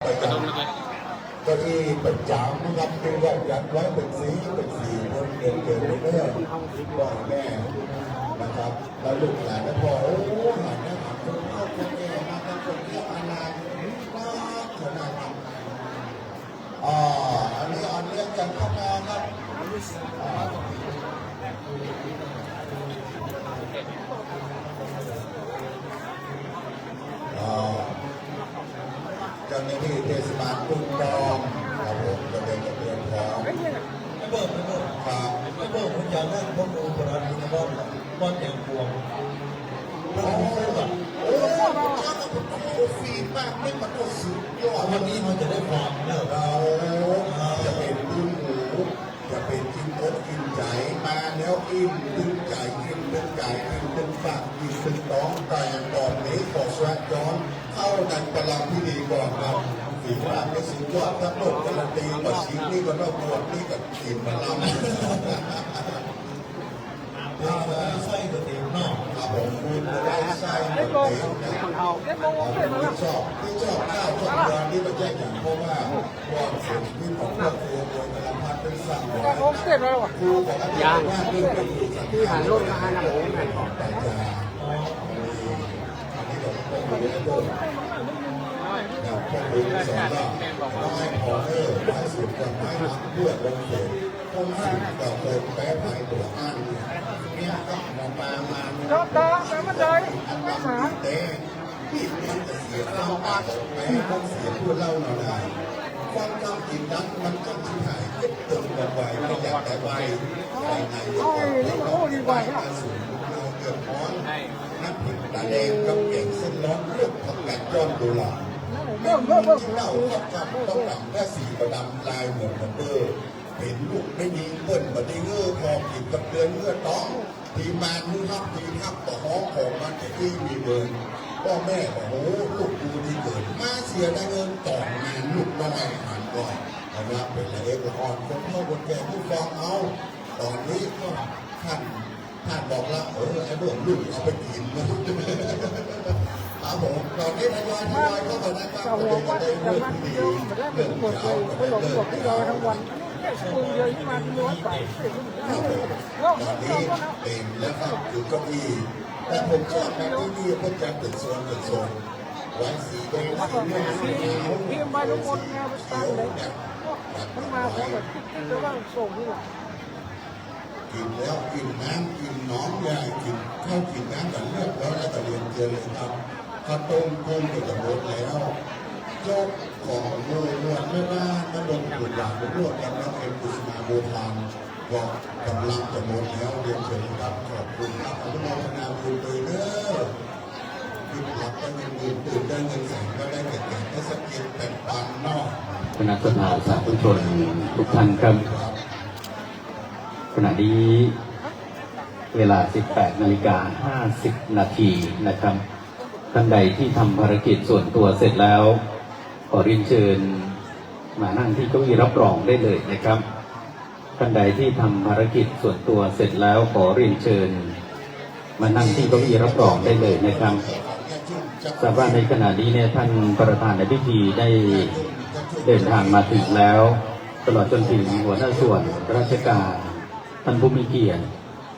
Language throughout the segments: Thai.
ก็ที่ประจำนะครับคือว่าจัดไว้เป็นสีคนเกินเรื่อยพ่อแม่นะครับแล้วลูกหลานก็พอโอ้หลานนะคนเข้าคนแก่มาทั้งคนเที่ยวอานามก็ขนาดนั้นอันนี้อันเรื่องกันเข้ามาครับเจ้าหน้าที่เทศบาลกุ้งกองครับผมจะเป็นกระเบียนของไม่เบิกครับไม่เบิกผมอยากนั่งพบดูประธานในบ้านอย่างพวงโอ้ฟีดมากไม่มาตัวสุดยอดวันนี้เราจะได้ความเนี่ยเราจะเป็นกุ้งหมูจะเป็นกินอกกินใจมาแล้วอิ่มตึงใจกินตึงใจกินตึงปากกินตึงท้องแต่ก่อนนี้ขอแสวะย้อนเข้ากันประลำที่ดีก่อนครับฝีมือไม่สุดยอดทั้งโลกการันตีกับชีวิตนี่ก็นอกบวชนี่กับกินประลำไส้กระเทียมนอกครับผมคุณได้ไส้กระเทียมนะที่ชอบข้าวชอบเดือนที่มาแจ้งอย่างเพราะว่าความสุขที่ของครอบครัวโดยกระพัดเป็นสั่งของครูของอาจารย์ว่าเรื่องเป็นอยู่สังที่หันรุ่นมาหน้าผมแต่จะอันนี้ก็ต้องดูให้ดูพวกดูสอนว่าต้องให้พอให้สุดกับไม้เพื่อลงเสร็จต้องสุดกับเปิดแป๊บไม้ตัวอ่านเนี่ยก็มาแต่มันเลยไม่หาแต่ที่มันจะเสียเข้าปากแม่ต้องเสียพูดเล่าหน่อยความจำกินนั้นมันก็ที่หายเติมกันไวไม่อยากแต่ไวภายในเราดีกว่าสูงเราเกิดร้อนนักผิดตาแดงกับเก่งเส้นร้อนเลือกผักกาดย้อนดูหลังเล่าต้องดำแค่สีประดำลายเหมือนกันเด้อเห็นลูกไม่มีเปิ้ลมาได้เงื่อพอกินกับเดือนเงื่อต้องทีมานุ่งทับต่อห้องของมันที่มีเบิร์นพ่อแม่บอกโอ้ลูกกูที่เกิดมาเสียได้เงินต่องานลูกน้อยหันก่อนนะครับเป็นละเอกละอ่อนคนเท่าคนแก่ผู้ฟังเอาตอนนี้ก็ท่านบอกละไอ้เบื่อลูกเอาไปกินนะครับผมตอนนี้ทยอยเข้ามาได้บ้างก็ได้เรื่องที่ดีเรื่องเช้าก็ได้เรื่องที่ยาวทั้งวันตอนนี้เต็มแล้วครับอยู่เก้าอี้แต่ผมชอบแบบที่นี่เพื่อจะเป็นโซนไว้สีแดงสีม่วงสีขาวเขียวเนี่ยมันมาแล้วแบบจะว่าส่งที่หลังกินแล้วกินน้ำกินน้องยายกินข้าวกินน้ำกันเลือกแล้วก็เรียนเจอเลยครับข้าวต้มกุ้งก็จะหมดแล้วโจ๊กของนวดไม่ว่าน้ำลงขุ่นหลาบนวดกันแล้วเป็นกุศลาโบทานก็กำลังจะหมดแล้วเรียนเชิญครับขอบคุณครับอนุโมทนาบุญโดยเด้อที่รับได้เงินตื่นได้เงินแสนก็ได้เงินได้สักเกียรติแต่ปันนอกคณะสภาสาธุชนทุกท่านครับขณะนี้เวลา 18:50 นาทีนะครับท่านใดที่ทำภารกิจส่วนตัวเสร็จแล้วขอเรียนเชิญมานั่งที่เก้าอี้รับรองได้เลยนะครับท่านใดที่ทำภารกิจส่วนตัวเสร็จแล้วขอเรียนเชิญมานั่งที่เก้าอี้รับรองได้เลยนะครับทราบว่าในขณะนี้เนี่ยท่านประธานในพิธีได้เดินทางมาถึงแล้วตลอดจนถึงหัวหน้าส่วนราชการท่านผู้มีเกียรติ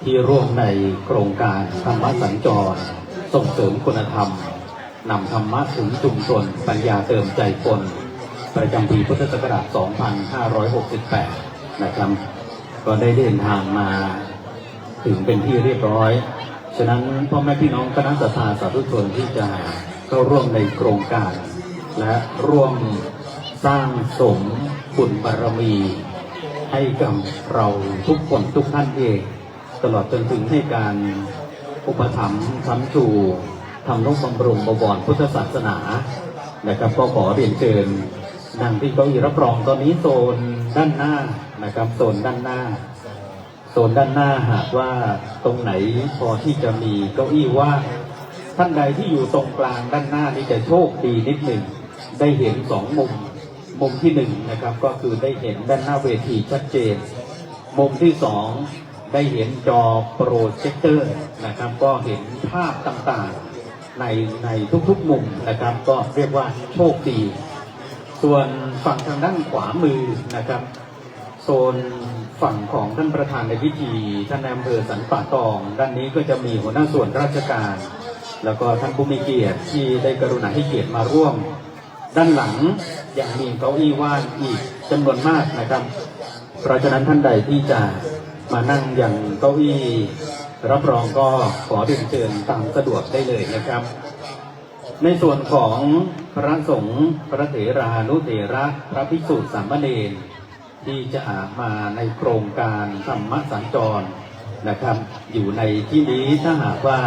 ที่ร่วมในโครงการธรรมสัญจรส่งเสริมคุณธรรมนำธรรมะถึงชุมชนปัญญาเติมใจคนประจำปีพุทธศักราช 2568 นะครับก็ได้เดินทางมาถึงเป็นที่เรียบร้อยฉะนั้นพ่อแม่พี่น้องคณะศรัทธาสาธุชนที่จะเข้าร่วมในโครงการและร่วมสร้างสมบุญบารมีให้กับเราทุกคนทุกท่านเองตลอดจนถึงให้การอุปถัมภ์ค้ำชูทำนุบำรุงบวรพุทธศาสนานะครับก็ขอเรียนเชิญนั่งที่เก้าอี้รับรองตอนนี้โซนด้านหน้านะครับโซนด้านหน้าหากว่าตรงไหนพอที่จะมีเก้าอี้ว่างท่านใดที่อยู่ตรงกลางด้านหน้านี่จะโชคดีนิดหนึ่งได้เห็นสองมุมที่หนึ่งนะครับก็คือได้เห็นด้านหน้าเวทีชัดเจนมุมที่สองได้เห็นจอโปรเจคเตอร์นะครับก็เห็นภาพต่างๆในทุกๆมุมนะครับก็เรียกว่าโชคดี ส่วนฝั่งทางด้านขวามือนะครับโซนฝั่งของท่านประธานในพิธีท่านนายอำเภอสันป่าตองด้านนี้ก็จะมีหัวหน้าส่วนราชการแล้วก็ท่านผู้มีเกียรติที่ได้กรุณาให้เกียรติมาร่วมด้านหลังยังมีเก้าอี้ว่างอีกจำนวนมากนะครับเพราะฉะนั้นท่านใดที่จะมานั่งอย่างเก้าอี้รับรองก็ขอเรียนเชิญตามสะดวกได้เลยนะครับในส่วนของพระสงฆ์พระเถรานุเถระพระภิกษุสามเณรที่จะมาในโครงการธรรมสัญจรนะครับอยู่ในที่นี้ถ้าหากว่า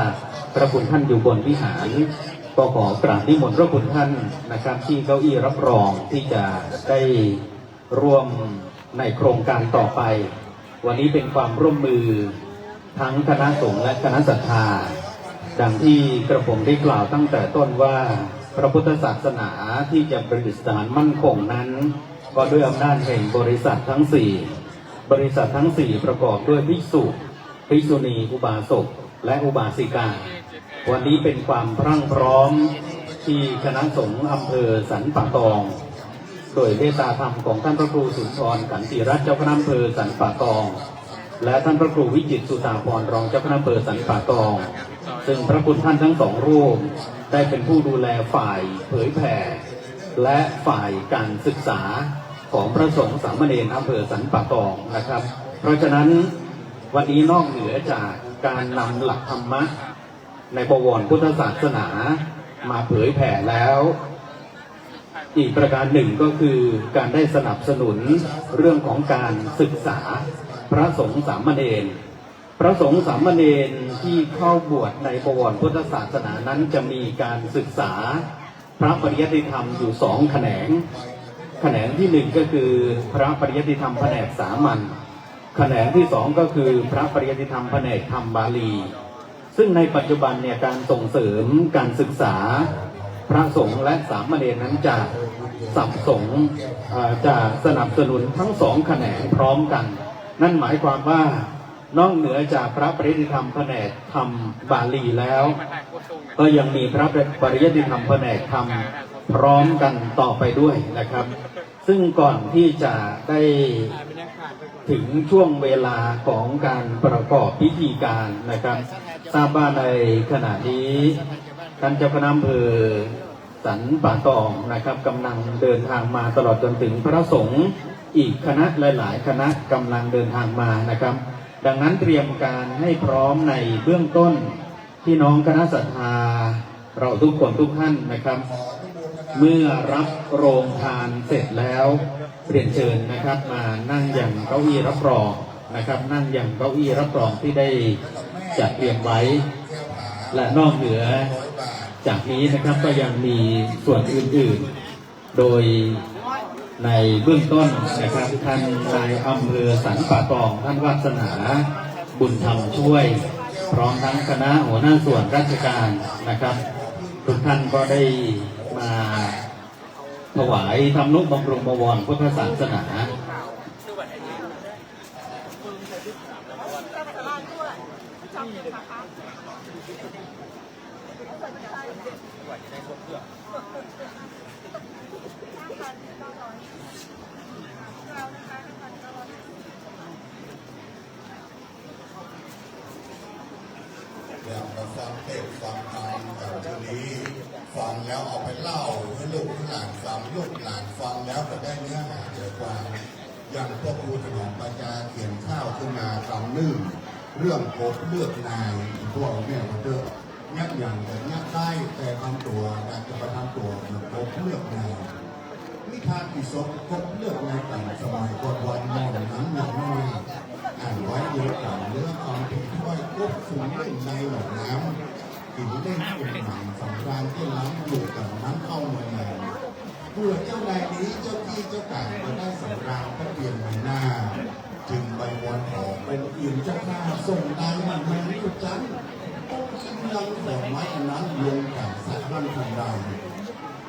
พระคุณท่านอยู่บนวิหารก็ขอกราบนิมนต์พระคุณท่านนะครับที่เก้าอี้รับรองที่จะได้ร่วมในโครงการต่อไปวันนี้เป็นความร่วมมือทั้งคณะสงฆ์และคณะศรัทธาดังที่กระผมได้กล่าวตั้งแต่ต้นว่าพระพุทธศาสนาที่จะประดิษฐานมั่นคงนั้นก็ด้วยอำนาจแห่งบริษัททั้ง4บริษัททั้ง4ประกอบด้วยภิกษุภิกษุณีอุบาสกและอุบาสิกาวันนี้เป็นความพรั่งพร้อมที่คณะสงฆ์อำเภอสันป่าตองโดยเมตตาธรรมของท่านพระครูสุนทรขันติรัตน์เจ้าคณะอำเภอสันป่าตองและท่านพระครูวิจิตรสุตาภรณ์รองเจ้าคณะอำเภอสันป่าตองซึ่งพระคุณท่านทั้งสองรูปได้เป็นผู้ดูแลฝ่ายเผยแผ่และฝ่ายการศึกษาของพระสงฆ์สามเณรอำเภอสันป่าตองนะครับเพราะฉะนั้นวันนี้นอกเหนือจากการนำหลักธรรมะในบวรพุทธศาสนามาเผยแผ่แล้วอีกประการหนึ่งก็คือการได้สนับสนุนเรื่องของการศึกษาพระสงฆ์สามเณรพระสงฆ์สามเณรที่เข้าบวชในบวรพุทธศาสนานั้นจะมีการศึกษาพระปริยัติธรรมอยู่2แขนงแขนงที่1ก็คือพระปริยัติธรรมแผนกสามัญแขนงที่2ก็คือพระปริยัติธรรมแผนกธรรมบาลีซึ่งในปัจจุบันเนี่ยการส่งเสริมการศึกษาพระสงฆ์และสามเณรนั้นจะจะสนับสนุนทั้ง2แขนงพร้อมกันนั่นหมายความว่านอกเหนือจากพระปริยัติธรรมแผนกธรรมบาลีแล้วก็ยังมีพระปริยัติธรรมแผนกธรรมพร้อมกันต่อไปด้วยนะครับซึ่งก่อนที่จะได้ถึงช่วงเวลาของการประกอบพิธีการนะครับทราบว่าในขณะนี้ท่านเจ้าคณะอำเภอสันป่าตองนะครับกำลังเดินทางมาตลอดจนถึงพระสงฆ์อีกคณะหลายๆคณะกำลังเดินทางมานะครับดังนั้นเตรียมการให้พร้อมในเบื้องต้นพี่น้องคณะศรัทธาเราทุกคนทุกท่านนะครับเมื่อรับโรงทานเสร็จแล้วเรียนเชิญนะครับมานั่งอย่างเก้าอี้รับรองนะครับนั่งอย่างเก้าอี้รับรองที่ได้จัดเตรียมไว้และนอกเหนือจากนี้นะครับก็ยังมีส่วนอื่นๆโดยในเบื้องต้นนะครับท่านนายอำเภอสันป่าตองท่านวาสนาบุญธรรมช่วยพร้อมทั้งคณะหัวหน้าส่วนราชการนะครับทุกท่านก็ได้มาถวายทำนุบำรุงบวรพุทธศาสนาอย่างเราฟังเทศฟังธรรมแบบนี้ฟังแล้วเอาไปเล่าให้ลูกหลานฟังลูกหลานฟังแล้วก็ได้เนื้อหาเดียวกันอย่างพวกครูถนอมปัญญาเขียนข้าวขึ้นมาคำนึ่งเรื่องโคตรเลือกนายพวกเนี่ยมันเจอยักอย่างแต่ยักได้แต่ทำตัวการจะประทำตัวมันโคตรเลือกนายนิทานอิศกโคตรเลือกนายแต่สมัยก่อนวันมอนั้นอย่างน้อยอ่านไว้เยอะกว่าเรื่องความผิดช่วยควบคุมเล่นในหนองน้ำกินเล่นเป็นหนังสำราญที่ล้ำอยู่กับน้ำเข้าเมืองเพื่อเจ้านายนี้เจ้าที่เจ้าต่างจะได้สำราญพระเพียรในหน้าจึงไปวอนขอเป็นอื่นเจ้าข้าส่งนายมันไม่รู้จันนำดอกไม้อันนั้นลงกับสะพันทันใด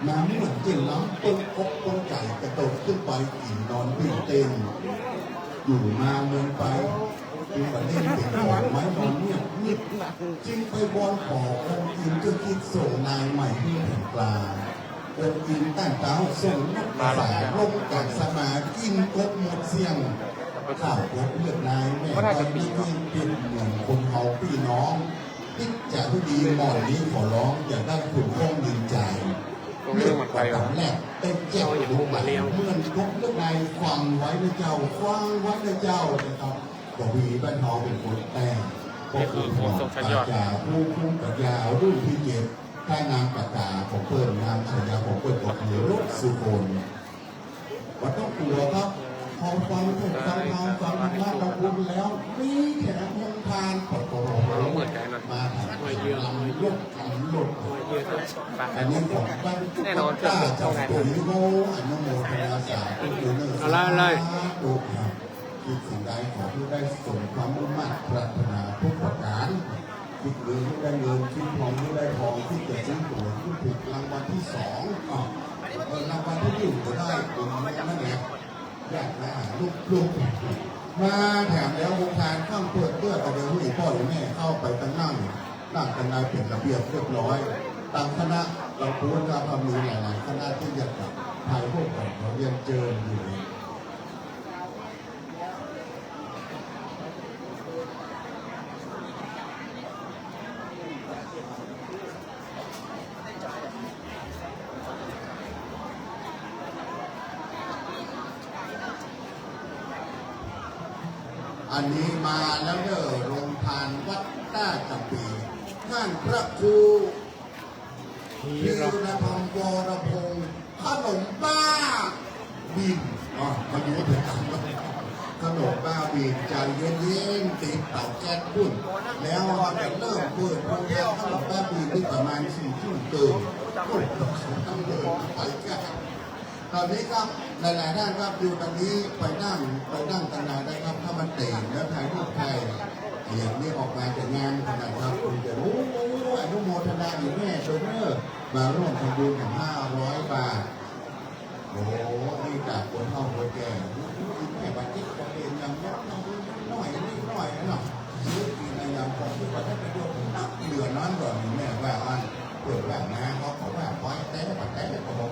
น้ำเหมือนจิ้งล้ำต้นอกต้นไก่กระโดดขึ้นไปอิ่มนอนตื่นเต้นอยู่มาเมืองไปจึงประเด็นเป็นของไม้นอนเงียบนิดจึงไปวอนขอองค์อื่นจะคิดส่งนายใหม่ที่แห่งกลาง คนกินตั้งเต้าส่งนักภาษาลงกันสมากินกบหมดเสียงข่าวกบเลือดนายแม่ตอนนี้เป็นเหมือนคนเฮาพี่น้องที่จะทุดีหมอนนี้ขอร้องอย่าได้คุณคงยืนใจเรื่องประการแรกเป็นเจ้าดูมาเลี้ยงเมื่อนกบเลือดนายฟังไว้นะเจ้าฟังไว้นะเจ้านะครับบอกวีบ้านเฮาเป็นคนแต่งก็คือหัวปัญญาผู้คุ้มปัญญารุ่นที่เย็บถ้านางปากกาของเพื่อนนางฉายาของเพื่อนก็คือรถสุโขนวัดต้องกลัวครับพอฟังถูกฟังทางฟังธรรมะเราบุญแล้วมีแขกมงทานปตรมาถ่ายลำยกทำลดอันนี้ของบ้านแน่นอนเจ้าปุ๋ยโมอนุโมทนาสาธุเนื้ออะไรดูครับคิดสิ่งใดขอผู้ได้สมความมุ่งมั่นปรารถนาทุกประการคิดเงินที่ได้เงินคิดทองที่ได้ทองที่จะซื้อตั๋วที่ถูกรางวัลที่2รางวัลที่1ก็ได้ผมนั่นแหละอยากมาลูกมาแถมแล้ววงการข้ามเปิดเพื่อเอาไปผู้หญิงพ่อหรือแม่เข้าไปตั้งนั่งกันนายเป็นระเบียบเรียบร้อยตามคณะเราพูดการทำมีหลายๆคณะที่อยากจะถ่ายพวกเราเรียนเจออยู่อันนี้มาแล้วเด้อโรงทานวัดต้าจำปีท่านพระครูพีรธรรมวรพงศ์ขนมบ้าบินมาดูเถอะขนมบ้าบินใจเย็นๆติดเต่าแก๊สพุ่นแล้วจะเริ่มเปิดโรงทานขนมบ้าบินที่ประมาณ4 ทุ่มเติมก็ต้องเดินไปแค่ตอนนี้ครับหลายๆด้านครับอยู่ตรงนี้ไปนั่งกันนานได้ครับถ้ามันเต่งแล้วถ่ายรูปไทยอย่างนี้ออกมาจากงานขนาดครับคุณจะรู้อนุโมทนาอยู่แม่โชเนอร์มาร่วมทำบุญกับ500 บาทโอ้นี่จากคนเฒ่าคนแก่แม่บัตรที่จะเป็นยังเยอะน้อยนิดหน่อยนะซื้อกินในยามของที่ว่าถ้าเป็นตัวนักเหลือนั้นก่อนแม่ว่าอันเปิดแบบนะเขาบอกว่าคอยแต่ปัจจัยก็บอก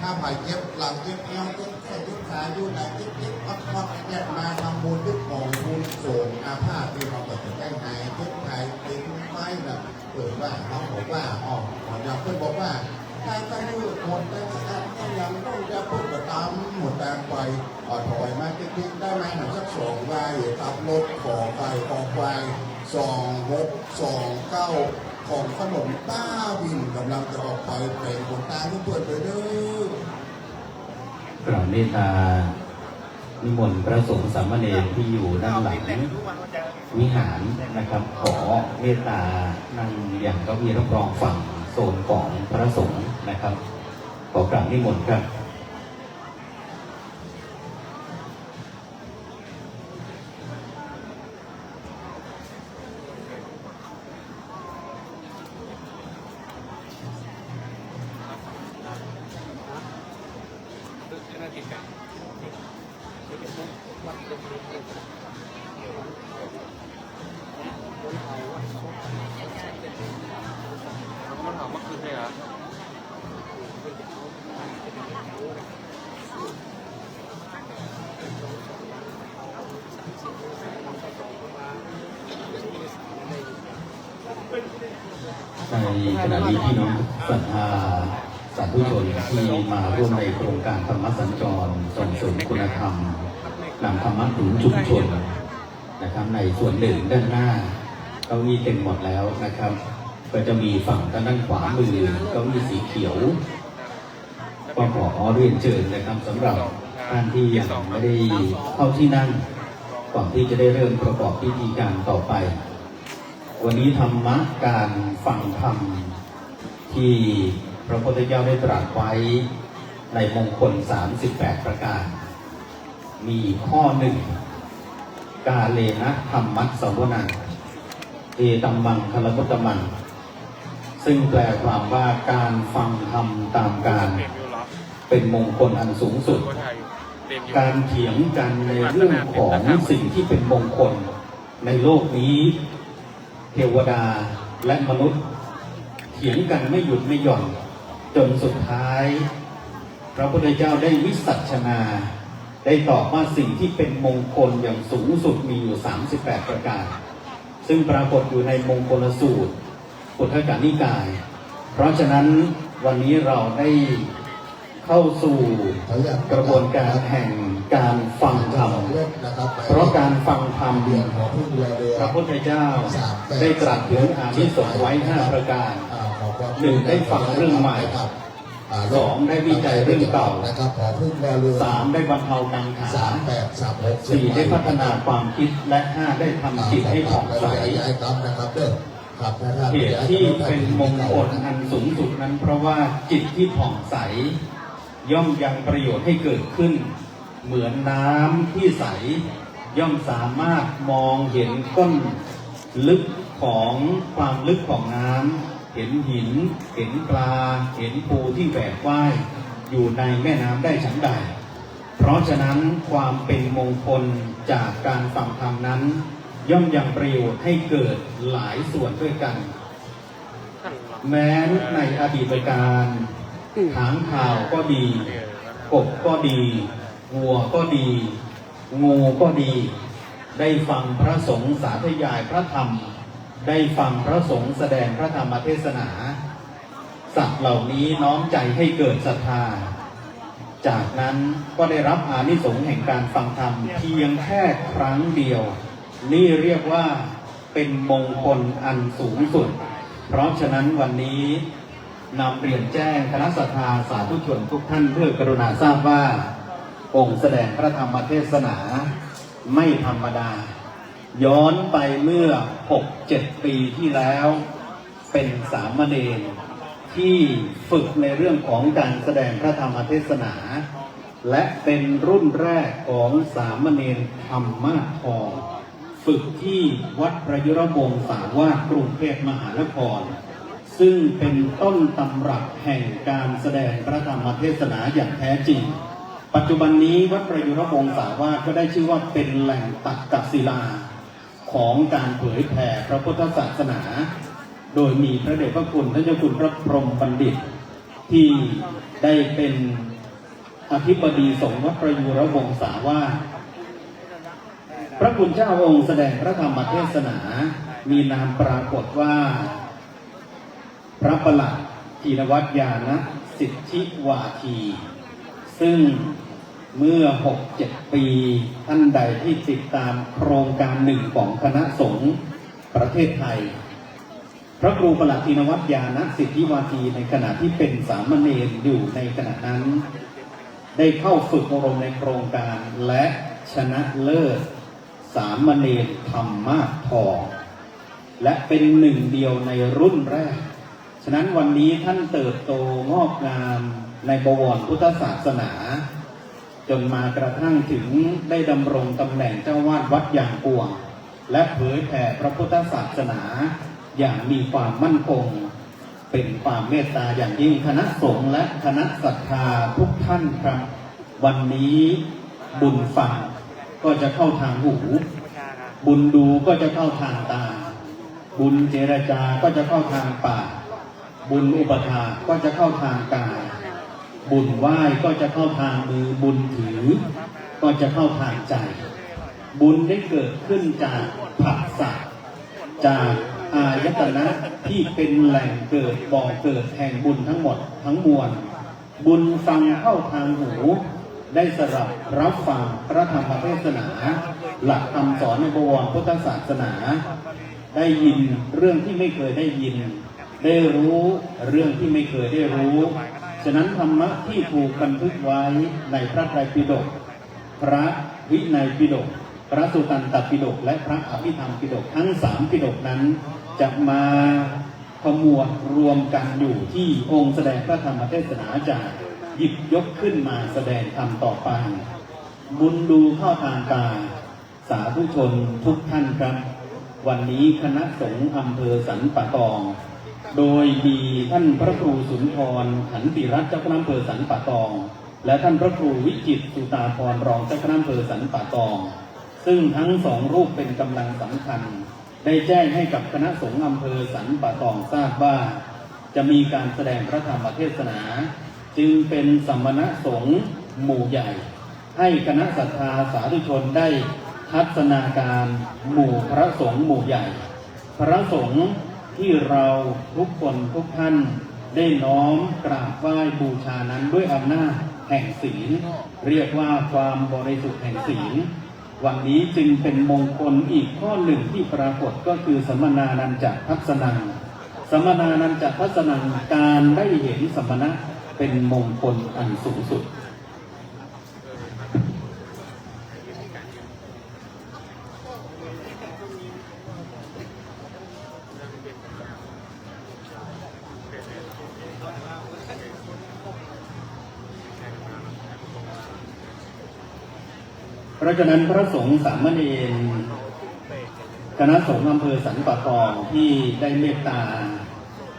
ถ้าผ่ายเจ็บหลังเจ็บเอวเจ็บแขนเจ็บขาอยู่ไหนเจ็บพัดแยกมาทำบุญด้วยของบุญโสมอาภาษที่เราเปิดแก้ไขเจ็บไข้เป็นไม้แบบเปิดว่าเขาบอกว่าขอยาเพื่อนบอกว่าถ้าต้องพูดหมดแต่ก็ยังต้องจะพูดกับตามหมดตามไปถอยมาติ๊กได้ไหมหนึ่งสัก2 ใบขับรถขอไปขอไป2629ของขนมต้าวินกำลังจะออกไปเป็นคนตาที่เปิดไปเด้อกราบเมตตานิมนต์พระสงฆ์สามเณรที่อยู่ด้านหลังวิหารนะครับขอเมตตานั่งอย่างเก้าอี้รับรองฝั่งโซนของพระสงฆ์นะครับขอกราบนิมนต์ครับมันถามว่าคือใครอ่ะในขณะนี้พี่น้องศรัทธาสาธุชนที่มาร่วมในโครงการธรรมสัญจรส่งเสริมคุณธรรมนำธรรมะถึงชุมชนนะครับในส่วนหนึ่งด้านหน้าเก้าอี้เต็มหมดแล้วนะครับก็จะมีฝั่งด้านขวามือเก้าอี้สีเขียวก็ขอเรียนเชิญนะครับสำหรับท่านที่ยังไม่ได้เข้าที่นั่งก่อนที่จะได้เริ่มประกอบพิธีการต่อไปวันนี้ธรรมะการฟังธรรมที่พระพุทธเจ้าได้ตรัสไว้ในมงคล38 ประการมีข้อหนึ่งกาเลนะธรรมัสสวนังเอตัมมังคลมุตตมังซึ่งแปลความว่าการฟังธรรมตามการเป็นมงคลอันสูงสุดการเถียงกันในเรื่องของสิ่งที่เป็นมงคลในโลกนี้เทวดา และมนุษย์เถียงกันไม่หยุดไม่หย่อนจนสุดท้ายพระพุทธเจ้าได้วิสัชนาได้ตอบว่าสิ่งที่เป็นมงคลอย่างสูงสุดมีอยู่38ประการซึ่งปรากฏอยู่ในมงคลสูตรปุถกนิกายเพราะฉะนั้นวันนี้เราได้เข้าสู่กระบวนการแห่งการฟังธรรมเพราะการฟังธรรมพระพุทธเจ้าได้ตรัสถึงอานิสงส์ไว้5ประการ1ได้ฟังเรื่องใหม่2ได้วิจัยเรื่องเก่า3ได้บรรเทากังขา4ได้พัฒนาความคิดและ5ได้ทำจิตให้ผ่องใสเหตุที่เป็นมงคลอันสูงสุดนั้นเพราะว่าจิตที่ผ่องใสย่อมยังประโยชน์ให้เกิดขึ้นเหมือนน้ำที่ใสย่อมสามารถมองเห็นก้นลึกของความลึกของน้ำเห็นหินเห็นปลาเห็นปูที่แหวกว่ายอยู่ในแม่น้ำได้ฉันใดเพราะฉะนั้นความเป็นมงคลจากการฟังธรรมนั้นย่อมยังประโยชน์ให้เกิดหลายส่วนด้วยกันแม้ในอดีตการหางข่าวก็ดีกบก็ดีวัวก็ดีงูก็ดีได้ฟังพระสงฆ์สาธยายพระธรรมได้ฟังพระสงฆ์แสดงพระธรรมเทศนาสัตว์เหล่านี้น้อมใจให้เกิดศรัทธาจากนั้นก็ได้รับอานิสงส์แห่งการฟังธรรมเพียงแค่ครั้งเดียวนี่เรียกว่าเป็นมงคลอันสูงสุดเพราะฉะนั้นวันนี้นำเรียนแจ้งคณะศรัทธาสาธุชนทุกท่านเพื่อกรุณาทราบว่าองค์แสดงพระธรรมเทศนาไม่ธรรมดาย้อนไปเมื่อ 6-7 ปีที่แล้วเป็นสามเณรที่ฝึกในเรื่องของการแสดงพระธรรมเทศนาและเป็นรุ่นแรกของสามเณรธรรมะทองฝึกที่วัดพระยุรวงศาวาสกรุงเทพมหานครซึ่งเป็นต้นตำรับแห่งการแสดงพระธรรมเทศนาอย่างแท้จริงปัจจุบันนี้วัดพระยุรวงศาวาสก็ได้ชื่อว่าเป็นแหล่งตักกศิลาของการเผยแผ่พระพุทธศาสนาโดยมีพระเดชพระคุณท่านเจ้าคุณพระพรหมบัณฑิตที่ได้เป็นอธิบดีสงฆ์วัดพระยุรวงศาวาสพระคุณเจ้าองค์แสดงพระธรรมเทศนามีนามปรากฏว่าพระประหลัดธีรวัตรญาณสิทธิวาทีซึ่งเมื่อ 6-7 ปีท่านใดที่ติดตามโครงการหนึ่งของคณะสงฆ์ประเทศไทยพระครูประหลัดธีรวัตรญาณสิทธิวาทีในขณะที่เป็นสามเณรอยู่ในขณะนั้นได้เข้าฝึกอบรมในโครงการและชนะเลิศสามเณรธรรมะทองและเป็นหนึ่งเดียวในรุ่นแรกฉะนั้นวันนี้ท่านเติบโตงอกงามในบวรพุทธศาสนาจนมากระทั่งถึงได้ดำรงตำแหน่งเจ้าวาดวัดยางกวงและเผยแผ่พระพุทธศาสนาอย่างมีความมั่นคงเป็นความเมตตาอย่างยิ่งคณะสงฆ์และคณะศรัทธาทุกท่านครับวันนี้บุญฟังก็จะเข้าทางหูบุญดูก็จะเข้าทางตาบุญเจรจาก็จะเข้าทางปากบุญอุปถากก็จะเข้าทางกายบุญไหว้ก็จะเข้าทางมือบุญถือก็จะเข้าทางใจบุญได้เกิดขึ้นจากผัสสะจากอายตนะที่เป็นแหล่งเกิดบ่อเกิดแห่งบุญทั้งหมดทั้งมวลบุญฟังเข้าทางหูได้สดับรับฟังพระธรรมเทศนาหลักคำสอนในบวรพุทธศาสนาได้ยินเรื่องที่ไม่เคยได้ยินได้รู้เรื่องที่ไม่เคยได้รู้ฉะนั้นธรรมะที่ถูกบันทึกไว้ในพระไตรปิฎกพระวินัยปิฎกพระสุตตันตปิฎกและพระอภิธรรมปิฎกทั้ง3ปิฎกนั้นจะมาขมวดรวมกันอยู่ที่องค์แสดงพระธรรมเทศนาจะหยิบยกขึ้นมาแสดงธรรมต่อไปบุญดูเข้าทางกายสาธุชนทุกท่านครับวันนี้คณะสงฆ์อำเภอสันป่าตองโดยมีท่านพระครูสุนทรขันติรัตน์เจ้าคณะอำเภอสันป่าตองและท่านพระครูวิจิตรสุตาภรณ์รองเจ้าคณะอำเภอสันป่าตองซึ่งทั้ง2รูปเป็นกำลังสำคัญ ได้แจ้งให้กับคณะสงฆ์อำเภอสันป่าตองทราบว่าจะมีการแสดงพระธรรมเทศนา จึงเป็นสมณสงฆ์หมู่ใหญ่ให้คณะศรัทธาสาธุชนได้ทัศนาการหมู่พระสงฆ์หมู่ใหญ่พระสงฆ์ที่เราทุกคนทุกท่านได้น้อมกราบไหว้บูชานั้นด้วยอำนาจแห่งศีลเรียกว่าความบริสุทธิ์แห่งศีลวันนี้จึงเป็นมงคลอีกข้อหนึ่งที่ปรากฏก็คือสมนานันจะทัศนังสมนานันจะทัศนังการได้เห็นสมณะเป็นมงคลอันสูงสุดเพราะฉะนั้นพระสงฆ์สามเณรคณะสงฆ์อำเภอสันป่าตองที่ได้เมตตา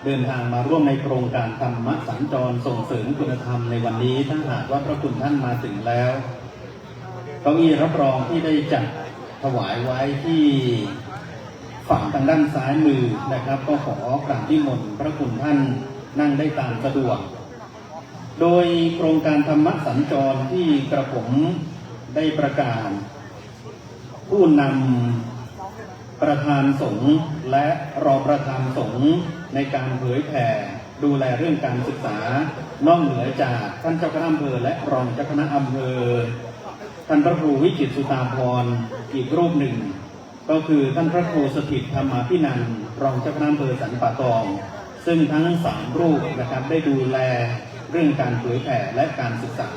เดินทางมาร่วมในโครงการธรรมสัญจรส่งเสริมคุณธรรมในวันนี้ถ้าหากว่าพระคุณท่านมาถึงแล้วเก้าอี้รับรองที่ได้จัดถวายไว้ที่ฝั่งทางด้านซ้ายมือนะครับก็ขอกราบนิมนต์พระคุณท่านนั่งได้ตามสะดวกโดยโครงการธรรมสัญจรที่กระผมได้ประกาศผู้นำประธานสงฆ์และรองประธานสงฆ์ในการเผยแผ่ดูแลเรื่องการศึกษานอกเหนือจากท่านเจ้าคณะอำเภอและรองเจ้าคณะอำเภอท่านพระครูวิจิตรสุตาภรณ์อีกรูปหนึ่งก็คือท่านพระครูสถิตธรรมาภินันท์รองเจ้าคณะอำเภอสันป่าตองซึ่งทั้ง3รูปนะครับได้ดูแลเรื่องการเผยแผ่และการศึกษา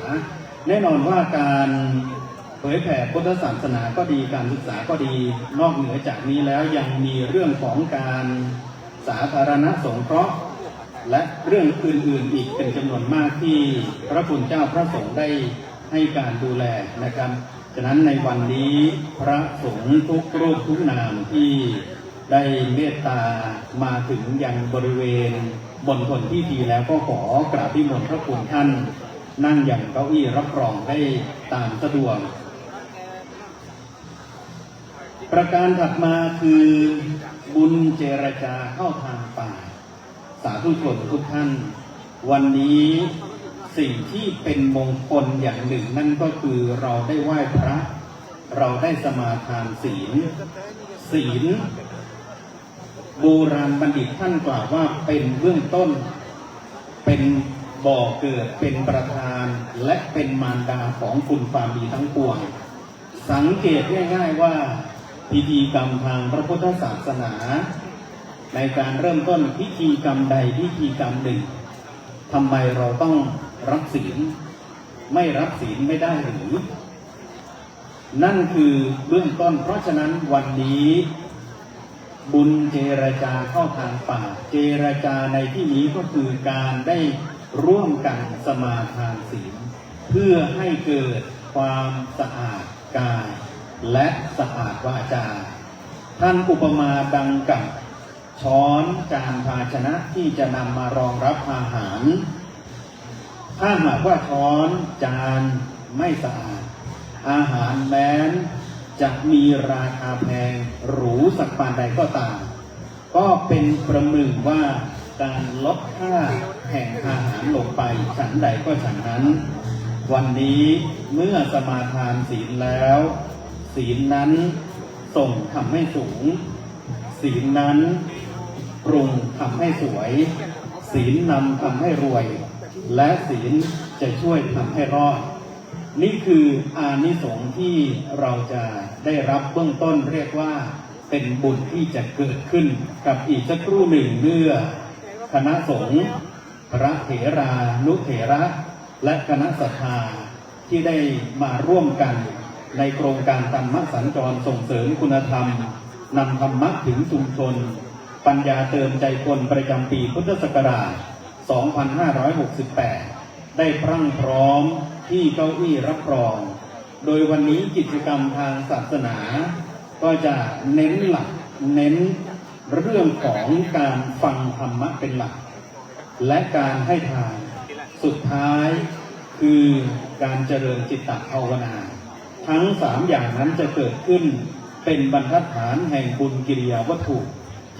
แน่นอนว่าการเผยแผ่พุทธศาสนาก็ดีการศึกษาก็ดีนอกเหนือจากนี้แล้วยังมีเรื่องของการสาธารณสงเคราะห์และเรื่องอื่นๆอีกเป็นจำนวนมากที่พระคุณเจ้าพระสงฆ์ได้ให้การดูแลนะครับฉะนั้นในวันนี้พระสงฆ์ทุกรูปทุกนามที่ได้เมตตามาถึงยังบริเวณบนทนที่ดีแล้วก็ขอกราบนิมนต์พระคุณท่านนั่งอย่างเก้าอี้รับรองได้ตามสะดวกประการถัดมาคือบุญเจรจาเข้าทางป่าสาธุชนทุกท่านวันนี้สิ่งที่เป็นมงคลอย่างหนึ่งนั่นก็คือเราได้ไหว้พระเราได้สมาทานศีลโบราณบัณฑิตท่านกล่าวว่าเป็นเบื้องต้นเป็นบ่อเกิดเป็นประธานและเป็นมารดาของคุณความดีทั้งปวงสังเกตง่ายๆว่าพิธีกรรมทางพระพุทธศาสนาในการเริ่มต้นพิธีกรรมใดพิธีกรรมหนึ่งทำไมเราต้องรับศีลไม่รับศีลไม่ได้หรือนั่นคือเบื้องต้นเพราะฉะนั้นวันนี้บุญเจรจาเข้าทางป่าเจรจาในที่นี้ก็คือการได้ร่วมกันสมาทานศีลเพื่อให้เกิดความสะอาดกายและสะอาดวาจาท่านอุปมาดังกับช้อนจานภาชนะที่จะนำมารองรับอาหารถ้าหากว่าช้อนจานไม่สะอาดอาหารแม้นจะมีราคาแพงหรูสักปานใดก็ตามก็เป็นประหนึ่งว่าการลดค่าแห่งอาหารลงไปฉันใดก็ฉันนั้นวันนี้เมื่อสมาทานศีลแล้วศีลนั้นส่งทำให้สูงศีลนั้นปรุงทำให้สวยศีลนำทำให้รวยและศีลจะช่วยทำให้รอดนี่คืออานิสงส์ที่เราจะได้รับเบื้องต้นเรียกว่าเป็นบุญที่จะเกิดขึ้นกับอีกสักครู่หนึ่งเมื่อคณะสงฆ์พระเถรานุเถระและคณะศรัทธาที่ได้มาร่วมกันในโครงการธรรมสัญจรส่งเสริมคุณธรรมนำธรรมะถึงชุมชนปัญญาเติมใจคนประจำปีพุทธศักราช 2568 ได้พรั่งพร้อมที่เก้าอี้รับรองโดยวันนี้กิจกรรมทางศาสนาก็จะเน้นหลักเน้นเรื่องของการฟังธรรมะเป็นหลักและการให้ทานสุดท้ายคือการเจริญจิตตภาวนาทั้ง3อย่างนั้นจะเกิดขึ้น เป็นบรรทัดฐานแห่งบุญกิริยาวัตถุ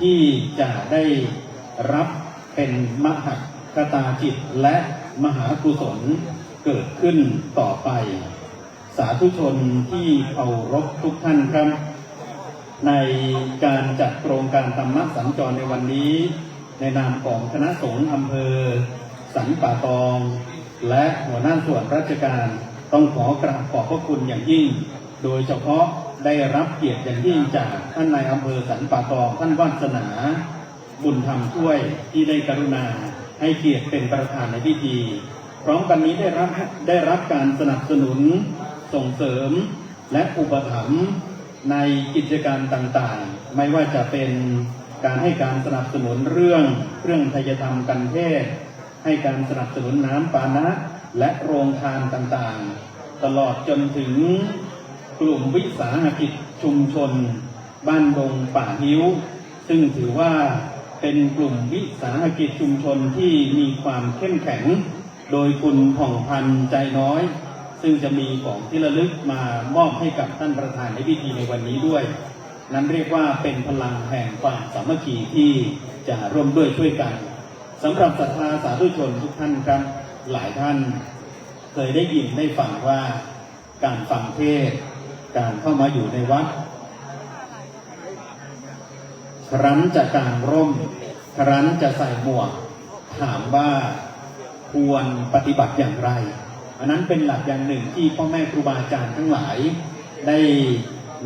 ที่จะได้รับเป็นมหคตาจิตและมหากุศลเกิดขึ้นต่อไปสาธุชนที่เคารพทุกท่านครับในการจัดโครงการธรรมสัญจรในวันนี้ในนามของคณะสงฆ์อำเภอสันป่าตองและหัวหน้าส่วนราชการต้องขอกราบขอบพระคุณอย่างยิ่งโดยเฉพาะได้รับเกียรติอย่างยิ่งจากท่านนายอำเภอสันป่าตองท่านวาสนาบุญธรรมช่วยที่ได้กรุณาให้เกียรติเป็นประธานในพิธีพร้อมกันนี้ได้รับการสนับสนุนส่งเสริมและอุปถัมภ์ในกิจการต่างๆไม่ว่าจะเป็นการให้การสนับสนุนเรื่องเครื่องไทยธรรมกันเทศให้การสนับสนุนน้ำปานะและโรงทานต่างๆตลอดจนถึงกลุ่มวิสาหกิจชุมชนบ้านดงป่าหิ้วซึ่งถือว่าเป็นกลุ่มวิสาหกิจชุมชนที่มีความเข้มแข็งโดยคุณผ่องพันธ์ใจน้อยซึ่งจะมีของที่ระลึกมามอบให้กับท่านประธานในพิธีในวันนี้ด้วยนั้นเรียกว่าเป็นพลังแห่งความสามัคคีที่จะร่วมด้วยช่วยกันสำหรับศรัทธาสาธุชนทุกท่านครับหลายท่านเคยได้ยินได้ฟังว่าการฟังเทศน์การเข้ามาอยู่ในวัดครั้นจะกางร่มครั้นจะใส่หมวกถามว่าควรปฏิบัติอย่างไรอันนั้นเป็นหลักอย่างหนึ่งที่พ่อแม่ครูบาอาจารย์ทั้งหลายได้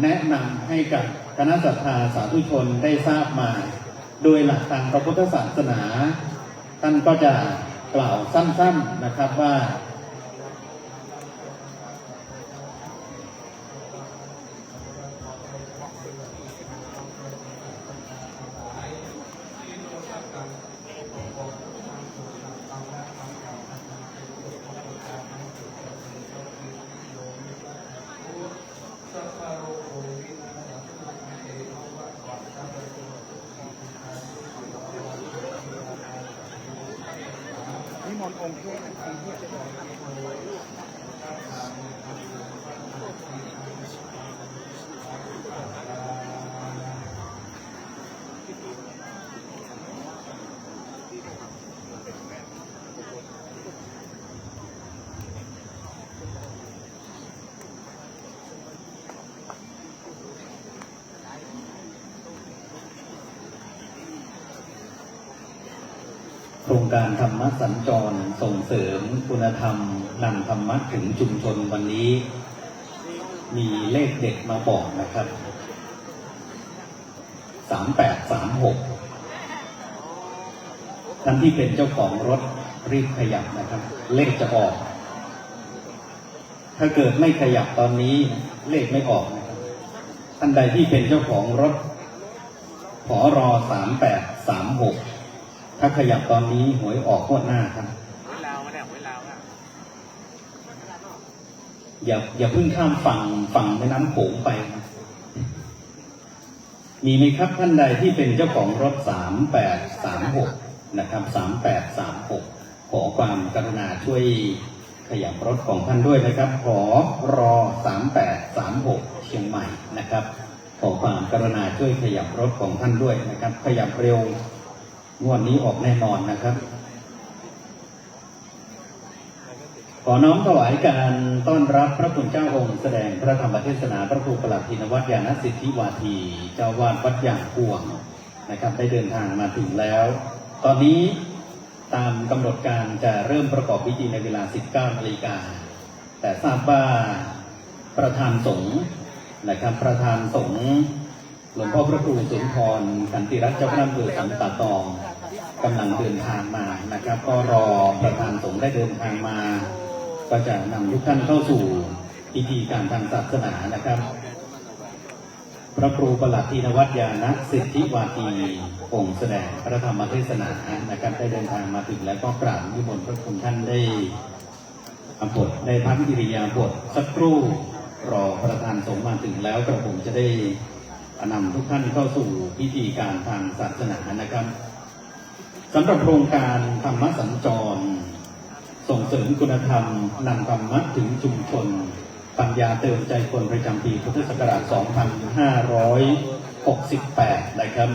แนะนำให้กับคณะศรัทธาสาธุชนได้ทราบมาโดยหลักทางพระพุทธศาสนาท่านก็จะกล่าวสั้นๆนะครับว่านิมนต์องค์เทพโครงการธรรมสัญจรส่งเสริมคุณธรรมนำธรรมะถึงชุมชนวันนี้มีเลขเด็ดมาบอกนะครับ3836ท่านที่เป็นเจ้าของรถรีบขยับนะครับเลขจะออกถ้าเกิดไม่ขยับตอนนี้เลขไม่ออกนะครับท่านใดที่เป็นเจ้าของรถผร3836ถ้าขยับตอนนี้หวยออกงวดหน้าครับอย่าเพิ่งข้ามฝั่งแม่น้ำโขงไปมีไหมครับท่านใดที่เป็นเจ้าของรถ3836นะครับ3836ขอความกรุณาช่วยขยับรถของท่านด้วยนะครับขอรอ3836เชียงใหม่นะครับขอความกรุณาช่วยขยับรถของท่านด้วยนะครับขยับเร็วงวดนี้ออกแน่นอนนะครับขอน้อมถวายการต้อนรับพระคุณเจ้าองค์แสดงพระธรรมเทศนาพระครูประหลัดธินวัฒน์ญาณสิทธิวาทีเจ้าวาดวัดยางพวงนะครับได้เดินทางมาถึงแล้วตอนนี้ตามกำหนดการจะเริ่มประกอบพิธีในเวลา 19 นาฬิกาแต่ทราบว่าประธานสงฆ์นะครับประธานสงฆ์หลวงพ่อพระครูสุนทรขันติรัตน์เจ้าคณะอำเภอสันป่าตองกำลังเดินทางมานะครับก็รอประธานสงฆ์ได้เดินทางมาก็จะนำทุกท่านเข้าสู่พิธีการทางศาสนานะครับพระครูประหลัดธินวัฒน์ญาณสิทธิวาทีองค์แสดงพระธรรมเทศนานะครับได้เดินทางมาถึงแล้วก็กราบนิมนต์พระคุณท่านได้บทได้พักอิริยาบถสักครู่รอประธานสงฆ์มาถึงแล้วกระผมจะได้นำทุกท่านเข้าสู่พิธีการทางศาสนานะครับสำหรับโครงการธรรมสัญจรส่งเสริมคุณธรรมนำธรรมะถึงชุมชน ปัญญาเติมใจคนประจำปีพุทธศักราช 2568 นะครับ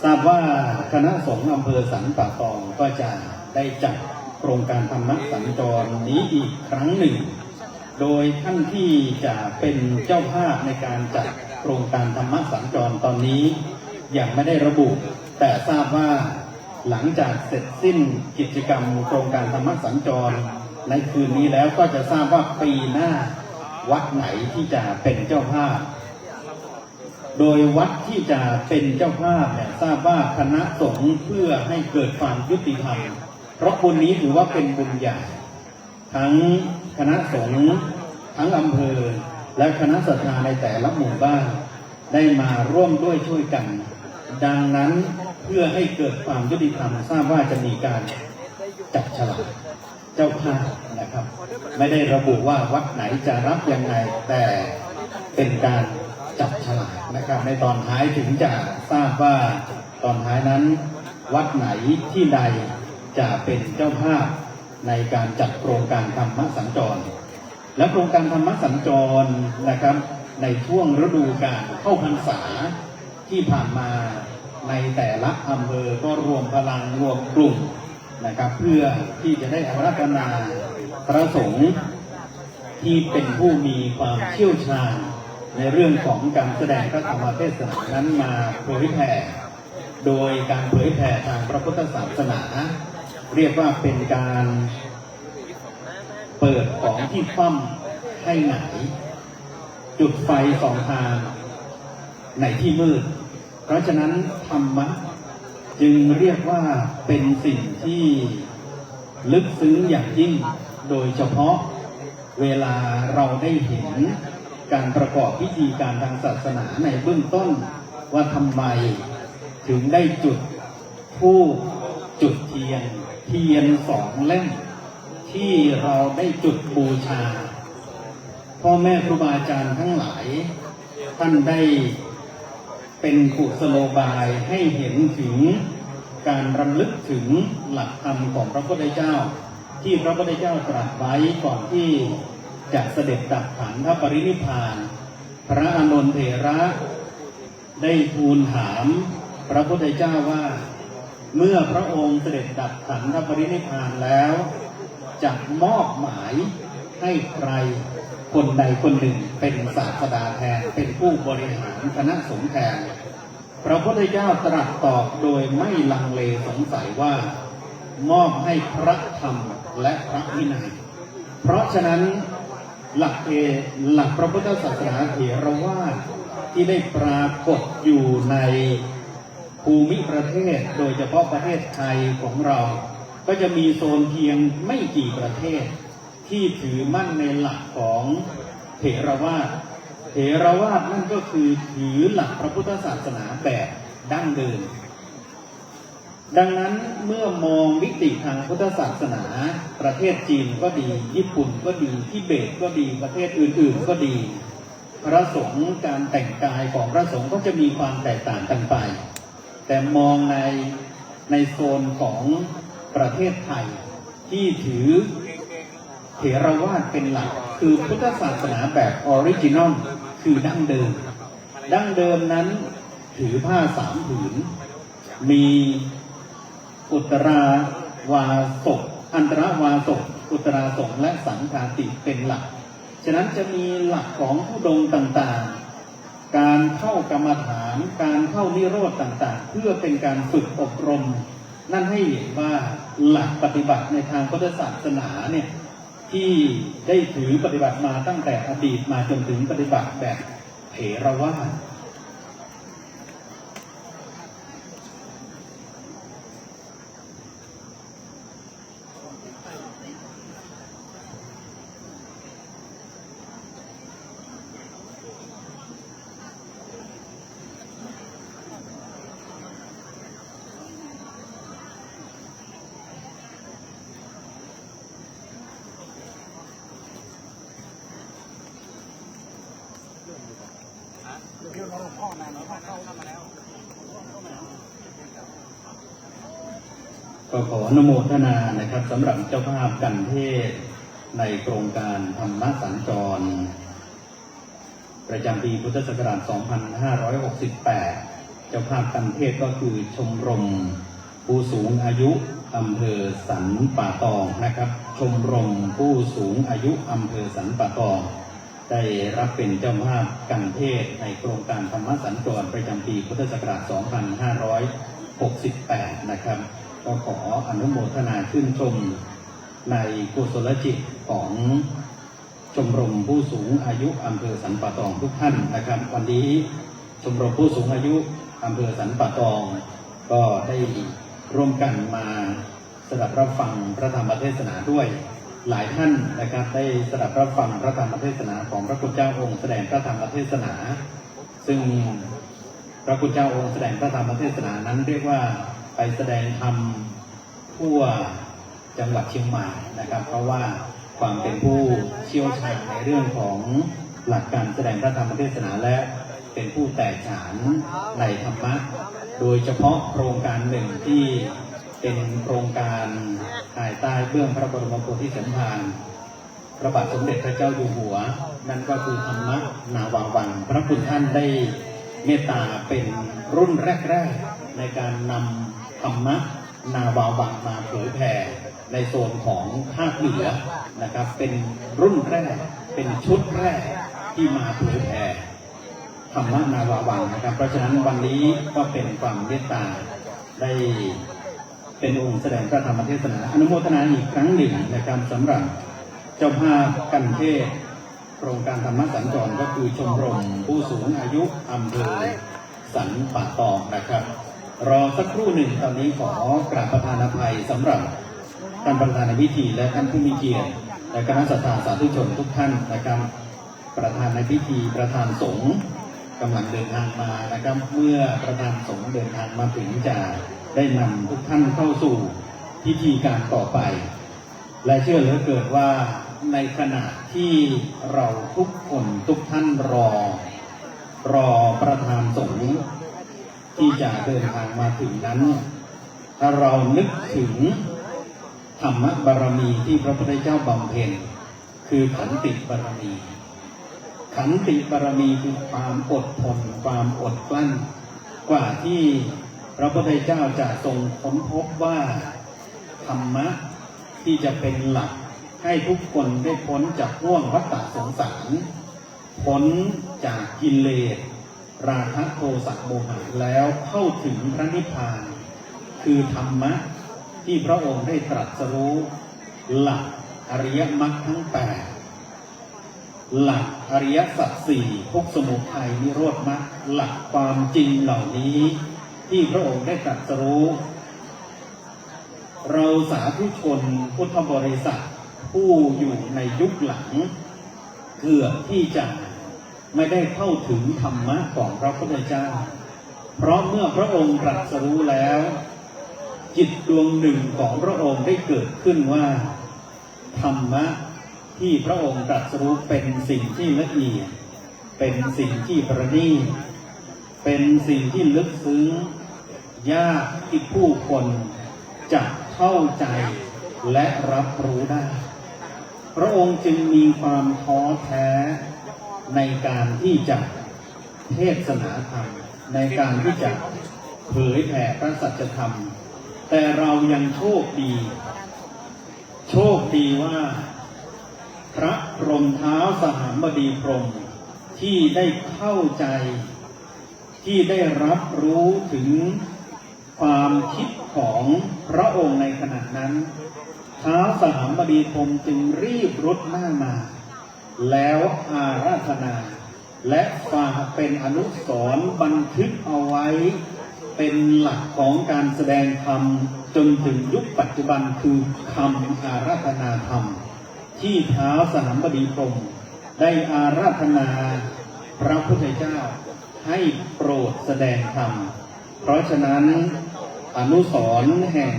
ทราบว่าคณะสงฆ์อำเภอสันป่าตองก็จะได้จัดโครงการธรรมสัญจรนี้อีกครั้งหนึ่งโดยท่านที่จะเป็นเจ้าภาพในการจัดโครงการธรรมสัญจรตอนนี้ยังไม่ได้ระบุแต่ทราบว่าหลังจากเสร็จสิ้นกิจกรรมโครงการธรรมสัญจรในคืนนี้แล้วก็จะทราบว่าปีหน้าวัดไหนที่จะเป็นเจ้าภาพโดยวัดที่จะเป็นเจ้าภาพเนี่ยทราบว่าคณะสงฆ์เพื่อให้เกิดความยุติธรรมเพราะบุญนี้ถือว่าเป็นบุญใหญ่ทั้งคณะสงฆ์ทั้งอำเภอและคณะศรัทธาในแต่ละหมู่บ้านได้มาร่วมด้วยช่วยกันดังนั้นเพื่อให้เกิดความยุติธรรมทราบว่าจะมีการจับฉลากเจ้าภาพนะครับไม่ได้ระบุว่าวัดไหนจะรับยังไงแต่เป็นการจับฉลากนะครับในตอนท้ายถึงจะทราบว่าตอนท้ายนั้นวัดไหนที่ใดจะเป็นเจ้าภาพในการจัดโครงการธรรมสัญจรและโครงการธรรมสัญจรนะครับในช่วงฤดูกาลเข้าพรรษาที่ผ่านมาในแต่ละอำเภอก็รวมพลังรวมกลุ่มนะครับเพื่อที่จะได้อาราธนาพระสงฆ์ที่เป็นผู้มีความเชี่ยวชาญในเรื่องของการแสดงพระธรรมเทศนานั้นมาเผยแผ่โดยการเผยแผ่ทางพระพุทธศาสนาเรียกว่าเป็นการเปิดของที่คว่ำให้หงายจุดไฟสองทางในที่มืดเพราะฉะนั้นธรรมะจึงเรียกว่าเป็นสิ่งที่ลึกซึ้งอย่างยิ่งโดยเฉพาะเวลาเราได้เห็นการประกอบพิธีการทางศาสนาในเบื้องต้นว่าทำไมถึงได้จุดธูปจุดเทียนสองเล่มที่เราได้จุดบูชาพ่อแม่ครูบาอาจารย์ทั้งหลายท่านได้เป็นกุศโลบายให้เห็นถึงการรำลึกถึงหลักธรรมของพระพุทธเจ้าที่พระพุทธเจ้าตรัสไว้ก่อนที่จะเสด็จดับขันธปรินิพพานพระอานนท์เถระได้ทูลถามพระพุทธเจ้าว่าเมื่อพระองค์เสด็จดับขันธปรินิพพานแล้วจะมอบหมายให้ใครคนใดคนหนึ่งเป็นศาสดาแทนเป็นผู้บริหารคณะสงฆ์แทนพระพุทธเจ้าตรัสตอบโดยไม่ลังเลสงสัยว่ามอบให้พระธรรมและพระวินัยเพราะฉะนั้นหลักพระพุทธศาสนาเถรวาทที่ได้ปรากฏอยู่ในภูมิประเทศโดยเฉพาะประเทศไทยของเราก็จะมีโซนเพียงไม่กี่ประเทศที่ถือมั่นในหลักของเถรวาทนั่นก็คือถือหลักพระพุทธศาสนาแบบดั้งเดิมดังนั้นเมื่อมองมิติทางพุทธศาสนาประเทศจีนก็ดีญี่ปุ่นก็ดีทิเบตก็ดีประเทศอื่นๆก็ดีพระสงฆ์การแต่งกายของพระสงฆ์ก็จะมีความแตกต่างกันไปแต่มองในโซนของประเทศไทยที่ถือเถรวาทเป็นหลักคือพุทธศาสนาแบบออริจินอลคือดั้งเดิมนั้นถือผ้าสามผืนมีอุตราวาสกอันตรวาสกอุตราสงและสังฆาติเป็นหลักฉะนั้นจะมีหลักของธุดงค์ต่างๆการเข้ากรรมฐานการเข้านิโรธต่างๆเพื่อเป็นการฝึกอบรมนั่นให้เห็นว่าหลักปฏิบัติในทางพุทธศาสนาเนี่ยที่ได้ถือปฏิบัติมาตั้งแต่อดีตมาจนถึงปฏิบัติแบบเถรวาทก็ขออนุโมทนานะครับสำหรับเจ้าภาพกันเทศในโครงการธรรมสัญจร ประจำปีพุทธศักราช 2568 เจ้าภาพการเทศก็คือชมรมผู้สูงอายุอำเภอสันป่าตองนะครับชมรมผู้สูงอายุอำเภอสันป่าตองได้รับเป็นเจ้าภาพการเทศในโครงการธรรมสัญจรประจำปีพุทธศักราช 2568 นะครับก็ขออนุโมทนาชื่นชมในกุศลจิตของชมรมผู้สูงอายุอำเภอสันป่าตองทุกท่านนะครับวันนี้ชมรมผู้สูงอายุอำเภอสันป่าตองก็ได้ร่วมกันมาสดับรับฟังพระธรรมเทศนาด้วยหลายท่านนะครับได้สดับรับฟังพระธรรมเทศนาของพระพุทธเจ้าองค์แสดงพระธรรมเทศนาซึ่งพระพุทธเจ้าองค์แสดงพระธรรมเทศนานั้นเรียกว่าไปแสดงธรรมทั่วจังหวัดเชียงใหม่นะครับเพราะว่าความเป็นผู้เชี่ยวชาญในเรื่องของหลักการแสดงพระธรรมเทศนาและเป็นผู้แตกฉานในธรรมะโดยเฉพาะโครงการหนึ่งที่เป็นโครงการภายใต้เบื้องพระบรมโพธิสมภารพระบาทสมเด็จพระเจ้าอยู่หัวนั่นก็คือธรรมะนาวาวังพระคุณท่านได้เมตตาเป็นรุ่นแรกๆในการนำธรรมะนาวาวังมาเผยแผ่ในโซนของภาคเหนือนะครับเป็นรุ่นแรกเป็นชุดแรกที่มาเผยแผ่ธรรมะนาวาวังนะครับเพราะฉะนั้นวันนี้ก็เป็นความเมตตาได้เป็นองค์แสดงพระธรรมเทศนาอนุโมทนาอีกครั้งหนึ่งนะครับสำหรับเจ้าภาพกันเทศโครงการธรรมสัญจรก็คือชมรมผู้สูงอายุอำเภอสันป่าตองนะครับรอสักครู่หนึ่งตอนนี้ขอกราบประทานอภัยสำหรับท่านประธานในพิธีและท่านผู้มีเกียรติและคณะศรัทธาสาธุชนทุกท่านนะครับประธานในพิธีประธานสงฆ์กำลังเดินทางมานะครับเมื่อประธานสงฆ์เดินทางมาถึงจะได้นำทุกท่านเข้าสู่พิธีการต่อไปและเชื่อเหลือเกินว่าในขณะที่เราทุกคนทุกท่านรอประธานสงฆ์ที่จะเดินทางมาถึงนั้นถ้าเรานึกถึงธรรมบารมีที่พระพุทธเจ้าบำเพ็ญคือขันติบารมีขันติบารมีคือความอดทนความอดกลั้นกว่าที่พระพุทธเจ้าจะทรงค้นพบว่าธรรมะที่จะเป็นหลักให้ทุกคนได้พ้นจากห่วงวัฏฏะสงสารพ้นจากกิเลสราคะโทสะโมหะแล้วเข้าถึงพระนิพพานคือธรรมะที่พระองค์ได้ตรัสรู้หลักอริยมรรคทั้ง8หลักอริยสัจ4ทุกข์สมุทัยนิโรธมรรคหลักความจริงเหล่านี้ที่พระองค์ได้ตรัสรู้เราสาธุชนพุทธบริษัทผู้อยู่ในยุคหลังเกือบที่จะไม่ได้เข้าถึงธรรมะของพระพุทธเจ้าเพราะเมื่อพระองค์ตรัสรู้แล้วจิตดวงหนึ่งของพระองค์ได้เกิดขึ้นว่าธรรมะที่พระองค์ตรัสรู้เป็นสิ่งที่ละเอียดเป็นสิ่งที่ประณีตเป็นสิ่งที่ลึกซึ้งยากที่ผู้คนจะเข้าใจและรับรู้ได้พระองค์จึงมีความท้อแท้ในการที่จะเทศนาธรรมในการที่จะเผยแผ่พระสัจธรรมแต่เรายังโชคดีว่าพระพรหมเท้าสหัมบดีพรหมที่ได้เข้าใจที่ได้รับรู้ถึงความคิดของพระองค์ในขณะนั้นท้าวสหัมบดีพรหมจึงรีบรุดหน้ามาแล้วอาราธนาและฝากเป็นอนุสรณ์บันทึกเอาไว้เป็นหลักของการแสดงธรรมจนถึงยุคปัจจุบันคือคำอาราธนาธรรมที่ท้าวสหัมบดีพรหมได้อาราธนาพระพุทธเจ้าให้โปรดแสดงธรรมเพราะฉะนั้นอนุสรณ์แห่ง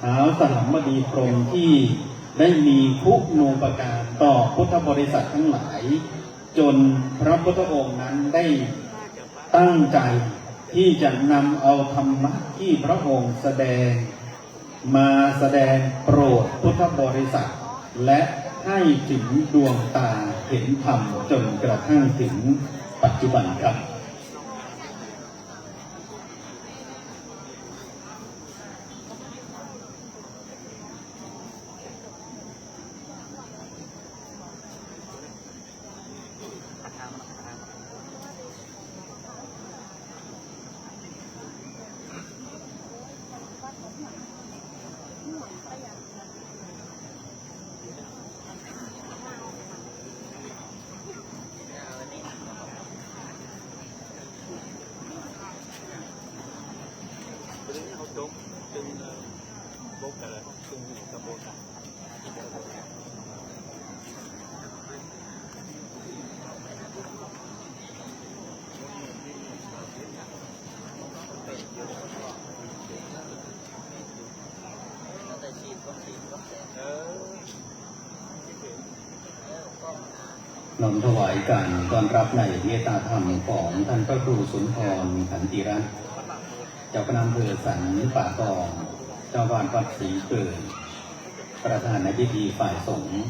ท้าวสหัมบดีพรหมที่ได้มีคุณูปการต่อพุทธบริษัททั้งหลายจนพระพุทธองค์นั้นได้ตั้งใจที่จะนำเอาธรรมะที่พระองค์แสดงมาแสดงโปรดพุทธบริษัทและ ให้ถึงดวงตาเห็นธรรมจนกระทั่งถึงปัจจุบันครับน้อมถวายการต้อนรับในเมตตาธรรมของท่านพระครูสุนทรขันติรัตน์เจ้าคณะอำเภอสันป่าตองเจ้าวาดวัดศรีเกิดประธานในพิธีฝ่ายสงฆ์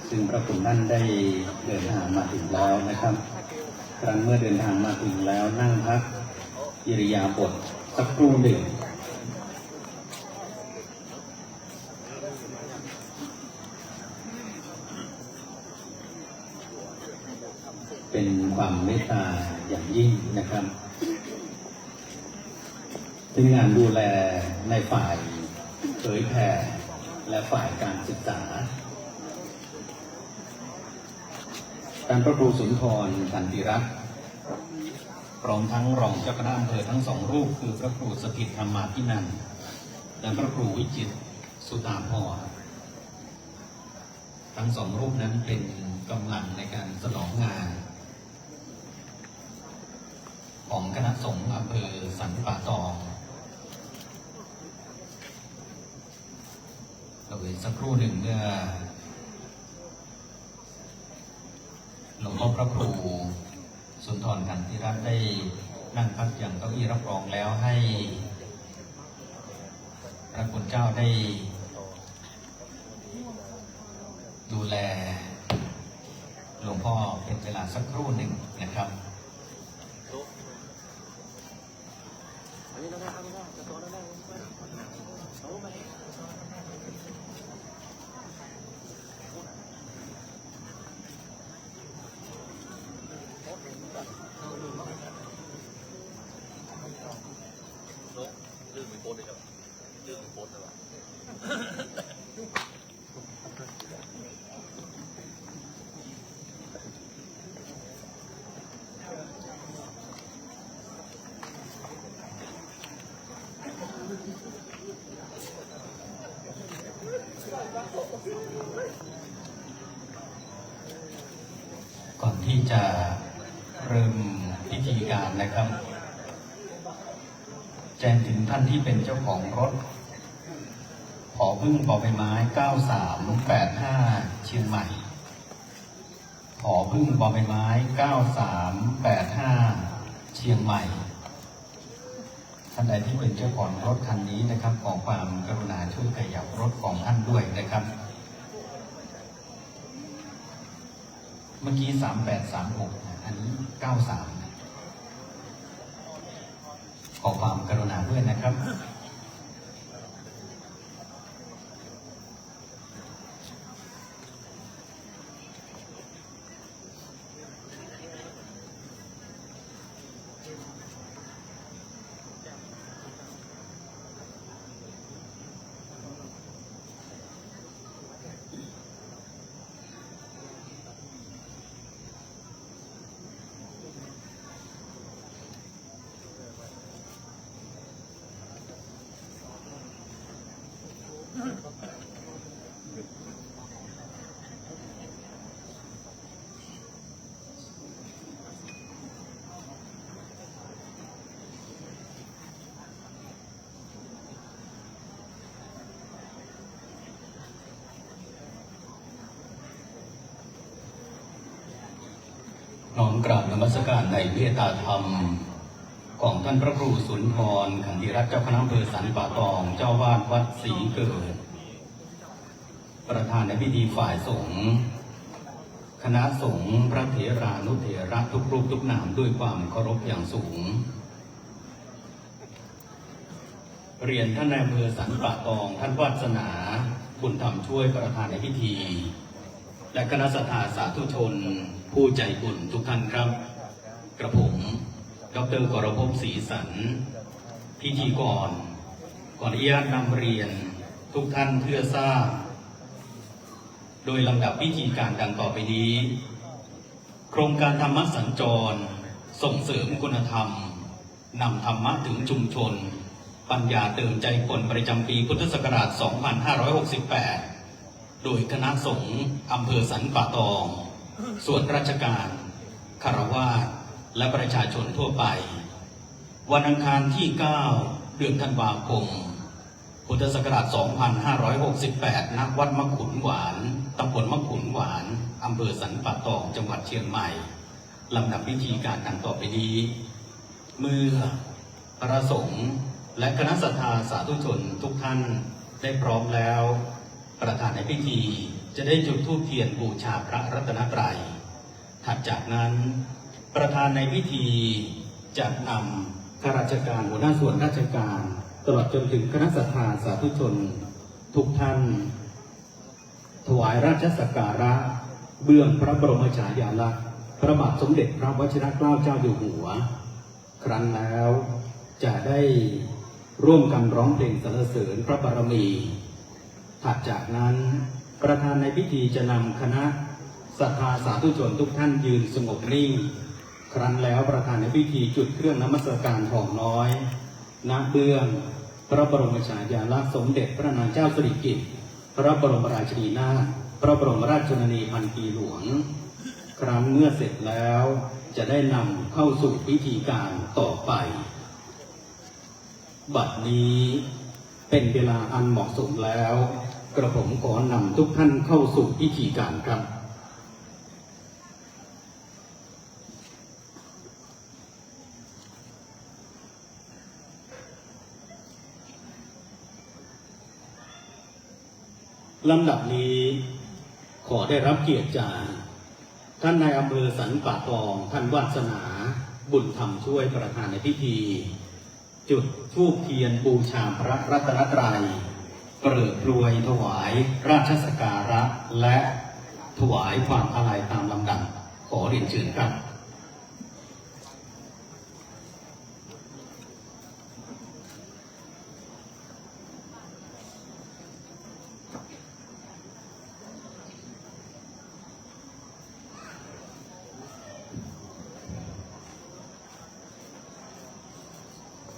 ซึ่งพระคุณท่านได้เดินทางมาถึงแล้วนะครับครั้งเมื่อเดินทางมาถึงแล้วนั่งพักอิริยาบถสักครู่หนึ่งเป็นความเมตตาอย่างยิ่งนะครับถึงงานดูแลในฝ่ายเผยแผ่และฝ่ายการศึกษาท่านพระครูสุนทรขันติรัตน์พร้อมทั้งรองเจ้าคณะอำเภอทั้งสองรูปคือพระครูสถิตธรรมาภินันท์และพระครูวิจิตรสุตาภรณ์ทั้งสองรูปนั้นเป็นกำลังในการสนองงานของคณะสงฆ์อำเภอสันป่าตองเราเห็นสักครู่หนึ่งเมื่อหลวงพ่อพระครูสุนทรขันติรัตน์ได้นั่งพักอย่างเก้าอี้รับรองแล้วให้พระคุณเจ้าได้ดูแลหลวงพ่อเป็นเวลาสักครู่หนึ่งนะครับก่อนที่จะเริ่มพิธีการนะครับแจ้งถึงท่านที่เป็นเจ้าของรถผอพึ่งบอใบไม้9385เชียงใหม่ผอพึ่งบอใบไม้9385เชียงใหม่ท่านใดที่เป็นเจ้าของรถคันนี้นะครับขอความกรุณาช่วยขยับรถของท่านด้วยนะครับเมื่อกี้3836อันนี้93ขอความกรุณาด้วยนะครับน้อมกราบนมัสการในเมตตาธรรมของท่านพระครูสุนทรขันติรัตน์เจ้าคณะอำเภอสันป่าตองเจ้าวาดวัดศรีเกิด ประธานในพิธีฝ่ายสงฆ์คณะสงฆ์พระเถรานุเถระทุกรูปทุกนามด้วยความเคารพอย่างสูงเรียนท่านนายอำเภอสันป่าตองท่านวาสนาบุญธรรมช่วยประธานในพิธีและคณะสัตยาสาธุชนผู้ใจบุญทุกท่านครับกระผมดร.กรภพศรีสันพิธีกรขออนุญาตนำเรียนทุกท่านเพื่อทราบโดยลำดับพิธีการดังต่อไปนี้โครงการธรรมสัญจรส่งเสริมคุณธรรมนำธรรมะถึงชุมชนปัญญาเติมใจคนประจำปีพุทธศักราช 2568 โดยคณะสงฆ์อำเภอสันป่าตองส่วนราชการคฤหัสถ์และประชาชนทั่วไปวันอังคารที่ 9 เดือนธันวาคมพุทธศักราช 2568 ณ วัดมะขุนหวานตำบลมะขุนหวานอำเภอสันป่าตองจังหวัดเชียงใหม่ลำดับพิธีการดังต่อไปนี้เมื่อพระสงฆ์และคณะศรัทธาสาธุชนทุกท่านได้พร้อมแล้วประธานในพิธีจะได้จุดธูปเทียนบูชาพระรัตนตรัยถัดจากนั้นประธานในพิธีจะนำข้าราชการหัวหน้าส่วนราชการตลอดจนถึงคณะศรัทธาสาธุชนทุกท่านถวายราชสักการะเบื้องพระบรมฉายาลักษณ์พระบาทสมเด็จพระวชิรเกล้าเจ้าอยู่หัวครั้นแล้วจะได้ร่วมกันร้องเพลงสรรเสริญพระบารมีถัดจากนั้นประธานในพิธีจะนำคณะศรัทธาสาธุชนทุกท่านยืนสงบนิ่งครั้นแล้วประธานในพิธีจุดเครื่องนมัสการทองน้อยณเบื้องพระบรมฉายาลักษณ์สมเด็จพระนางเจ้าสิริกิติ์พระบรมราชินีนาถพระบรมราชชนนีพันปีหลวงครั้นเมื่อเสร็จแล้วจะได้นำเข้าสู่พิธีการต่อไปบัดนี้เป็นเวลาอันเหมาะสมแล้วกระผมขอนำทุกท่านเข้าสู่พิธีการครับลำดับนี้ขอได้รับเกียรติจากท่านนายอำเภอสันป่าตองท่านวาสนาบุญธรรมช่วยประธานในพิธีจุดธูปเทียนบูชาพระรัตนตรัยเปริบรวยถวายราชสักการะและถวายความอาลัยตามลำดับขอเรียนเชิญครับ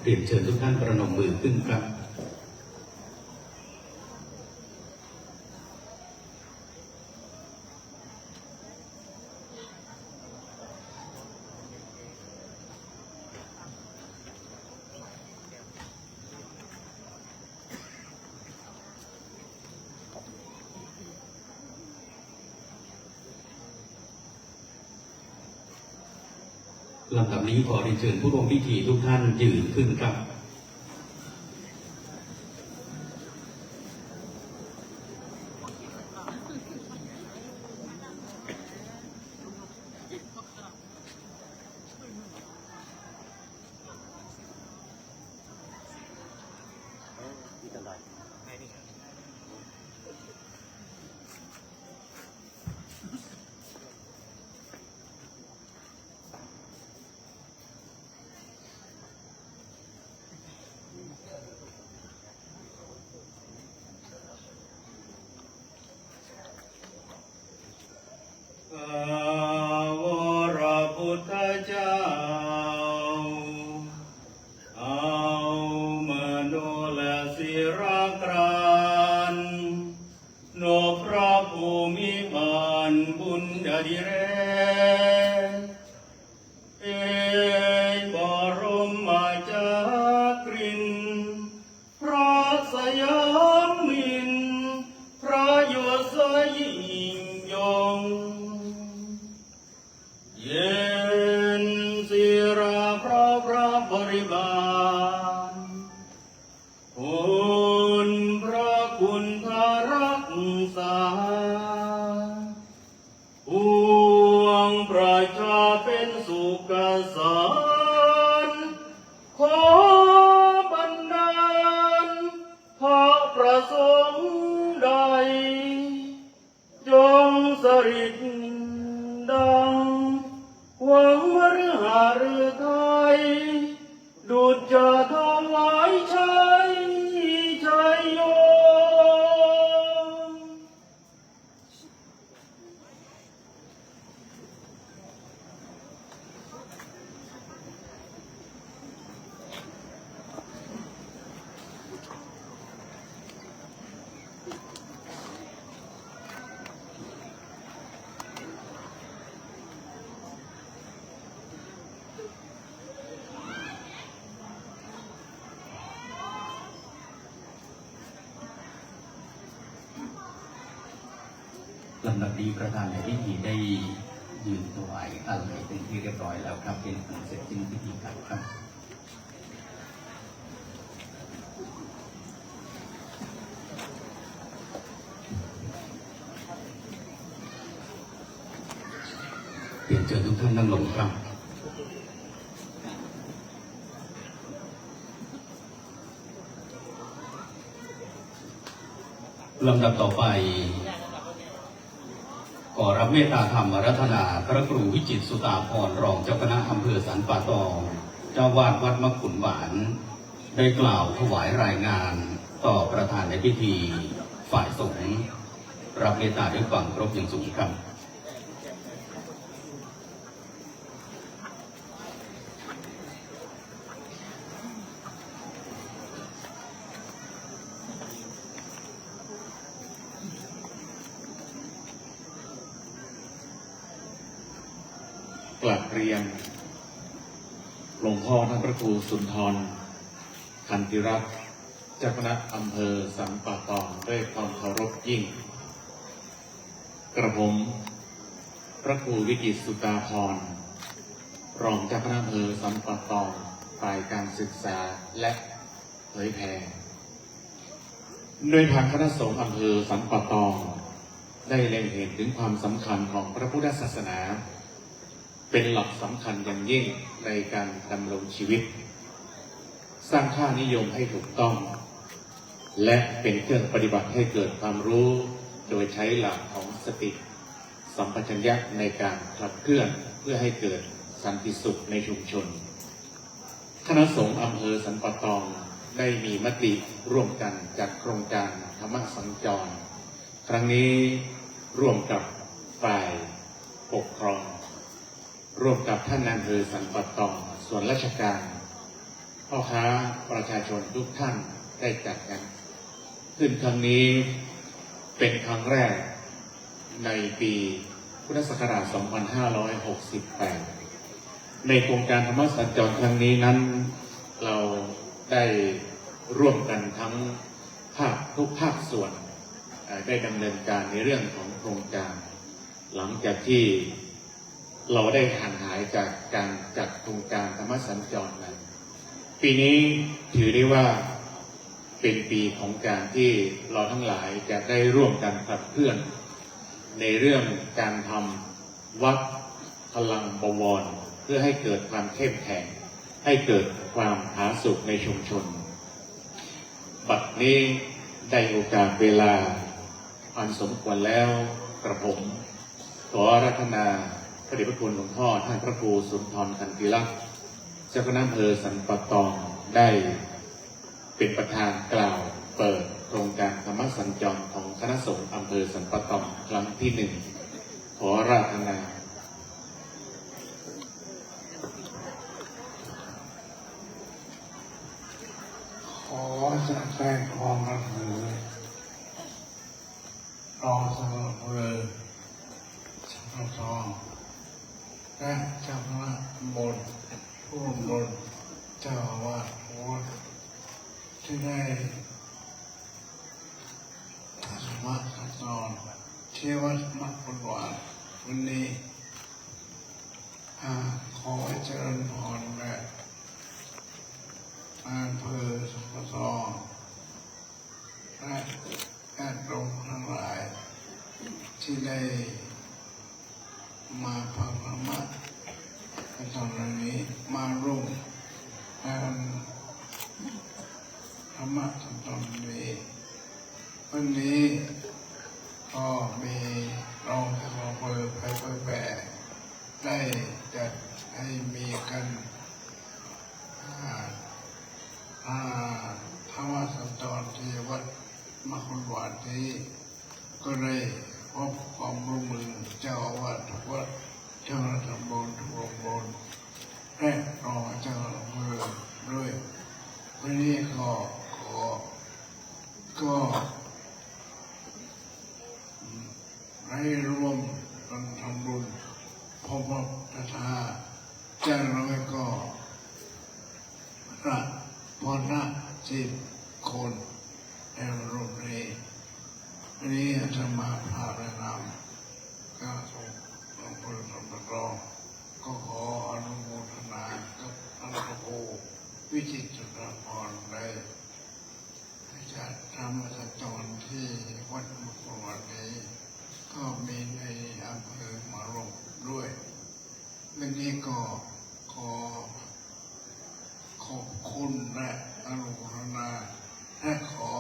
เรียนเชิญทุกท่านประนมมือขึ้นครับลำดับนี้ขอเรียนเชิญผู้ร่วมพิธีทุกท่านยืนขึ้นครับ วรพุทธเจ้าเอามโนและศิรกรานโนพระภูมิบาลบุญญาธิเรเอบรมจักรินทร์พระสยามมินทร์พระยศยิ่งยงเย็นศิราพระบริบาลคุณพระคุณพระรักษา ริตดังหวังมฤหฤทัยดุจจะถวายชัยชัยโยลำดับนี้ประธานในพิธีได้ยืนถวายอาลัยเป็นที่เรียบร้อยแล้วครับเป็นอันเสร็จสิ้นพิธีการครับเปลี่ยนเชิญทุกท่านนั่งลงครับลำดับต่อไปขอรับเมตตาธรรมอาราธนาพระครูวิจิตรสุตาภรณ์รองเจ้าคณะอำเภอสันป่าตองเจ้าวาดวัดมะขุนหวานได้กล่าวถวายรายงานต่อประธานในพิธีฝ่ายสงฆ์รับเมตตาด้วยความเคารพอย่างสูงครับกราบเรียนหลวงพ่อท่านพระครูสุนทรขันติรัตน์เจ้าคณะอำเภอสันป่าตองด้วยความเคารพยิ่งกระผมพระครูวิจิตรสุตาภรณ์รองเจ้าคณะอำเภอสันป่าตองฝ่ายการศึกษาและเผยแผ่โดยทางคณะสงฆ์อำเภอสันป่าตองได้เล็งเห็นถึงความสำคัญของพระพุทธศาสนาเป็นหลักสำคัญอย่างยิ่งในการดำรงชีวิตสร้างค่านิยมให้ถูกต้องและเป็นเครื่องปฏิบัติให้เกิดความรู้โดยใช้หลักของสติสัมปชัญญะในการขับเคลื่อนเพื่อให้เกิดสันติสุขในชุมชนคณะสงฆ์อำเภอสันป่าตองได้มีมติร่วมกันจัดโครงการธรรมสัญจรครั้งนี้ร่วมกับฝ่ายปกครองร่วมกับท่านนายอำเภอสันป่าตองส่วนราชการพ่อค้าประชาชนทุกท่านได้จัดกันขึ้นครั้งนี้เป็นครั้งแรกในปีพุทธศักราช 2568 ในโครงการธรรมสัญจรครั้งนี้นั้นเราได้ร่วมกันทั้งทุกภาคส่วนได้ดำเนินการในเรื่องของโครงการหลังจากที่เราได้ห่างหายจากการจัดโครงการธรรมสัญจรนั้นปีนี้ถือได้ว่าเป็นปีของการที่เราทั้งหลายจะได้ร่วมกันขับเคลื่อนในเรื่องการทำวัดพลังบวรเพื่อให้เกิดความเข้มแข็งให้เกิดความผาสุกในชุมชนบัดนี้ได้โอกาสเวลาอันสมควรแล้วกระผมขออาราธนาพระเดชพระคุณหลวงพ่อท่านพระครูสุนทรขันติรัตน์เจ้าคณะอำเภอสันป่าตองได้เป็นประธานกล่าวเปิดโครงการธรรมสัญจรของคณะสงฆ์อำเภอสันป่าตองครั้งที่ 1ขออาราธนาขอแสดงความรับผิดรองสมเด็จสัมมาสัมและเจ้าคณะบนผู้บนเจ้าอาวาสวัดที่ได้ธรรมะสัญจรที่วัดมะขุนหวานวันนี้ขอเจริญพรและอำเภอสัมปทองและญาติโยมทั้งหลายที่ได้มาฟังธรรมะในตอนนี้มาร่วมกันธรรมะตอนนี้วันนี้ก็มีรองเจ้าค ก็ได้พบความร่วมมือเจ้าอาวาสทุกวัดเจ้าหน้าที่ตำบลทุกโรงเรียนและรองเจ้าอำเภอด้วยวันนี้ก็ให้ร่วมกันทำบุญพร้อมๆทาเจ้าน้อยก็ระพรนะ10 คนในโรงเรียนวันนี้จะมาพาแนะนำก็ส่งหลวงพ่อสมบัติรองก็ขออนุโมทนากับท่านพระครูวิจิตรจุฬาภรณ์ได้จะทำสัจจรที่วัดมุขวันนี้ก็มีในอำเภอมาลงด้วยวันนี้ก็ขอขอบคุณและอนุโมทนาและขอ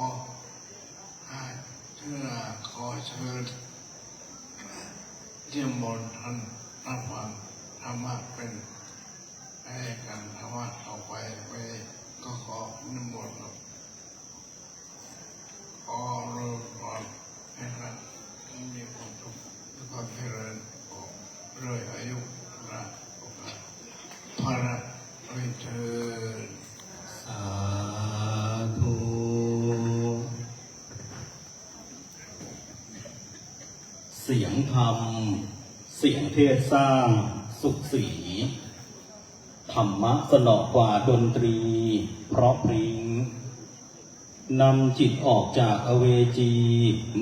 เชิญเยี่ยมมนท่านรับฟังธรรมะเป็นให้การธรรมะต่อไปก็ขอนิมนต์ขอเริ่มก่อนให้ท่านมีความสุขและความเจริญเรื่อยอายุนะพระด้วยเถิดสาธุเสียงธรรมเสียงเทศสร้างสุขสีธรรมะสนอกกว่าดนตรีเพราะพริ้งนำจิตออกจากอเวจี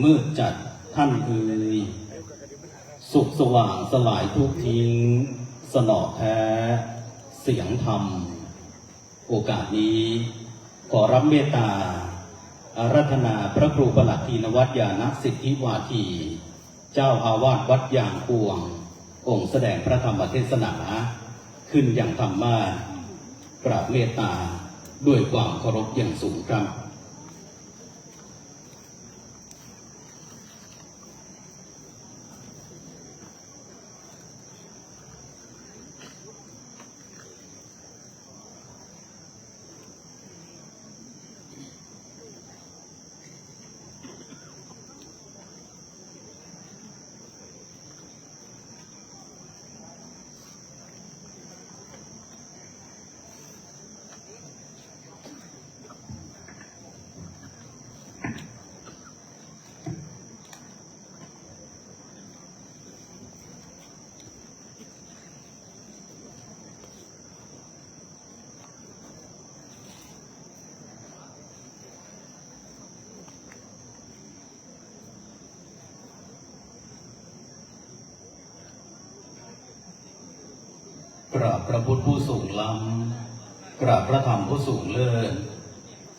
มืดจัดท่านเอ่ยสุขสว่างสลายทุกทิ้งสนอแท้เสียงธรรมโอกาสนี้ขอรับเมตตาอาราธนาพระครูประหลัดธีนวัฒน์ญาณสิทธิวาทีเจ้าอาวาสวัดยางพวงองค์แสดงพระธรรมเทศนาขึ้นอย่างธรรมาสกราบเมตตาด้วยความเคารพอย่างสูงครับกราบพระพุทธผู้สูงล้ำกราบพระธรรมผู้สูงเลิศ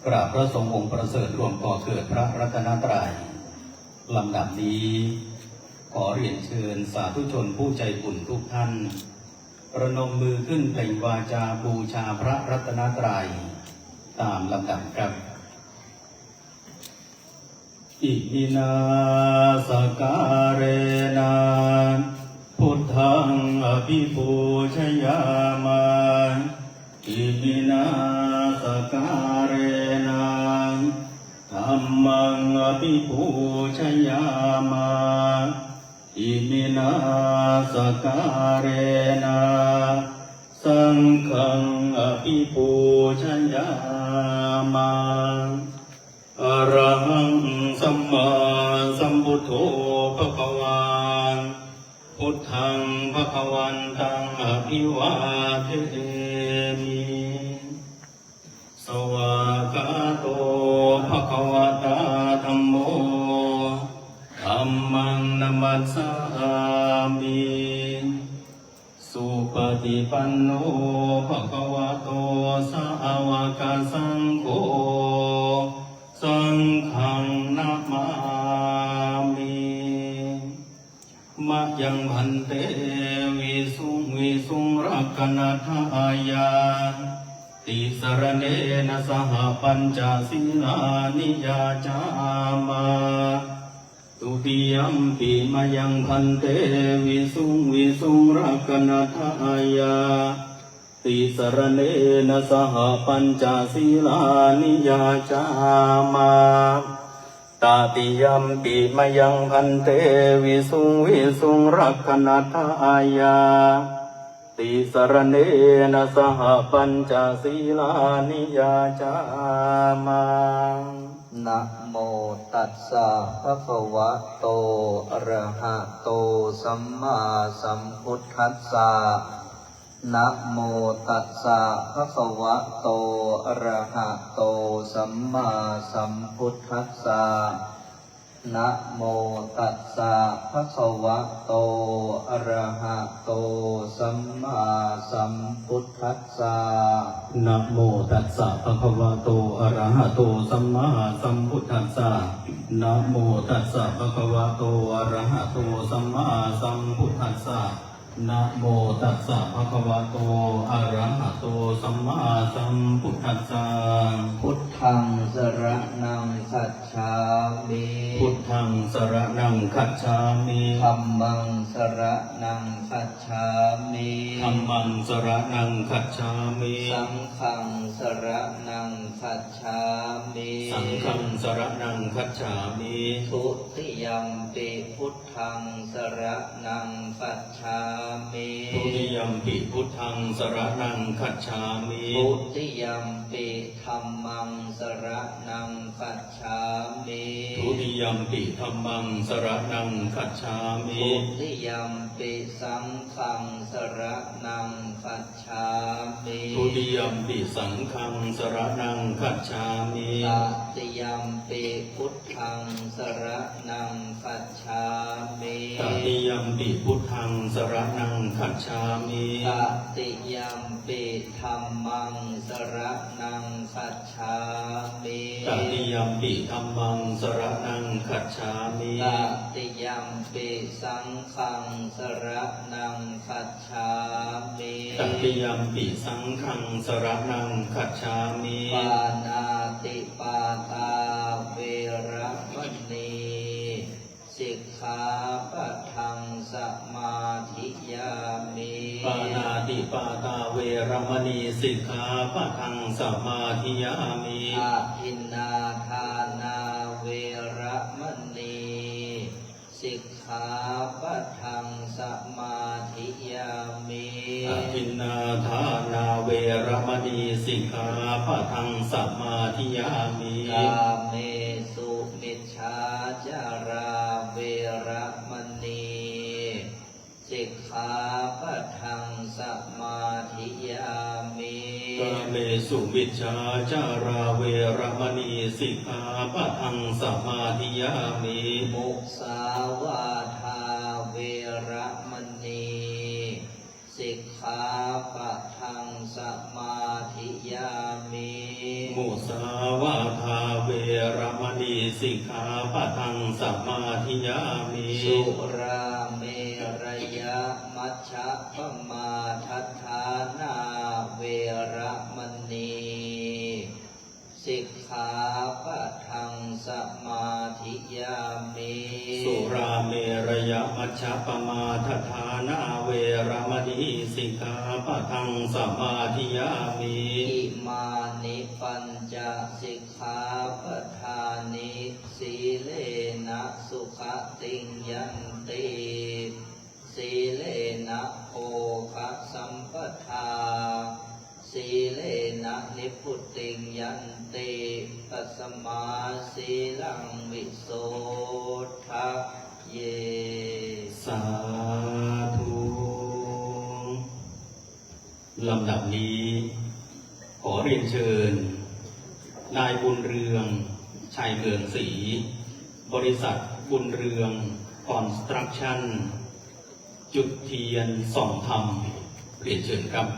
กราบพระสงฆ์องค์ประเสริฐรวมก่อเกิดพระรัตนตรัยลำดับนี้ขอเรียนเชิญสาธุชนผู้ใจบุญทุกท่านประนมมือขึ้นเปล่งวาจาบูชาพระรัตนตรัยตามลำดับครับอิมินาสการเณพุทธังอภิปูชยามาอิมินาสการเณธัมมังอภิปูชยามาอิมินาสการเณสังฆังอภิปูชยามาอะระหังสัมมาสัมพุทโธภะคะวาพุทธังภะคะวันตังอภิวาเทมิสวากาโตภะคะวะตาธัมโมธัมมังนัมมัสสามิสุปฏิปันโนภะคะวะโตสาวกสังโฆสังฆังนะมามิมะยังพันเตวิสุงรักขณทายาติสรเนนะสหปัญจศีลานิยาจามาตุติยัมปิมะยังพันเตวิสุงรักขณทายาติสรเนนะสหปัญจศีลานิยาจามาต ตาติยัมปิมายังพันเตวิสุงรักขณทายาติสรเนนะสหปัญจศีลานิยาจามานะโมตัสสะภะคะวะโตอะระหะโตสัมมาสัมพุทธัสสะนะโมตัสสะภะคะวะโตอะระหะโตสัมมาสัมพุทธัสสะนะโมตัสสะภะคะวะโตอะระหะโตสัมมาสัมพุทธัสสะนะโมตัสสะภะคะวะโตอะระหะโตสัมมาสัมพุทธัสสะนะโมตัสสะภะคะวะโตอะระหะโตสัมมาสัมพุทธัสสะนะโมตัสสะภะคะวะโตอะระหะโตสัมมาสัมพุทธัสสะพุทธังสรณังคัจฉามิพุทธังสรณังคัจฉามิธัมมังสรณังคัจฉามิธัมมังสรณังคัจฉามิสังฆังสรณังคัจฉามิสังฆังสรณังคัจฉามิทุติยัมปิพุทธังสรณังคัจฉามิทุติยัมปิพุทธังสรณังคัจฉามิทุติยัมปิธัมมังสรณังคัจฉามิทุติยัมปิธัมมังสรณังคัจฉามิทุติยัมปิสังฆังสรณังคัจฉามิทุติยัมปิสังฆังสรณังคัจฉามิตติยัมปิพุทธังสรณังคัจฉามิตติยัมปิพุทธังสรณังคัจฉามิตติยัมปิธัมมังสรณังคัจฉามิตติยัมปิธัมมังสรณังคัจฉามิตติยัมปิสังฆังสรณังคัจฉามิตติยัมปิสังฆังสรณังคัจฉามิปานาติปาตาเวระมณีสิกขาปะทังสมาธิยามิปานาติปาตาเวระมณีสิกขาปะทังสมาธิยามิอาทินนาทานาเวระมณีสิกขาปะทังสมาธิยามิอาทินนาทานาเวระมณีสิกขาปะทังสมาธิยามิกาเมสุมิจฉาจาราเวระมณีสิกขาปะทังสมาธิยามิกาเมสุมิจฉาจาราเวระมณีสิกขาปะทังสมาธิยามิมุสาวาทาเวระมณีสิกขาปะทังสมาธิยามิมุสาวาทาเวระมณีสิกขาปะทังสมาธิยามิสุราเมรยมัชฌะปมาทัฏฐานาเวระมณีสิกขาปะทังสมาธิยามิสุราเมรยมัชฌะปมาทัฏฐานาเวระมณีสิกขาปะทังสมาธิยามิอิมานิปัญจสิกขาปทานิสีเลนะสุขติงยันติสีเลนะโภคสัมปทาสีเลนะนิพพุติงยันติปัสมาสีลังวิโสทะเยสาธุลำดับนี้ขอเรียนเชิญนายบุญเรืองชัยเมืองศรีบริษัทบุญเรืองคอนสตรักชั่นจุดเทียนส่องธรรมเรียนเชิญครับ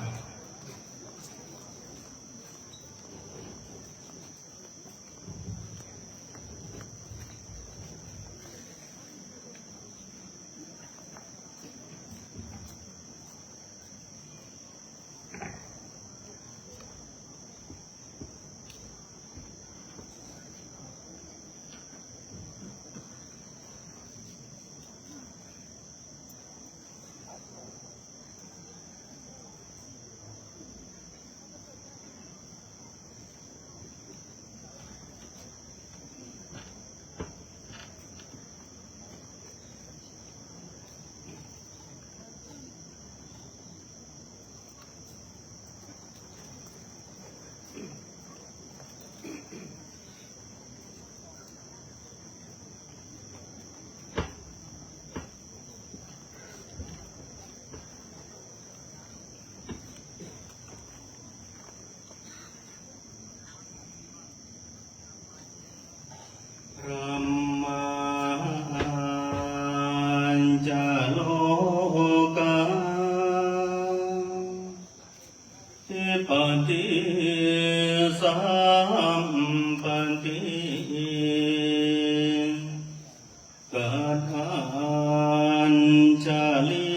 จาลี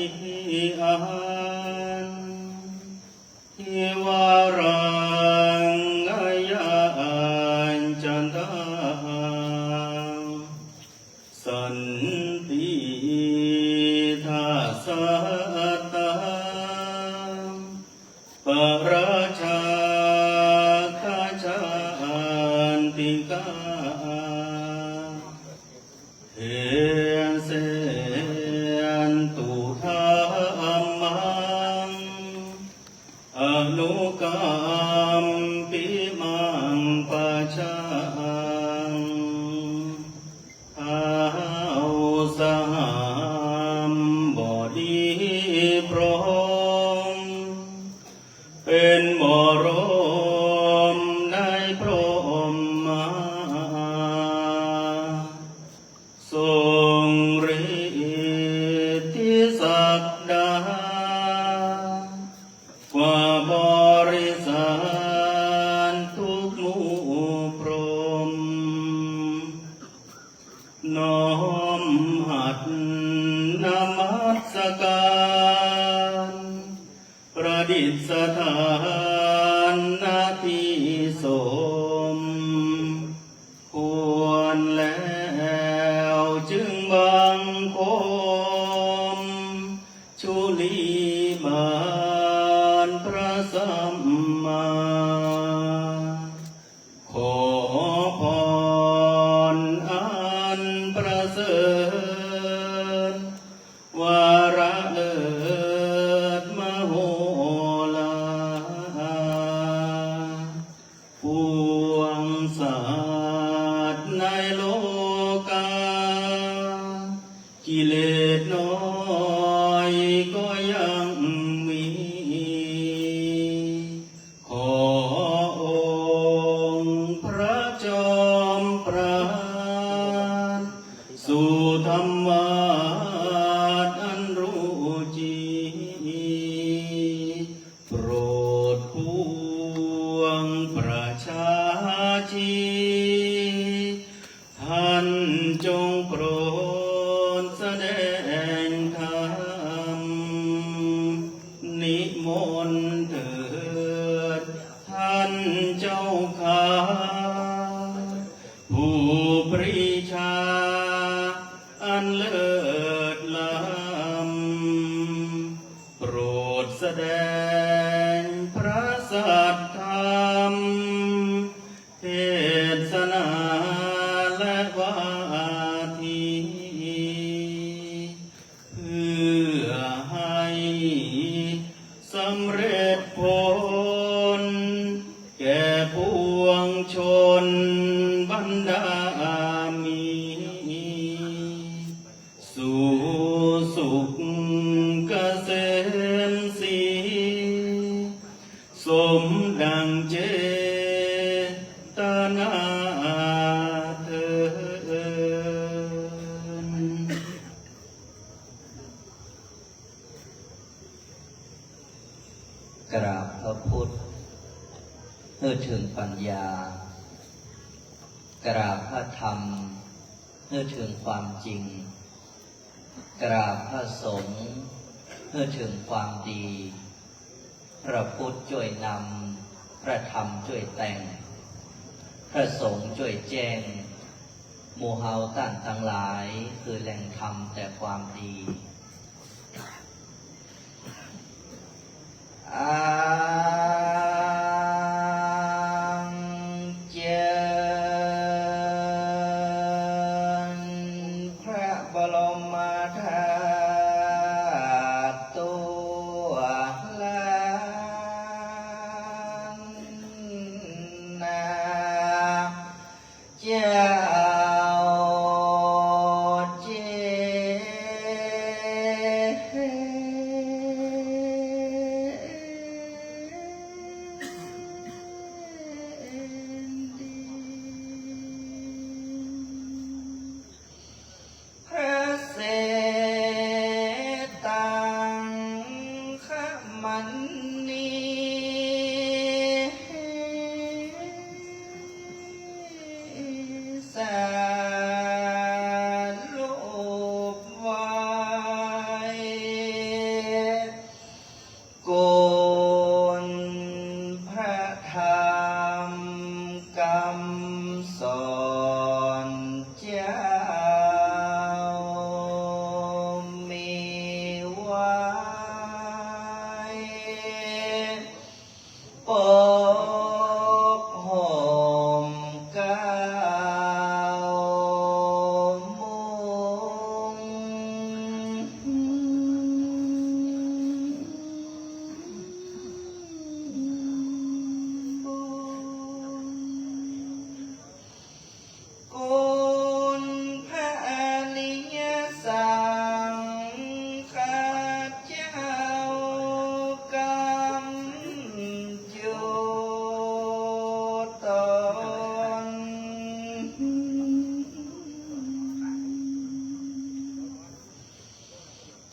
อันทิวารังอายานจันตาสันติทาสัตตาปราชาคาชานติกาเฮเสนตุธรรมังอนุกรรมปิมังปัจจังอาสหัมบดีพร้อมเป็นมรมในพรหมทรงฤทธิศักดากว่าบริสารทุกหมู่พรหมน้อมหัดนมัสการประดิษฐานนาทีสมควรแล้วจึงบังคมชุลีบานพระสัมมาขอพรอันประเสริฐวาระเลิศมโหฬารปวงสัตว์ในโลกากิเลสน้อยก็ยังมี ขอองค์พระจอมปราณสู่ธรรมะอันรู้จริงโปรดพวงประชาชีท่านจงโปรดแสดงธรรมนิมนต์เถิดท่านเจ้าข้าผู้ปรีชาอันเลิศล้ำโปรดแสดงพระสัทธรรมเทศนาและวาทีเพื่อให้สำเร็จผลแก่ปวงชนบรรดามีสู่สุขเกษมสีสมดังเจตนาเถิด กราบพระพุทธเพื่อถึงปัญญา กราบพระธรรมเพื่อถึงความจริง กราบพระสงฆ์เพื่อถึงความดี พระพุทธช่วยนำพระธรรมช่วยแต่ง พระสงฆ์ช่วยแจ้งหมู่เฮาท่านทั้งหลายคือแหล่งธรรมแต่ความดีเจพระบรมธาตุตัวลานนาเจ้าเจพระเส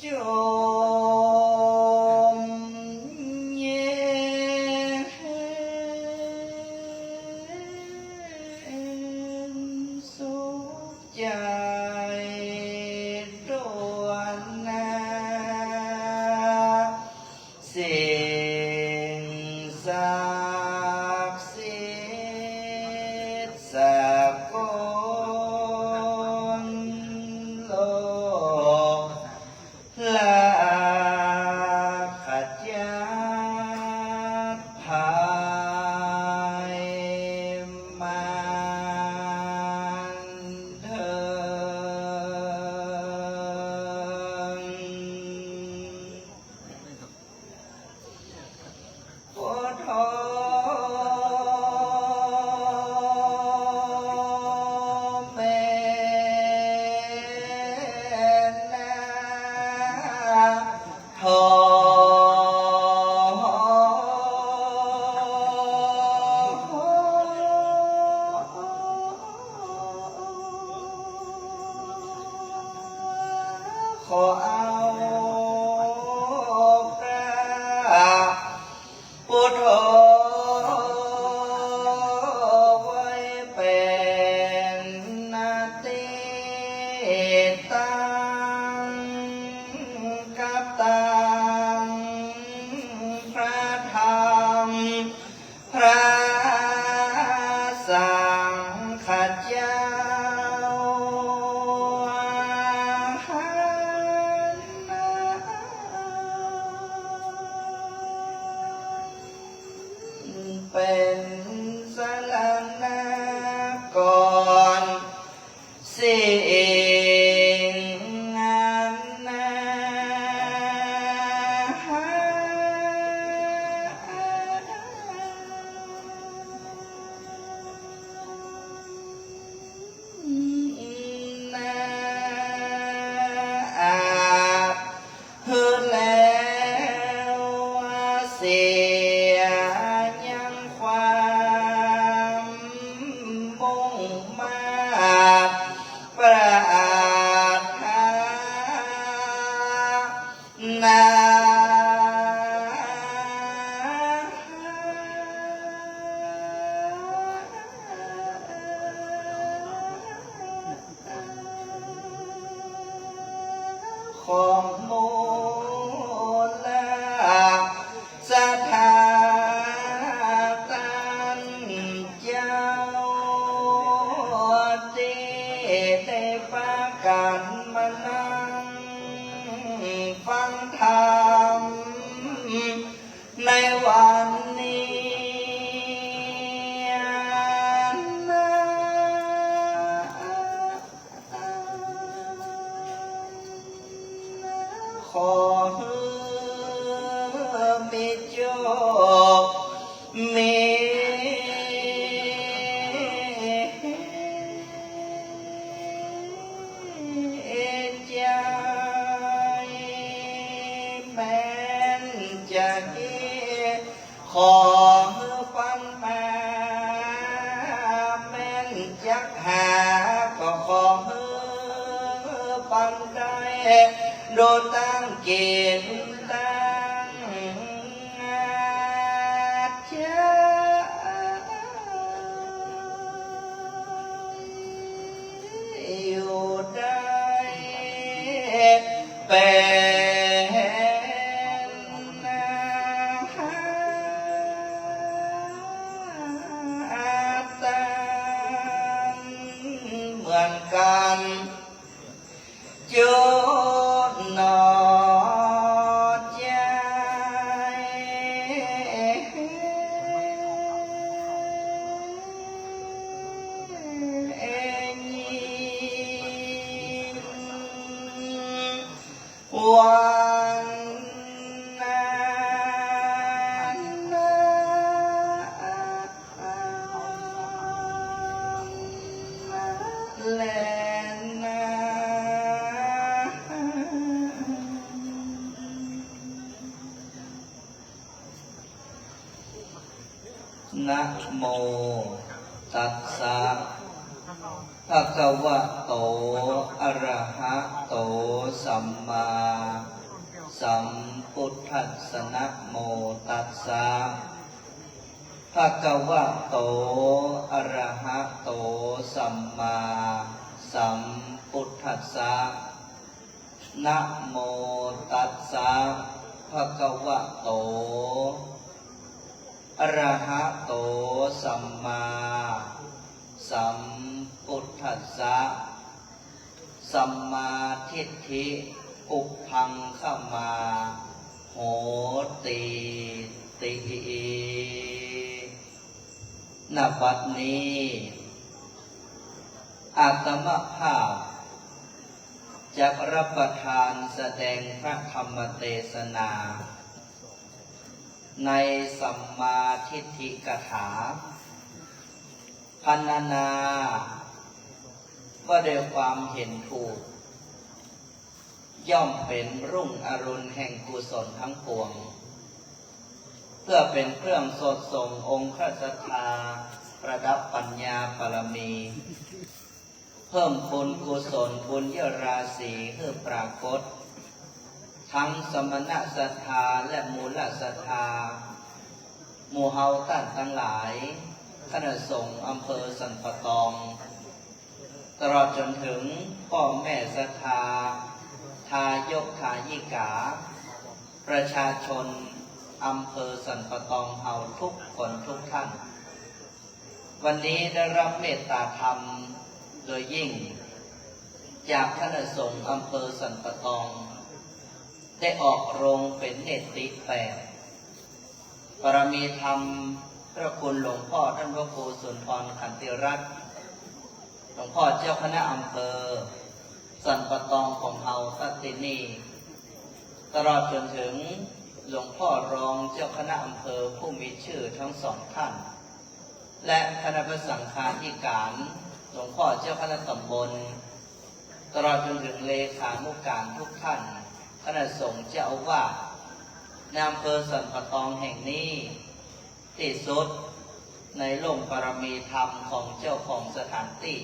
จมเย็นสุขใจดวงนาสิ่งศักดิ์สิทธิ์สากลโลกลาขจัดภายมันเถิงพุทโธเมนะโธขอเอาพระพุทโธไว้เป็นนาติตังกัปตังพระธรรมพระสังฆเจ้าเป็นสรณะก่อนสิ่งอาจหือแล้วเสียยังความมุ่งมาปรารถนาของมูลสถาตันเจ้าที่ได้ประกันมานั่งฟังธรรมในวันนี้ขอมีโชคมีใจแม้นจะขอปันมาแม้นจักหาก็ขอปันได้โดยตั้งเกณฑ์ตั้งใจอยู่ได้เป็นอาตามเหมือนกันจุดหนอใจวันนั้นและนะโมตัสสะภะ ะคะวะโตอะระหะโตสัมมาสัมพุทธัสสะนะโมตัสสะภะคะวะโตอะระหะโตสัมมาสัมพุทธัสสะนะโมตัสสะภะคะวะโตอะระหะโตสัมมาสัมพุทธัสสะสัมมาทิฏฐิปุพพังคัมมาโหติติณบัดนี้อาตมภาพจะรับประทานแสดงพระธรรมเทศนาในสัมมาทิฏฐิกถาพรรณนาว่าด้วยความเห็นถูกย่อมเป็นรุ่งอรุณแห่งกุศลทั้งปวงเพื่อเป็นเครื่องสดส่งองค์พระสัทธาประดับปัญญาบารมีเพิ่มบุญกุศลบุญยราศีให้ปรากฏทั้งสมณศรัทธาและมูลศรัทธาหมู่เฮาท่านทั้งหลายคณะสงฆ์อำเภอสันปะตองตลอดจนถึงพ่อแม่ศรัทธาทายกทายิกาประชาชนอำเภอสันปะตองเฮาทุกคนทุกท่านวันนี้ได้รับเมตตาธรรมโดยยิ่งจากคณะสงฆ์อำเภอสันปะตองได้ออกโรงเป็นเนติแปดปรมีธรรมพระคุณหลวงพ่อท่านพระครูสุนทรขันติรัตน์หลวงพ่อเจ้าคณะอำเภอสันปะตองของเฮาตัตินีตลอดจนถึงหลวงพ่อรองเจ้าคณะอำเภอผู้มีชื่อทั้งสองท่านและคณะพระสังฆาธิการหลวงพ่อเจ้าคณะตำบลตลอดจนถึงเลขานุการทุกท่านคณะสงฆ์เจ้าอาวาสในอำเภอสันปะตองแห่งนี้ที่สุดในร่มปรมีธรรมของเจ้าของสถานที่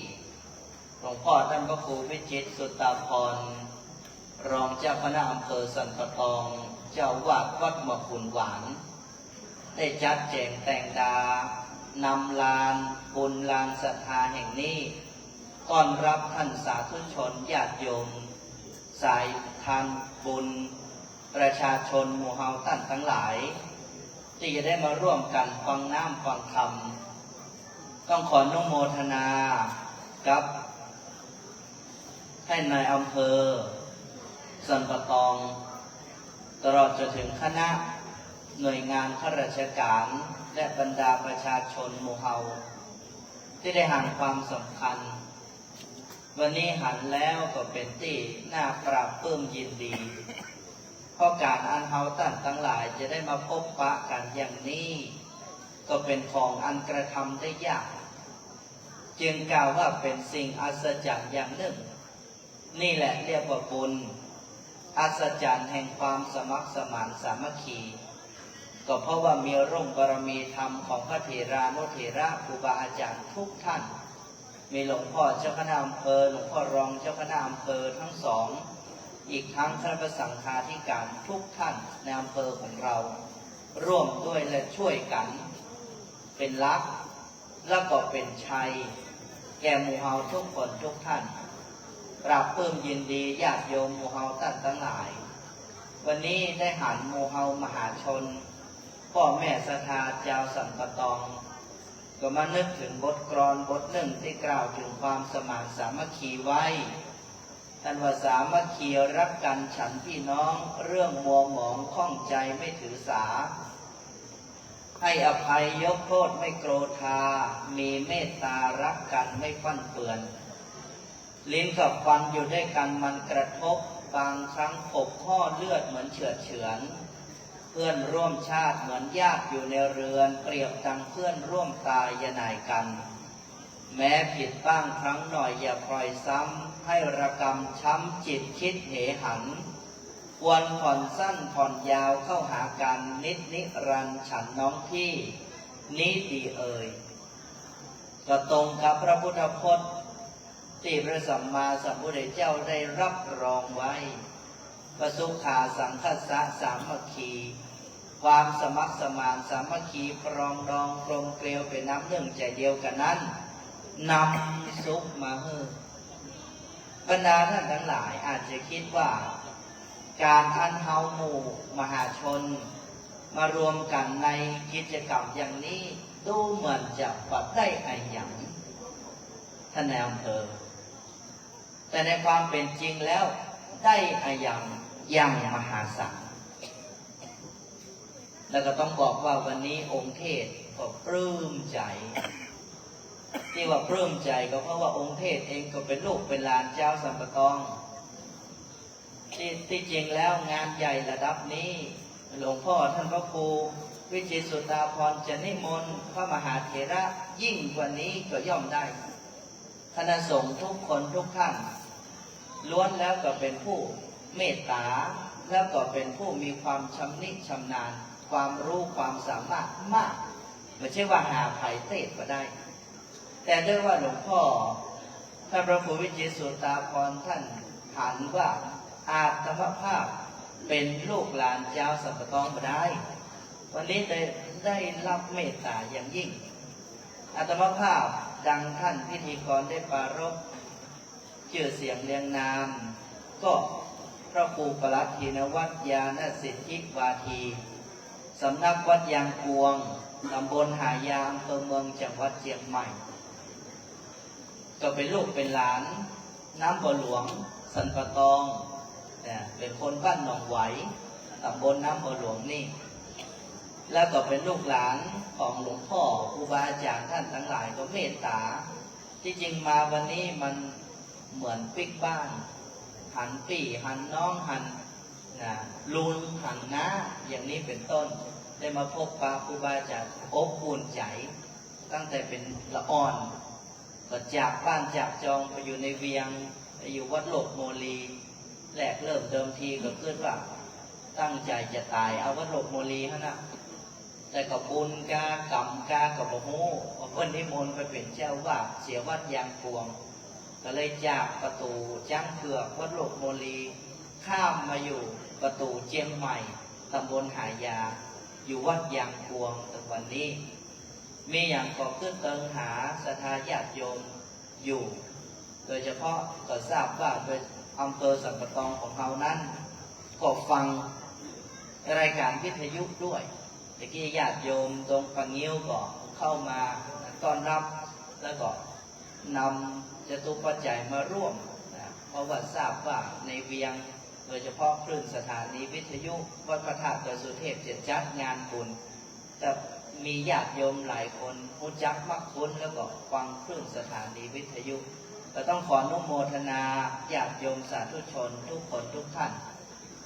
หลวงพ่อท่านพระครูวิจิตรสุตตาภรณ์รองเจ้าคณะอำเภอสันปะตองเจ้าวาดวัดมะขุนหวานได้จัดแจงแต่งดานำลานบุญลานศรัทธาแห่งนี้ต้อนรับท่านสาธุชนญาติโยมสายทานบุญประชาชนหมู่เฮาท่านทั้งหลายที่จะได้มาร่วมกันฟังน้ำฟังธรรมต้องขออนุโมทนากับให้นายอำเภอสันปะตองตลอดจนถึงคณะหน่วยงานข้าราชการและบรรดาประชาชนหมู่เฮาที่ได้หันความสำคัญวันนี้หันแล้วก็เป็นที่น่าปราบปลื้มยินดีเพราะการอันเฮาท่านทั้งหลายจะได้มาพบปะกันอย่างนี้ก็เป็นของอันกระทำได้ยากจึงกล่าวว่าเป็นสิ่งอัศจรรย์อย่างหนึ่งนี่แหละเรียกว่าบุญอัศจรรย์แห่งความสมัครสมานสามัคคีก็เพราะว่ามีร่มบารมีธรรมของพระเถรานุเถระครูบาอาจารย์ทุกท่านมีหลวงพ่อเจ้าคณะอำเภอหลวงพ่อรองเจ้าคณะอำเภอทั้งสองอีกทั้งคณะพระสังฆาธิการทุกท่านในอำเภอของเราร่วมด้วยและช่วยกันเป็นลักษณ์และก็เป็นชัยแก่หมู่เฮาทุกคนทุกท่านปราบปลื้มยินดีญาติโยมหมู่เฮาท่านทั้งหลายวันนี้ได้หันหมู่เฮามหาชนพ่อแม่ศรัทธาเจ้าสันปะตองก็มานึกถึงบทกลอนบทหนึ่งที่กล่าวถึงความสมานสามัคคีไว้ท่านว่าสามัคคีรักกันฉันพี่น้องเรื่องมัวหมองข้องใจไม่ถือสาให้อภัยยกโทษไม่โกรธามีเมตตารักกันไม่ฟั่นเฟือนลิ้นกับฟันอยู่ด้วยกันมันกระทบบางครั้งขบข้อเลือดเหมือนเฉือดเฉือนเพื่อนร่วมชาติเหมือนญาติอยู่ในเรือนเปรียบดังเพื่อนร่วมตายยนายกันแม้ผิดบ้างครั้งหน่อยอย่าปล่อยซ้ำให้ระกำช้ำจิตคิดเหหันควรผ่อนสั้นผ่อนยาวเข้าหากันนิรันดร์ฉันน้องพี่นี้ดีเอ่ยก็ตรงกับพระพุทธพจน์ ที่พระสัมมาสัมพุทธเจ้าได้รับรองไว้ประสุขาสังคัสสะสามัคคี ความสมัครสมานสามัคคีปรองดองกลมเกลียวเป็นน้ำหนึ่งใจเดียวกันนั้นนำสุขมาให้บรรดาท่านทั้งหลายอาจจะคิดว่าการอันเฮาหมู่มหาชนมารวมกันในกิจกรรมอย่างนี้ดูเหมือนจะปัดได้ไออย่างท่านนายอำเภอแต่ในความเป็นจริงแล้วได้ไออย่างมหาศาลแล้วก็ต้องบอกว่าวันนี้องค์เทศก็ปลื้มใจที่ว่าปลื้มใจก็เพราะว่าองค์เทศเองก็เป็นลูกเป็นหลานเจ้าสัมปตองที่จริงแล้วงานใหญ่ระดับนี้หลวงพ่อท่านพระครูวิจิตรสุตาภรณ์จะนิมนต์พระมหาเถระยิ่งกว่านี้ก็ย่อมได้คณะสงฆ์ทุกคนทุกท่านล้วนแล้วก็เป็นผู้เมตตาแล้วก็เป็นผู้มีความชำนิชำนาญความรู้ความสามารถมากไม่ใช่ว่าหาไผ่เทศก็ได้แต่ด้วยว่าหลวงพ่อท่านพระครูวิจิตรสุตาภรณ์ท่านหันว่าอาตมภาพเป็นลูกหลานเจ้าสัมปตองมาได้วันนี้ได้รับเมตตาอย่างยิ่งอาตมภาพดังท่านพิธีกรได้ปรารภชื่อเสียงเรียงนามก็พระครูประหลัดธีนวัฒน์ญาณสิทธิวาทีสำนักวัดยางกวงตำบลหายาอำเภอเมืองจังหวัดเชียงใหม่ก็เป็นลูกเป็นหลานน้ำบ่อหลวงสันปะตองเป็นคนบ้านหนองไหวตำบลน้ำบ่อหลวงนี่แล้วก็เป็นลูกหลานของหลวงพ่อครูบาอาจารย์ท่านทั้งหลายก็เมตตาที่จริงมาวันนี้มันเหมือนปิ๊กบ้านหันปี่หันน้องหันลุงหันน้าอย่างนี้เป็นต้นได้มาพบปะครูบาอาจารย์อบอุ่นใจตั้งแต่เป็นละอ่อนก็จากบ้านจากจองไปอยู่ในเวียงไปอยู่วัดโลกโมลีแรกเริ่มเดิมทีก็คิดว่าตั้งใจจะตายเอาวัดโลกโมลีฮะนะแต่ก็บุญกากรรมกากับโมโหเพิ่นนิมนต์ไปเป็นเจ้าวาดเสียวัดยางพวงก็เลยจากประตูจ้างเผือกวัดโลกโมลีข้ามมาอยู่ประตูเชียงใหม่ตำบลหายาอยู่วัดยางพวงแต่วันนี้มีอย่างก็ขึ้นเติงหาศรัทธาญาติโยมอยู่โดยเฉพาะก็ทราบว่าโดยอำเภอสันปะตองของเรานั้นก็ฟังรายการวิทยุด้วยตะกี้ญาติโยมตรงปังงิ้วก็เข้ามาต้อนรับแล้วก็นำจตุปัจจัยมาร่วมเพราะว่าทราบว่าในเวียงโดยเฉพาะคลื่นสถานีวิทยุวัดพระธาตุดอยสุเทพจะจัดงานบุญแต่มีญาติโยมหลายคนรู้จักมักคุ้นแล้วก็ฟังคลื่นสถานีวิทยุก็ต้องขออนุโมทนาญาติโยมสาธุชนทุกคนทุกท่าน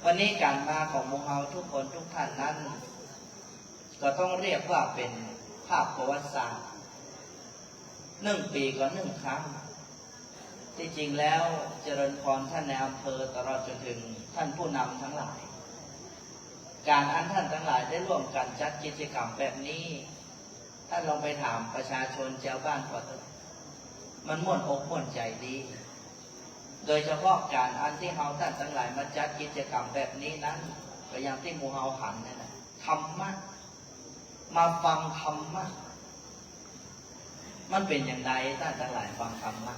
วันนี้การมาของหมู่เฮาทุกคนทุกท่านนั้นก็ต้องเรียกว่าเป็นภาพประวัติศาสตร์1 ปีก็1 ครั้งที่จริงแล้วเจริญพรท่านในอำเภอตลอดจนถึงท่านผู้นำทั้งหลายการอันท่านทั้งหลายได้ร่วมกันจัดกิจกรรมแบบนี้ท่านลองไปถามประชาชนชาวบ้านก็มันม่วนอกม่วนใจดีโดยเฉพาะการอันที่เฮาท่านทั้งหลายมาจัดกิจกรรมแบบนี้นั้นก็อย่างที่หมู่เฮาหันนั่นแหละธรรมะมาฟังธรรมะมันเป็นอย่างไรท่านทั้งหลายฟังธรรมะ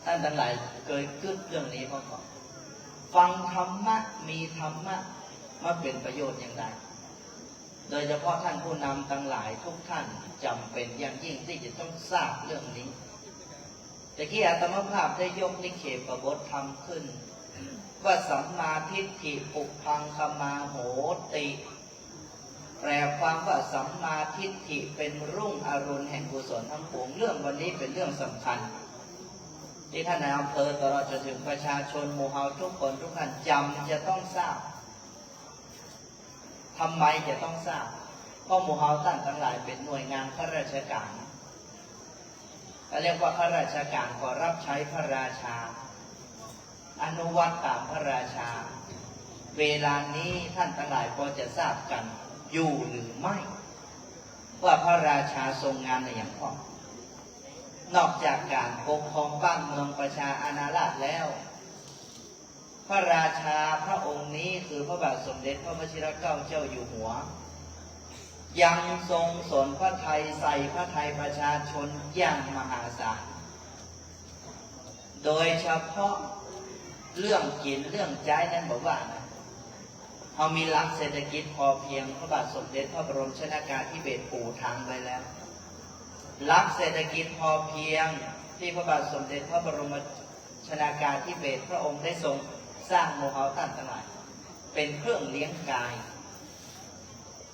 ท่านทั้งหลายเคยคิดเรื่องนี้มาก่อนฟังธรรมะมีธรรมะมาเป็นประโยชน์อย่างไรโดยเฉพาะท่านผู้นำทั้งหลายทุกท่านจำเป็นอย่างยิ่งที่จะต้องทราบเรื่องนี้แต่ที่อาตมาภาพได้ยกนิเคปบทธรรมขึ้นว่าสัมมาทิฏฐิปุพังคมาโหติแปลความว่าสัมมาทิฏฐิเป็นรุ่งอรุณแห่งกุศลทั้งปวงเรื่องวันนี้เป็นเรื่องสำคัญที่ท่านในอำเภอตลอดจนถึงประชาชนหมู่เฮาทุกคนทุกท่านจำจะต้องทราบทำไมจะต้องทราบเพราะหมู่เฮาท่านทั้งหลายเป็นหน่วยงานข้าราชการเรียกว่าข้าราชการขอรับใช้พระราชาอนุวัตตามพระราชาเวลานี้ท่านทั้งหลายพอจะทราบกันอยู่หรือไม่ว่าพระราชาทรงงานในอย่างพ่อ นอกจากการปกครองบ้านเมืองประชาอาณาราษฎร์แล้ว พระราชาพระองค์นี้คือพระบาทสมเด็จพระวชิรเกล้าเจ้าอยู่หัว ยังทรงสนพระทัยใส่พระทัยประชาชนอย่างมหาศาลโดยเฉพาะเรื่องกินเรื่องใช้นั้นบอกว่านะเขามีหลักเศรษฐกิจพอเพียงพระบาทสมเด็จพระบรมชนกาธิเบศรปูทางไว้แล้วหลักเศรษฐกิจพอเพียงที่พระบาทสมเด็จพระบรมชนกาธิเบศรพระองค์ได้ทรงสร้างโมเฮาตันทั้งหลายเป็นเครื่องเลี้ยงกาย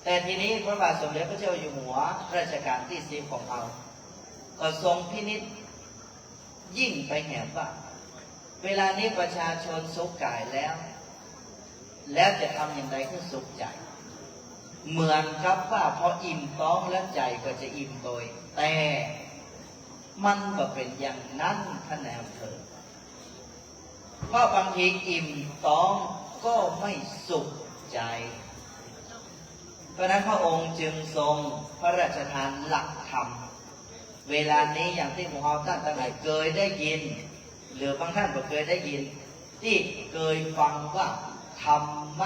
แต่ทีนี้พระบาทสมเด็จพระเจ้าอยู่หัวรัชกาลที่10ของเราก็ทรงพินิจยิ่งไปแหมว่าเวลานี้ประชาชนสุขกายแล้วจะทำอย่างไรให้สุขใจเหมือนกับว่าพออิ่มท้องแล้วใจก็จะอิ่มโดยแต่มันก็เป็นอย่างนั้นท่านนายอำเภอเพราะบางทีอิ่มท้องก็ไม่สุขใจเพราะนั้นพระองค์จึงทรงพระราชทานหลักธรรมเวลานี้อย่างที่หมู่เฮาท่านทั้งหลายเคยได้ยินหรือบางท่านก็เคยได้ยินที่เคยฟังว่าธรรม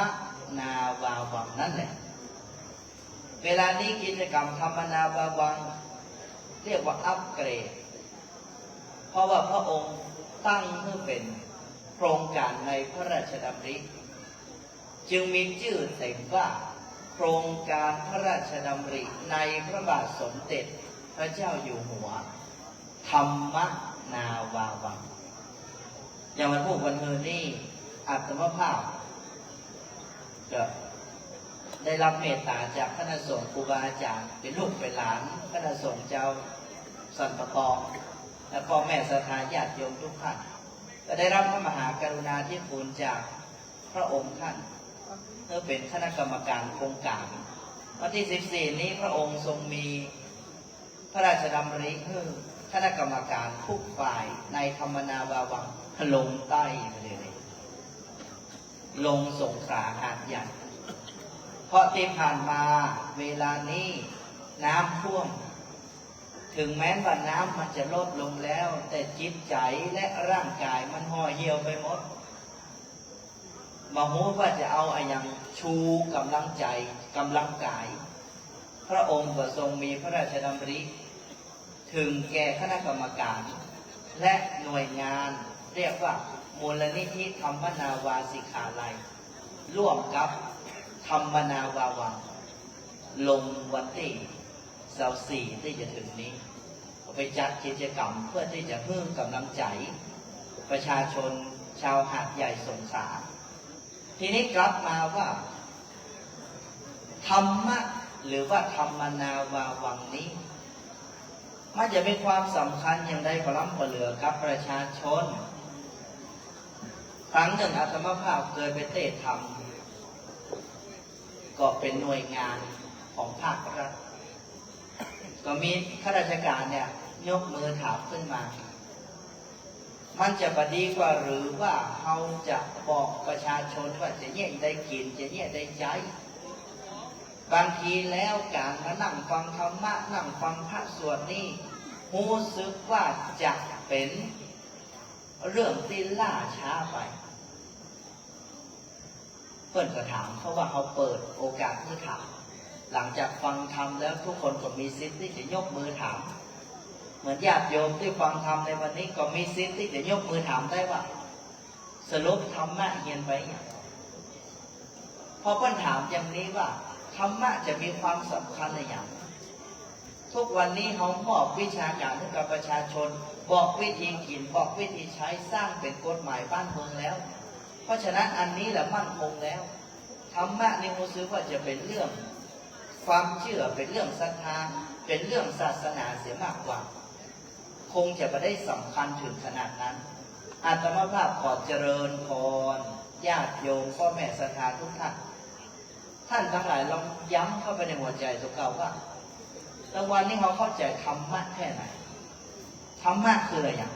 นาวาวังนั่นแหละเวลานี้กิจกรรมธรรมนาวาวังเรียกว่าอัปเกรดเพราะว่าพระองค์ตั้งเพื่อเป็นโครงการในพระราชดำริจึงมีชื่อเต็มว่าโครงการพระราชดำริในพระบาทสมเด็จพระเจ้าอยู่หัวธรรมนาวาวังอย่างวันพุธวันเฮอนี่อัตมภาพก็ได้รับเมตตาจากคณะสงฆ์ครูบาอาจารย์เป็นลูกเป็นหลานคณะสงฆ์เจ้าสันปะตองและพ่อแม่ศรัทธาญาติโยมทุกท่านก็ได้รับพระมหากรุณาธิคุณจากพระองค์ท่านเพื่อเป็นคณะกรรมการโครงการวันที่14นี้พระองค์ทรงมีพระราชดำริให้คณะกรรมการทุกฝ่ายในธรรมนาวาวังลงใต้ไปเลยลงสงขลาหาดใหญ่เพราะที่ผ่านมาเวลานี้น้ำท่วมถึงแม้ว่าน้ำมันจะลดลงแล้วแต่จิตใจและร่างกายมันห่อเหี่ยวไปหมดมาหูว่าจะเอาอย่างชูกำลังใจกำลังกายพระองค์ก็ทรงมีพระราชดำริถึงแก่คณะกรรมการและหน่วยงานเรียกว่ามูลนิธิธรรมนาวาสิกขาลัยร่วมกับธรรมนาวาวังลงวันที่24ที่จะถึงนี้ไปจัดกิจกรรมเพื่อที่จะเพิ่มกำลังใจประชาชนชาวหาดใหญ่สงขลาทีนี้กลับมาว่าธรรมะหรือว่าธรรมนาวาวังนี้มันจะมีความสำคัญอย่างไรก็ล้ำกว่าเหลือกับประชาชนครั้งหนึ่งอาตมาภาพเคยไปเทศธรรมก็เป็นหน่วยงานของภาครัฐก็มีข้าราชการเนี่ยยกมือถามขึ้นมามันจะประดีกว่าหรือว่าเขาจะบอกประชาชนว่าจะเนี่ยได้กินจะเนี่ยได้ใช้บางทีแล้วการมานั่งฟังธรรมะนั่งฟังพระสวดนี่รู้สึกว่าจะเป็นเรื่องที่ล่าช้าไปเพื่อนก็ถามเพราะว่าเขาเปิดโอกาสที่ถามหลังจากฟังธรรมแล้วทุกคนก็มีสิทธิ์ที่จะยกมือถามเหมือนญาติโยมที่ฟังธรรมในวันนี้ก็มีสิทธิ์ที่จะยกมือถามได้ว่าสรุปธรรมะเรียนไปอย่างพอเพื่อนถามอย่างนี้ว่าธรรมะจะมีความสำคัญในอย่างทุกวันนี้เขามอบวิชาการให้กับประชาชนบอกวิธีกินบอกวิธีใช้สร้างเป็นกฎหมายบ้านเมืองแล้วเพราะฉะนั้นอันนี้แหละมั่นคงแล้วธรรมะนี่ผมซื้อว่าจะเป็นเรื่องความเชื่อเป็นเรื่องศรัทธาเป็นเรื่องศาสนาเสียมากกว่าคงจะไม่ได้สำคัญถึงขนาดนั้นอาตมาภาพขอเจริญพรญาติโยมพ่อแม่ศรัทธาทุกท่านท่านทั้งหลายลองย้ำเข้าไปในหัวใจตัวเก่าว่าแต่วันนี้เขาเข้าใจธรรมะแค่ไหนธรรมะคืออะไรอย่าง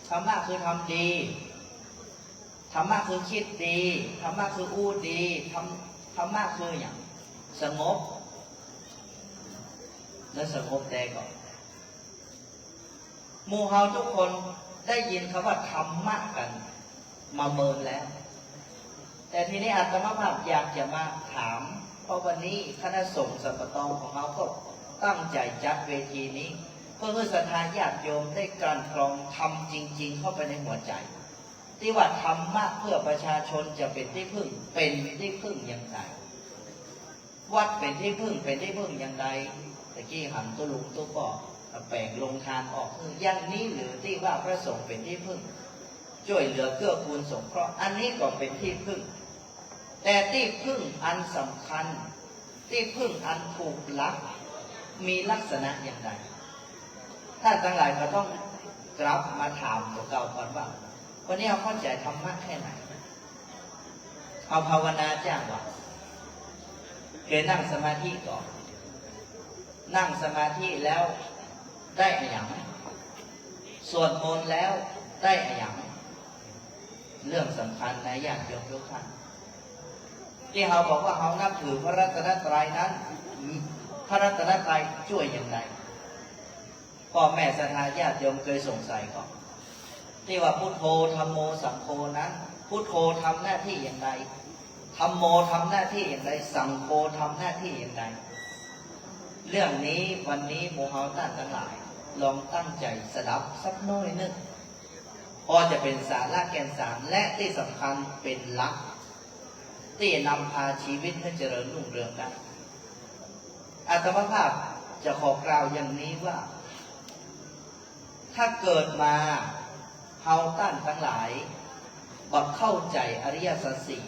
ธรรมะคือทำดีธรรมะคือคิดดีธรรมะคืออู้ดีธรรมะคืออย่างสงบและสงบแต่ก่อน หมู่เฮาทุกคนได้ยินคำว่าธรรมะกันมาเมินแล้วแต่ทีนี้อาตมาภาพอยากจะมาถามเพราะวันนี้คณะสงฆ์สัมปตองของเราก็ตั้งใจจัดเวทีนี้เพื่อให้ศรัทธาญาติโยมได้กลั่นกรองธรรมจริงๆเข้าไปในหัวใจที่ว่าธรรมะเพื่อประชาชนจะเป็นที่พึ่งเป็นที่พึ่งอย่างไรวัดเป็นที่พึ่งอย่างไรตะกี้หันตัวลุงตัวป่อแปลงลงทานออกคืออย่างนี้หรือที่ว่าพระสงฆ์เป็นที่พึ่งช่วยเหลือเกื้อกูลสงเคราะห์อันนี้ก็เป็นที่พึ่งแต่ที่พึ่งอันสำคัญที่พึ่งอันถูกลักมีลักษณะอย่างไรท่านทั้งหลายก็ต้องกลับมาถามตัวเก่าก่อนว่าวันนี้เอาเข้าใจธรรมะแค่ไหนเอาภาวนาจ้างว่าเคยนั่งสมาธิก่อนนั่งสมาธิแล้วได้อะไรอย่างสวดมนต์แล้วได้อะไรอย่างเรื่องสำคัญนะญาติโยมทุกท่านที่เราบอกว่าเรานับถือพระรัตนตรัยนั้นพระรัตนตรัยช่วยอย่างไรพ่อแม่ศรัทธาญาติโยมเคยสงสัยก่อนที่ว่าพุทโธธัมโมสังโฆนั้นพุทโธทำหน้าที่อย่างไรธัมโมทำหน้าที่อย่างไรสังโฆทำหน้าที่อย่างไรเรื่องนี้วันนี้หมู่เฮาท่านทั้งหลายลองตั้งใจสดับสักน้อยนึงพอจะเป็นสาระแก่นสารและที่สำคัญเป็นหลักที่นำพาชีวิตให้เจริญรุ่งเรืองได้อาตมาภาพจะขอกล่าวอย่างนี้ว่าถ้าเกิดมาเฮาท่านทั้งหลายบักเข้าใจอริยสัจสี่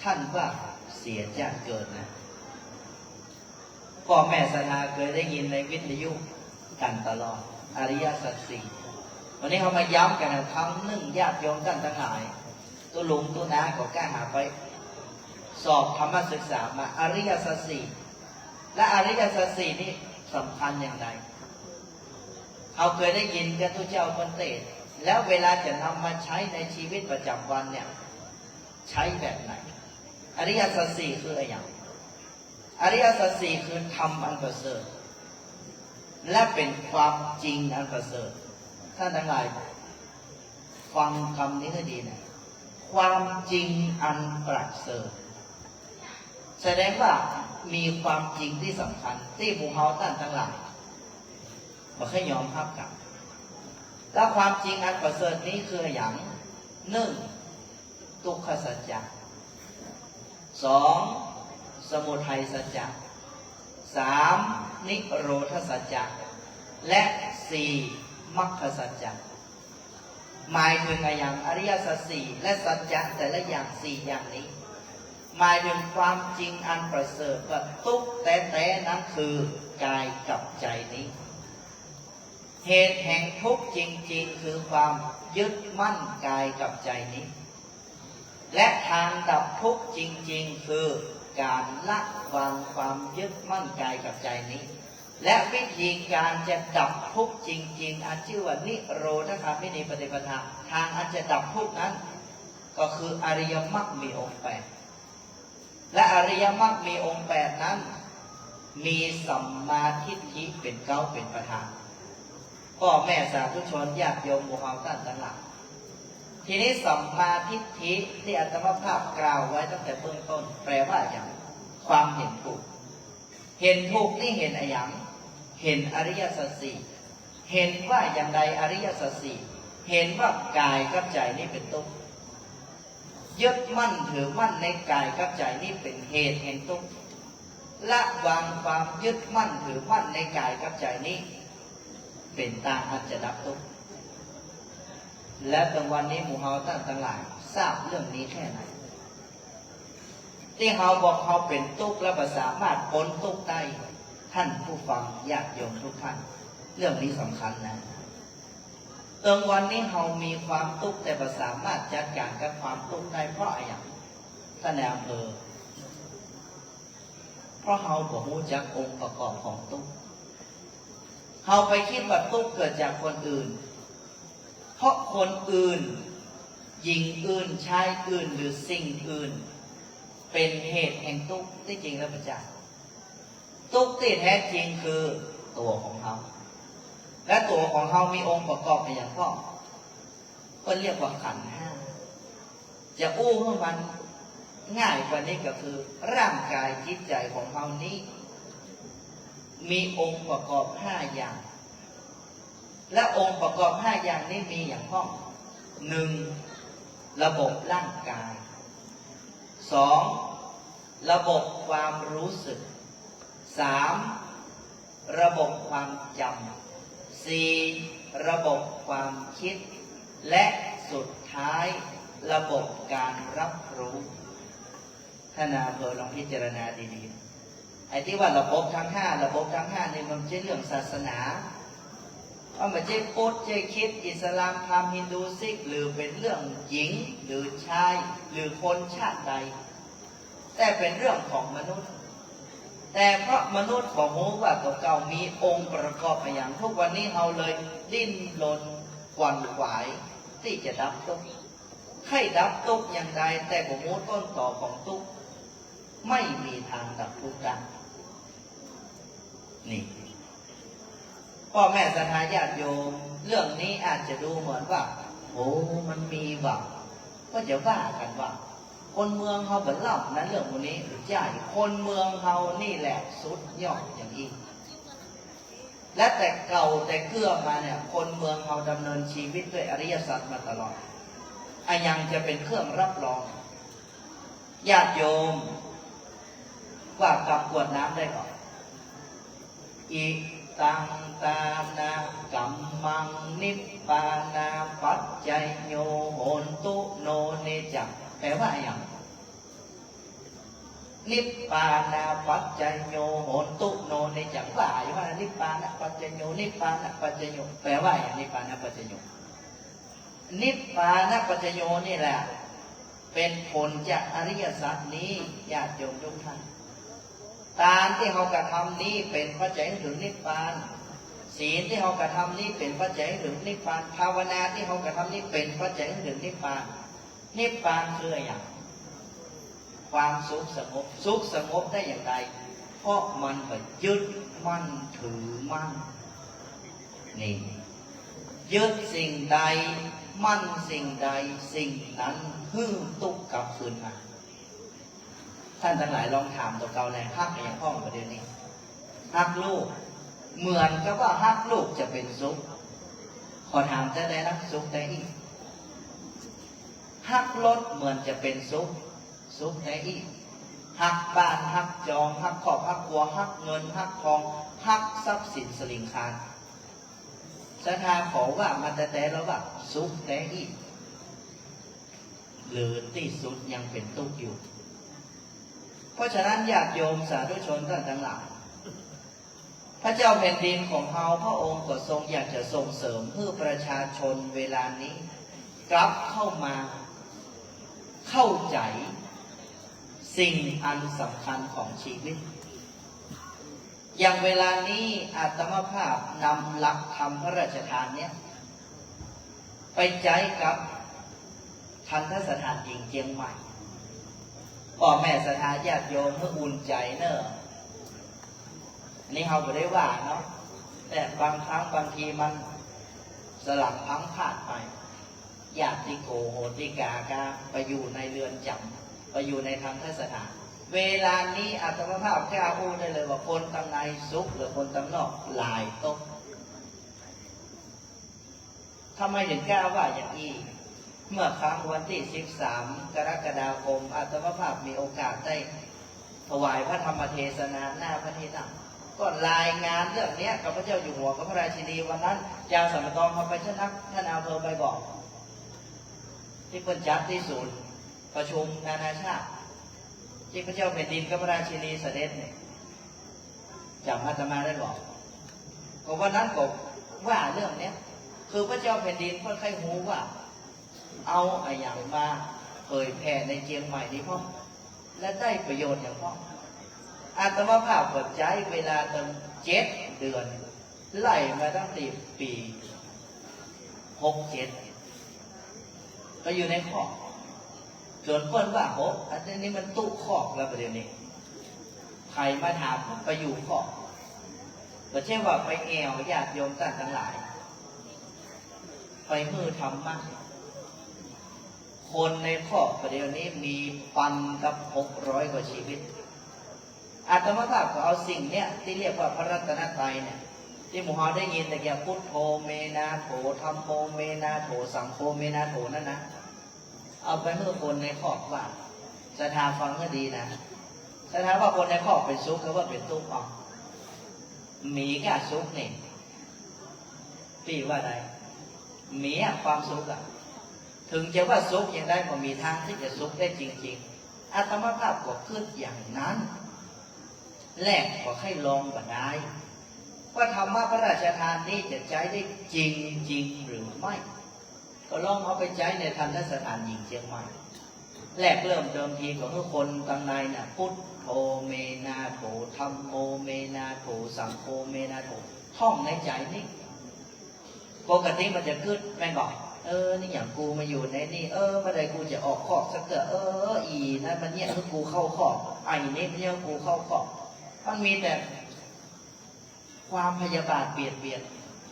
ท่านว่าเสียจากเกิดนะพ่อแม่ศรัทธาเคยได้ยินในวิทยุกันตลอดอริยสัจสี่วันนี้เขามาย้ำกันคำหนึ่งญาติโยมท่านทั้งหลายตัวลุงตัวน้าก็กล้าหาไปสอบธรรมศึกษามาอริยสัจสี่และอริยสัจสี่นี่สำคัญอย่างไรเขาเคยได้ยินกันทุกเจ้าคนเทศแล้วเวลาจะนำมาใช้ในชีวิตประจำวันเนี่ยใช้แบบไหนอริยสัจสี่คืออะไรอย่างอริยสัจสี่คือธรรมอันประเสริฐและเป็นความจริงอันประเสริฐท่านทั้งหลายฟังคำนี้ให้ดีนะความจริงอันประเสริฐแสดงว่ามีความจริงที่สำคัญที่หมู่เฮาท่านทั้งหลายบ่เคยยอมรับกับแล้วความจริงอันประเสริฐนี้คืออย่างหนึ่งทุกขสัจจะสองสมุทัยสัจจะสามนิโรธสัจจะและสี่มรรคสัจจะหมายถึงอย่างอริยสัจสี่และสัจจะแต่ละอย่างสี่อย่างนี้หมายถึงความจริงอันประเสริฐว่าทุกแต่นั้นคือกายกับใจนี้เหตุแห่งทุกข์จริงๆคือความยึดมั่นกายกับใจนี้และทางดับทุกข์จริงๆคือการละวางความยึดมั่นกายกับใจนี้และวิธีการจะดับทุกข์จริงๆอันชื่อว่านิโรธคามินีปฏิปทาทางอันจะดับทุกข์นั้นก็คืออริยมรรคมีองค์8และอริยมรรคมีองค์8นั้นมีสัมมาทิฏฐิเป็นเก้าเป็นประธานพ่อแม่สาธุชนญาติโยมหมู่เฮาท่านทั้งหลายทีนี้สัมมาทิฏฐิที่อาตมาภาพกล่าวไว้ตั้งแต่เบื้องต้นแปลว่าอย่างความเห็นถูกเห็นถูกนี่เห็นอะไรอย่างเห็นอริยสัจสี่เห็นว่าอย่างใดอริยสัจสี่เห็นว่ากายกับใจนี่เป็นทุกข์ยึดมั่นถือมั่นในกายกับใจนี่เป็นเหตุแห่งทุกข์ละวางความยึดมั่นถือมั่นในกายกับใจนี้เป็นทางอันจะดับทุกข์และตรงวันนี้หมู่เฮาท่านทั้งหลายทราบเรื่องนี้แค่ไหนที่เฮาบอกเฮาเป็นทุกข์และสามารถพ้นทุกข์ได้ท่านผู้ฟังญาติโยมทุกท่านเรื่องนี้สำคัญนะตรงวันนี้เฮามีความทุกข์แต่สามารถจัดการกับความทุกข์ได้เพราะอะไรท่านในอำเภอเพราะเฮาบ่รู้จักองค์ประกอบของทุกข์เฮาไปคิดว่าทุกข์เกิดจากคนอื่นเพราะคนอื่นหญิงอื่นชายอื่นหรือสิ่งอื่นเป็นเหตุแห่งทุกข์ที่จริงแล้วพระเจ้าทุกข์ที่แท้จริงคือตัวของเขา และตัวของเขามีองค์ประกอบอย่างพ่อก็เรียกว่าขันธ์ห้าจะอู้ให้มันง่ายกว่านี้ก็คือร่างกายจิตใจของเขานี้มีองค์ประกอบ5 อย่าง และองค์ประกอบ5 อย่างนี้มีอย่างพ่อ 1. ระบบร่างกาย 2. ระบบความรู้สึก 3. ระบบความจำ 4. ระบบความคิดและสุดท้ายระบบการรับรู้ท่านอำเภอลองพิจารณาดีๆไอ้ที่ว่าระบบทั้ง5ระบบทั้ง5นี่มันไม่ใช่เรื่องศาสนาว่ามันจะพุทธจะคิดอิสลามพราหมณ์ฮินดูซิกหรือเป็นเรื่องหญิงหรือชายหรือคนชาติใดแต่เป็นเรื่องของมนุษย์แต่เพราะมนุษย์ของโมว่าตัวเก่ามีองค์ประกอบอย่างทุกวันนี้เราเลยดิ้นรนกวนขวายที่จะดับทุกข์ให้ดับทุกข์อย่างใดแต่ผมมูต้นต่อของทุกข์ไม่มีทางดับทุกข์ได้นี่พ่อแม่ศรัทธาญาติโยมเรื่องนี้อาจจะดูเหมือนว่าโอ้มันมีว่ะก็จะว่ากันว่าคนเมืองเขาเป็นเล่านั้นเรื่องพวกนี้หรือใช่คนเมืองเขานี่แหละสุดยอดอย่างนี้และแต่เก่าแต่เกื้อมาเนี่ยคนเมืองเขาดำเนินชีวิตด้วยอริยสัจมาตลอดยังจะเป็นเครื่องรับรองญาติโยมว่ากับกวดน้ำได้ก่อนอิตังตานากัมมังนิพพานาปัจจัยโยโหนตุโนเนจังแปลว่าอย่างนิพพานาปัจจัยโยโหนตุโนเนจังว่าอยู่ว่านิพพานาปัจจัยโยนิพพานาปัจจัยโยแปลว่าอย่างนิพพานาปัจจัยโยนิพพานาปัจจัยโยนี่แหละเป็นผลจากอริยสัจนี้ญาติโยมทุกท่านการที่เขากระทำนี้เป็นปัจจัยถึงนิพพานศีลที่เขากระทำนี้เป็นปัจจัยถึงนิพพานภาวนาที่เขากระทำนี้เป็นปัจจัยถึงนิพพานนิพพานคืออย่างความสุขสงบสุขสงบได้อย่างไรเพราะมันไปยึดมั่นถือมั่นนี่ยึดสิ่งใดมั่นสิ่งใดสิ่งนั้นฮึ่มตุกกลับคืนมาท่านทั้งหลายลองถามตัวเก่าในฮักอย่างพ่อประเดี๋ยวนี้ฮักลูกเหมือนกับว่าฮักลูกจะเป็นสุขขอถามจะได้รับสุขได้อีกฮักรถเหมือนจะเป็นสุขสุขได้อีกฮักบ้านฮักจองฮักครอบฮักครัวฮักเงินฮักทองฮักทรัพย์สินสลิงคารศรัทธาขอว่ามันแต่แล้วว่าสุขได้อีกหรือที่สุดยังเป็นทุกข์อยู่เพราะฉะนั้นญาติโยมสาธุชนท่านทั้งหลายพระเจ้าแผ่นดินของเราพระองค์ก็ทรงอยากจะส่งเสริมเพื่อประชาชนเวลานี้กลับเข้ามาเข้าใจสิ่งอันสำคัญของชีวิตอย่างเวลานี้อาตมาภาพนำหลักธรรมพระราชทานเนี้ยไปใจกับทันทสถานหญิงเชียงใหม่พ่อแม่ศรัทธาญาติโยมเมื่ออุ่นใจเนอะนี่เขาไม่ได้ว่าเนาะแต่บางครั้งบางทีมันสลับพังพลาดไปญาติโกโหติกากาไปอยู่ในเรือนจำไปอยู่ในทันทสถานเวลานี้อาตมาภาพกล้าพูดได้เลยว่าคนตำในซุกหรือคนตำนอกหลายโต๊ะทำไมถึงกล้าว่าอย่างนี้เมื่อครั้งวันที่13 กรกฎาคมอาตมาภาพมีโอกาสได้ถวายพระธรรมเทศนาหน้าพระที่นั่งก็รายงานเรื่องนี้กับพระเจ้าอยู่หัวกับพระราชินีวันนั้นยาสัมปตองมาไปชนะท่านอำเภอไปบอกที่เพิ่นจัดที่ศูนย์ประชุมนานาชาติที่พระเจ้าแผ่นดินกับพระราชินีเสด็จเนี่ยจำอาตมาได้บอกก็วันนั้นก็ว่าเรื่องนี้คือพระเจ้าแผ่นดินเพิ่นใครหูว่าเอาอย่างมาเผยแผ่ในเชียงใหม่นี้พ่อและได้ประโยชน์อย่างพ่ออาตมาภาพกดใจเวลาตั้ง7 เดือนไล่มาตั้งแต่ปี67ก็อยู่ในข้อจนคนว่าโอ้อันนี้มันตู้คอกแล้วประเดี๋ยวนี้ใครมาถามไปอยู่คอก ก็เช่นว่าไปแอวญาติโยมต่างทั้งหลาย ไปมือทำมากคนในครอบประเดี๋ยวนี้มีปันกับ600 กว่าชีวิตอาตมาภาพก็เอาสิ่งเนี้ยที่เรียกว่าพระรัตนตรัยเนี่ยที่หมู่เฮาได้ยินแต่แกพุทโธเมนาโถธัมโมเมนาโถสังโฆเมนาโถนั่นนะเอาไปเมื่อคนในครอบว่าศรัทธาฟังก็ดีนะศรัทธาว่าคนในครอบเป็นสุขหรือว่าเป็นทุกข์เอาหมีกับสุขนี่พี่ว่าไงหมีความสุขอะถึงจะว่าสุขยังได้ก็มีทางที่จะสุขได้จริงๆอาตมาภาพก็ขึ้นอย่างนั้นแรกก็ให้ลองก็ได้ว่าธรรมะพระราชทานนี้จะใช้ได้จริงหรือไม่ก็ลองเอาไปใช้ในทันทสถานหญิงเชียงใหม่แรกเริ่มเดิมทีของทุกคนตั้งในน่ะพุทโธเมนาโถธัมโมเมนาโถสังโฆเมนาโถท่องในใจนี่ปกติมันจะขึ้นแม่บอกนี่อย่างกูมาอยู่ในนี่เมื่อใดกูจะออกขอบสักเกิดอีนั่นมันเนี่ยคือกูเข้าขอบไอ้นี่เนี่ยกูเข้าขอบมันมีแต่ความพยาบาทเบียดเบียน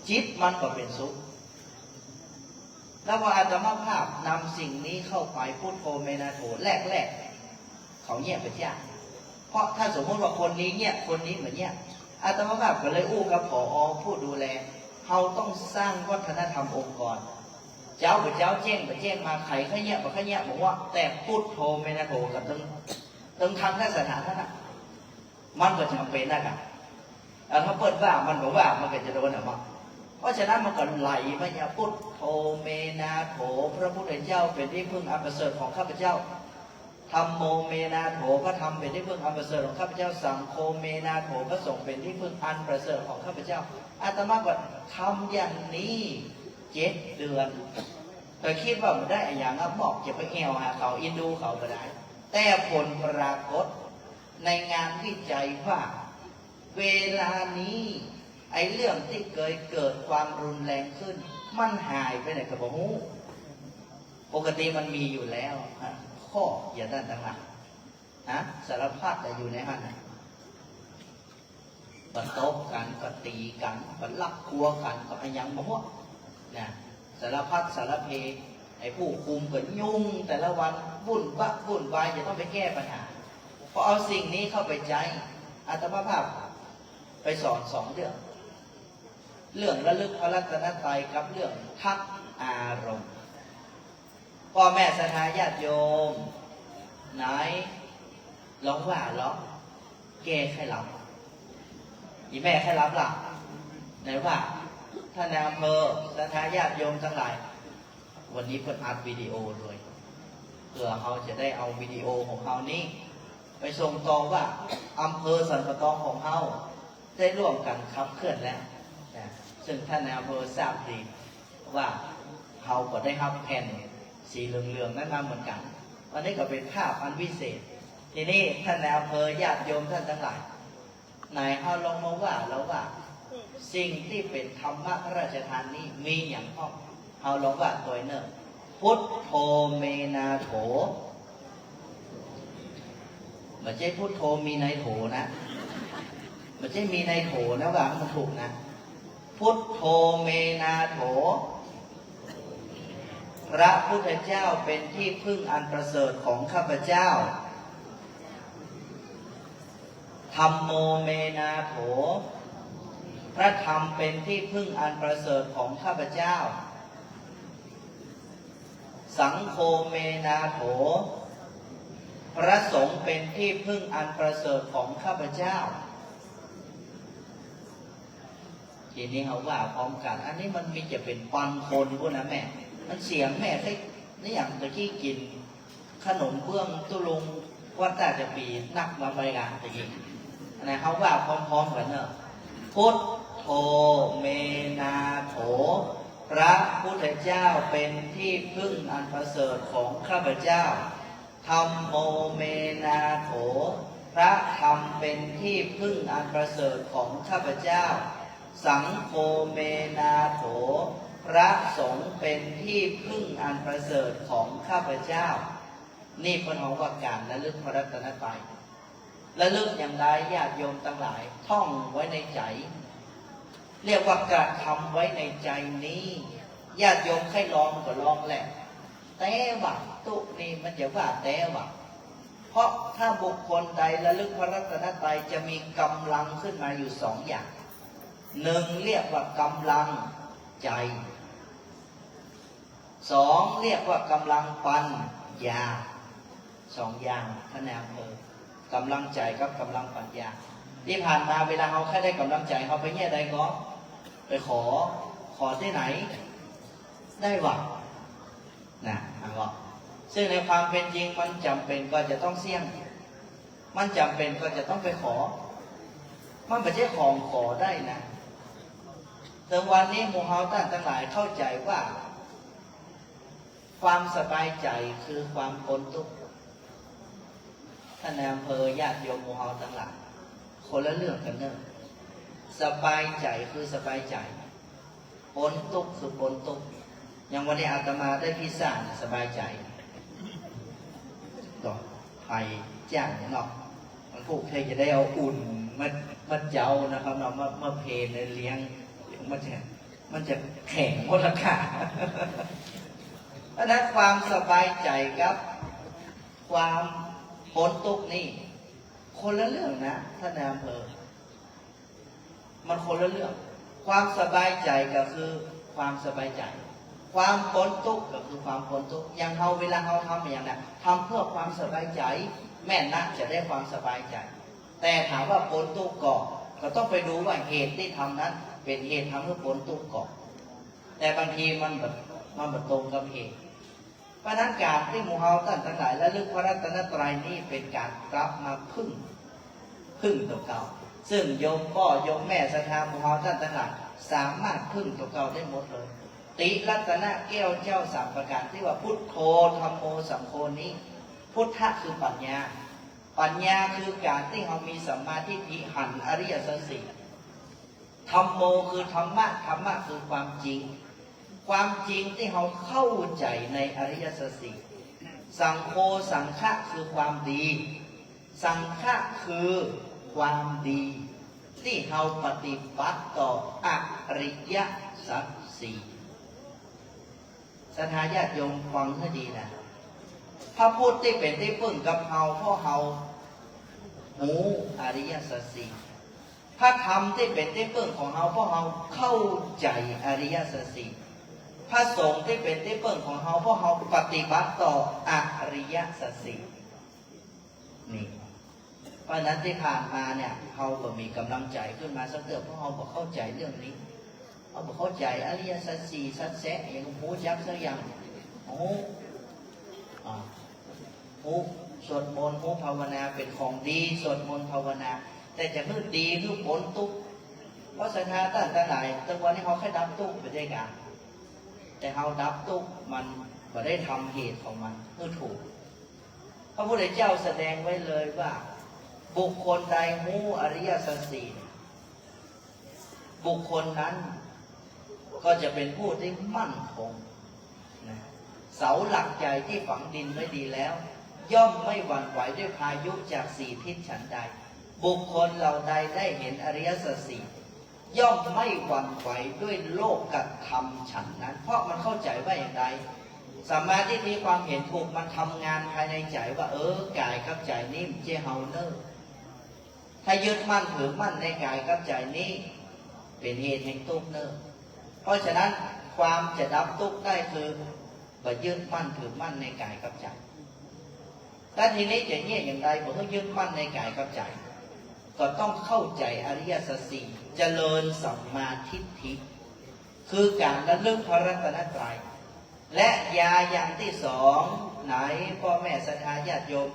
จิตมันก็เป็นสุขแล้วพออาตมาภาพนำสิ่งนี้เข้าไปพุทโธเมนาโถแรกเขาเงียบไปยากเพราะถ้าสมมติว่าคนนี้เงียบคนนี้เหมือนเงียบอาตมาภาพก็เลยอู้กับผอ.ผู้ดูแลเราต้องสร้างวัฒนธรรมองค์กรเจ้ากับเจ้าแจ้งไปแจ้งมาไขขยะบอกขยะบอกว่าแต่พุทโธเมนาโถกับตึงทางท่าสถานนั้นมันก็จำเป็นนะครับถ้าเปิดว่ามันบอกว่ามันก็จะโดนมั้งเพราะฉะนั้นมันก็ไหลมาอย่าพุทโธเมนาโถพระพุทธเจ้าเป็นที่พึ่งอันประเสริฐของข้าพเจ้าธัมโมเมนาโถพระธรรมเป็นที่พึ่งอันประเสริฐของข้าพเจ้าสังโฆเมนาโถพระสงฆ์เป็นที่พึ่งอันประเสริฐของข้าพเจ้าอาตมาก็ทำอย่างนี้7 เดือนแต่คิดว่ามันได้อย่างนั้นบอกจะไปแอวหาเขาอินดูเขาก็ได้แต่ผลปรากฏในงานวิจัยว่าเวลานี้ไอ้เรื่องที่เกิดความรุนแรงขึ้นมันหายไปไหนกับหูปกติมันมีอยู่แล้วข้ออย่าด้านต่างๆสารพัดจะอยู่ในหันก็โต๊ะกันก็ตีกันก็ลักครัวกันก็พยังบอกว่านะสารพัดสารเพไอ้ผู้คุมก็ยุ่งแต่ละวันวุ่นวายจะต้องไปแก้ปัญหาพอเอาสิ่งนี้เข้าไปใจอาตมาภาพไปสอน2 เรื่องระลึกพระรัตนตรัยกับเรื่องทักอารมณ์พ่อแม่ศรัทธาญาติโยมไหนร้องว่าร้องแก้ใครหลับอีแม่ใครรับหลับไหนว่าท่านนายอำเภอศรัทธาญาติโยมทั้งหลายวันนี้เพิ่นอัดวิดีโอด้วยเพื่อเขาจะได้เอาวิดีโอของเขานี้ไปส่งต่อว่าอำเภอสันปะตองของเขาได้ร่วมกันขับเคลื่อนแล้วซึ่งท่านนายอำเภอทราบดีว่าเขาก็ได้รับแผ่นสีเหลืองๆนั้นมาเหมือนกันวันนี้ก็เป็นภาพอันวิเศษทีนี้ท่านนายอำเภอญาติโยมท่านทั้งหลายนายเอาลงมาว่าแล้วว่าสิ่งที่เป็นธรรมะพระราชทานนี้มีอย่างพ้องเอาลงว่าตัวเนอพุทโธเมนาโถไม่ใช่พุทโธมีในโถนะไม่ใช่มีในโถนะว่ามันถูกนะพุทโธเมนาโถพระพุทธเจ้าเป็นที่พึ่งอันประเสริฐของข้าพเจ้าธัมโมเมนาโถพระธรรมเป็นที่พึ่งอันประเสริฐของข้าพเจ้าสังโฆเมนาโถพระสงฆ์เป็นที่พึ่งอันประเสริฐของข้าพเจ้าทีนี้เขาว่าพร้อมกันอันนี้มันมีจะเป็นปังคนพวกนะแม่มันเสียงแม่ให้นี่อย่างตะกี้กินขนมเบื้องตุลุงวัดตาจะปีนักมาบริการตะกี้อันนี้เขาว่าพร้อมๆกันเนอะพุทโธเมนาโถพระพุทธเจ้าเป็นที่พึ่งอันประเสริฐของข้าพเจ้าธัมโมเมนาโถพระธรรมเป็นที่พึ่งอันประเสริฐของข้าพเจ้าสังโฆเมนาโถพระสงฆ์เป็นที่พึ่งอันประเสริฐของข้าพเจ้านี่เป็นของว่าการระลึกพระรัตนตรัยระลึกอย่างไรญาติโยมทั้งหลายท่องไว้ในใจ เรียกว่ากระทำไว้ในใจนี้ญาติโยมใครลองก็ลองแหละแต่ว่าตุนี่มันจะว่าแต่ว่าเพราะถ้าบุคคลใดระลึกพระรัตนตรัยจะมีกำลังขึ้นมาอยู่สองอย่างหนึ่งเรียกว่ากำลังใจสองเรียกว่ากำลังปัญญาสองอย่างท่านนายอำเภอกำลังใจกับกำลังปัญญาที่ผ่านมาเวลาเขาแค่ได้กำลังใจเขาไปแง่ใดก็ไปขอที่ไหนได้หวังนะว่าซึ่งในความเป็นจริงมันจำเป็นก็จะต้องเสี่ยงมันจำเป็นก็จะต้องไปขอมันไม่ใช่ของขอได้นะแต่วันนี้หมู่เฮาท่านทั้งหลายเข้าใจว่าความสบายใจคือความพ้นทุกข์ท่านนายอำเภอญาติโยมหมู่เฮาทั้งหลายคนละเรื่องกันเนอะสบายใจคือสบายใจพ้นทุกข์คือพ้นทุกข์อย่างวันนี้อาตมาได้พิซซ่าสบายใจก็ไปจ้างเนาะมันพวกเธอจะได้เอาอุ่นมาเจ้านะครับเนาะมาเพลในเลี้ยงมันจะแข็งหมดราคาเพราะนั้นความสบายใจกับความพ้นทุกข์นี่คนละเรื่องนะท่านนายอำเภอมันคนละเรื่องความสบายใจก็คือความสบายใจความพ้นทุกข์ก็คือความพ้นทุกข์อย่างเราเวลาเราทำอย่างนั้นทำเพื่อความสบายใจแม่นะจะได้ความสบายใจแต่ถามว่าพ้นทุกข์ก็ต้องไปดูว่าเหตุที่ทำนั้นเป็นเหตุทำให้พ้นทุกข์ก่อนแต่บางทีมันแบบตรงกับเหตุเพราะนั้นการที่หมู่เฮาท่านทั้งหลายและลึกพระรัตนตรัยนี้เป็นการกลับมาพึ่งตัวเก่าซึ่งโยมพ่อโยมแม่ศรัทธาหมู่เฮาท่านทั้งหลายสามารถพึ่งตัวเก่าได้หมดเลยติรัตนะแก้วเจ้าสามประการที่ว่าพุทโธธัมโมสังโฆนี้พุทธะคือปัญญาคือการที่เรามีสัมมาทิฏฐิหันอริยสัจสี่ธัมโมคือธรรมะคือความจริงที่เราเข้าใจในอริยสัจสี่สังโฆสังฆะคือความดีสังฆะคือความดีที่เราปฏิบัติต่ออริยสัจสี่ศรัทธาญาติโยมฟังให้ดีนะพระพุทธที่เป็นที่พึ่งกับเราเพราะเราหูอริยสัจสี่พระธรรมที่เป็นที่พึ่งของเราเพราะเราเข้าใจอริยสัจสี่พระสงฆ์ที่เป็นที่พึ่งของเราเพราะเราปฏิบัติต่ออริยสัจสี่นี่เพราะนั้นที่ผ่านมาเนี่ยเราก็มีกำลังใจขึ้นมาสักเติบเพราะเราบอกเข้าใจเรื่องนี้เราบอกเข้าใจอริยสัจสี่สัจแสอย่างหูยักษ์สักอย่างสวดมนต์ภาวนาเป็นของดีสวดมนต์ภาวนาแต่จะมืดดีคือพ้นทุกข์เพราะศรัทธาท่านทั้งหลายแต่วันนี้เขาแค่ดับทุกข์ไปได้กันแต่เขาดับทุกข์มันไม่ได้ทำเหตุของมันเพื่อถูกพระพุทธเจ้าแสดงไว้เลยว่าบุคคลใดหูอริยสัจสี่บุคคลนั้นก็จะเป็นผู้ที่มั่นคงนะเสาหลักใจที่ฝังดินไว้ดีแล้วย่อมไม่หวั่นไหวด้วยพายุจากสี่ทิศฉันใดบุคคลเหล่าใดได้เห็นอริยสัจสี่ย่อมไม่หวั่นไหวด้วยโลกกับธรรมฉันนั้นเพราะมันเข้าใจว่าอย่างไรสัมมาทิฏฐิความเห็นถูกมันทำงานภายในใจว่ากายกับใจนี้เจเฮาเนอร์ถ้ายึดมั่นถือมั่นในกายกับใจนี้เป็นเหตุแห่งทุกข์เนอร์เพราะฉะนั้นความจะดับทุกข์ได้คือบ่ยึดมั่นถือมั่นในกายกับใจแต่ทีนี้จะเงี่ยอย่างไรบ่ต้องยึดมั่นในกายกับใจก็ต้องเข้าใจอริยสัจสี่เจริญสัมมาทิฏฐิคือการระลึกพระรัตนตรัยและยาอย่างที่สองไหนพ่อแม่ศรัทธาญาติโยม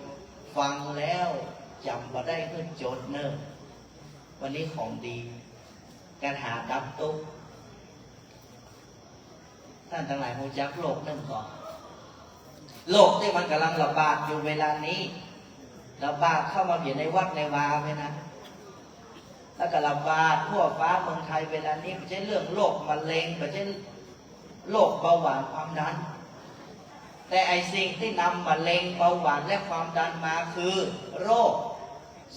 ฟังแล้วจำมาได้ขึ้นโจทย์เนอวันนี้ของดีการหาดับทุกข์ท่านทั้งหลายรู้จักโลกหนึ่งก่อนโลกที่มันกำลังระบาดอยู่เวลานี้ระบาดเข้ามาอยู่ในวัดในวาไหมนะแล้วก็ระบาดทั่วฟ้าเมืองไทยเวลานี้ไม่ใช่เรื่องโรคมะเร็งไม่ใช่โรคเบาหวานความดันแต่ไอสิ่งที่นำมะเร็งเบาหวานและความดันมาคือโรค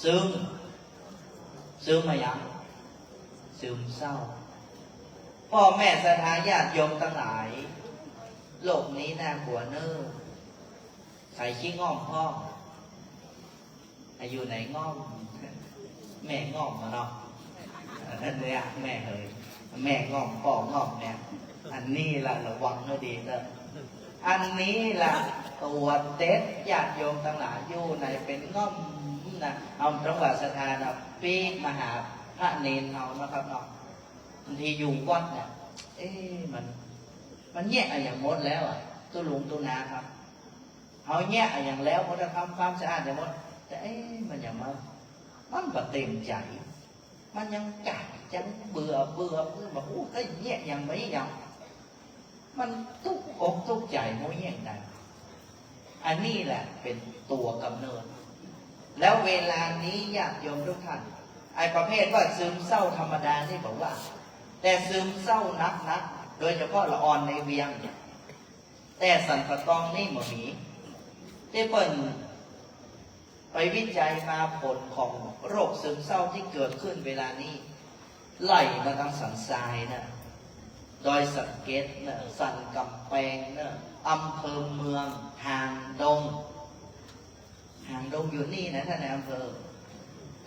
ซึมมาอย่างซึมเศร้า พ่อแม่ศรัทธาญาติโยมทั้งหลายโลกนี้น่ากลัวเน้อใส่ขี้ง่อมพ่ออายุไหนง่อมแม่ง่อมมาเนาะนั่นเลยแม่เฮ้ยแม่ง่อมพ่อง่อมเนี่ยอันนี้ละระวังให้ดีเถอะอันนี้ละตัวเด็ดญาติโยมทั้งหลายอยู่ในเป็นง่อมนะเอาจังหวัดศรัทธานะปีกมาหาพระเนรเอานะครับเนาะบางทีอยู่วัดเนี่ยมันแยกอย่างหมดแล้วอ่ะตัวหลวงตัวนาครับเอาแยกอย่างแล้วมันจะทำความสะอาดอย่างหมดแต่มันอย่างมันแบบเต็มใจมันยังกัดจังเบื่อแบบไอ้แยกอย่างไม่อย่างมันทุกอกทุกใจมันแยกได้อันนี้แหละเป็นตัวกำเนิดแล้วเวลานี้ญาติโยมทุกท่านไอ้ประเภทว่าซึมเศร้าธรรมดาที่บอกว่าแต่ซึมเศร้านักโดยเฉพาะละออนในเวียงแต่สันปะตองนี่หมอหมีที่เปิ่นไปวิจัยมาผลของโรคซึมเศร้าที่เกิดขึ้นเวลานี้ไล่มาทางสันทรายนะดอยสะเก็ดนะสันกำแพงนะอำเภอเมืองหางดงอยู่นี่นะท่านในอำเภอ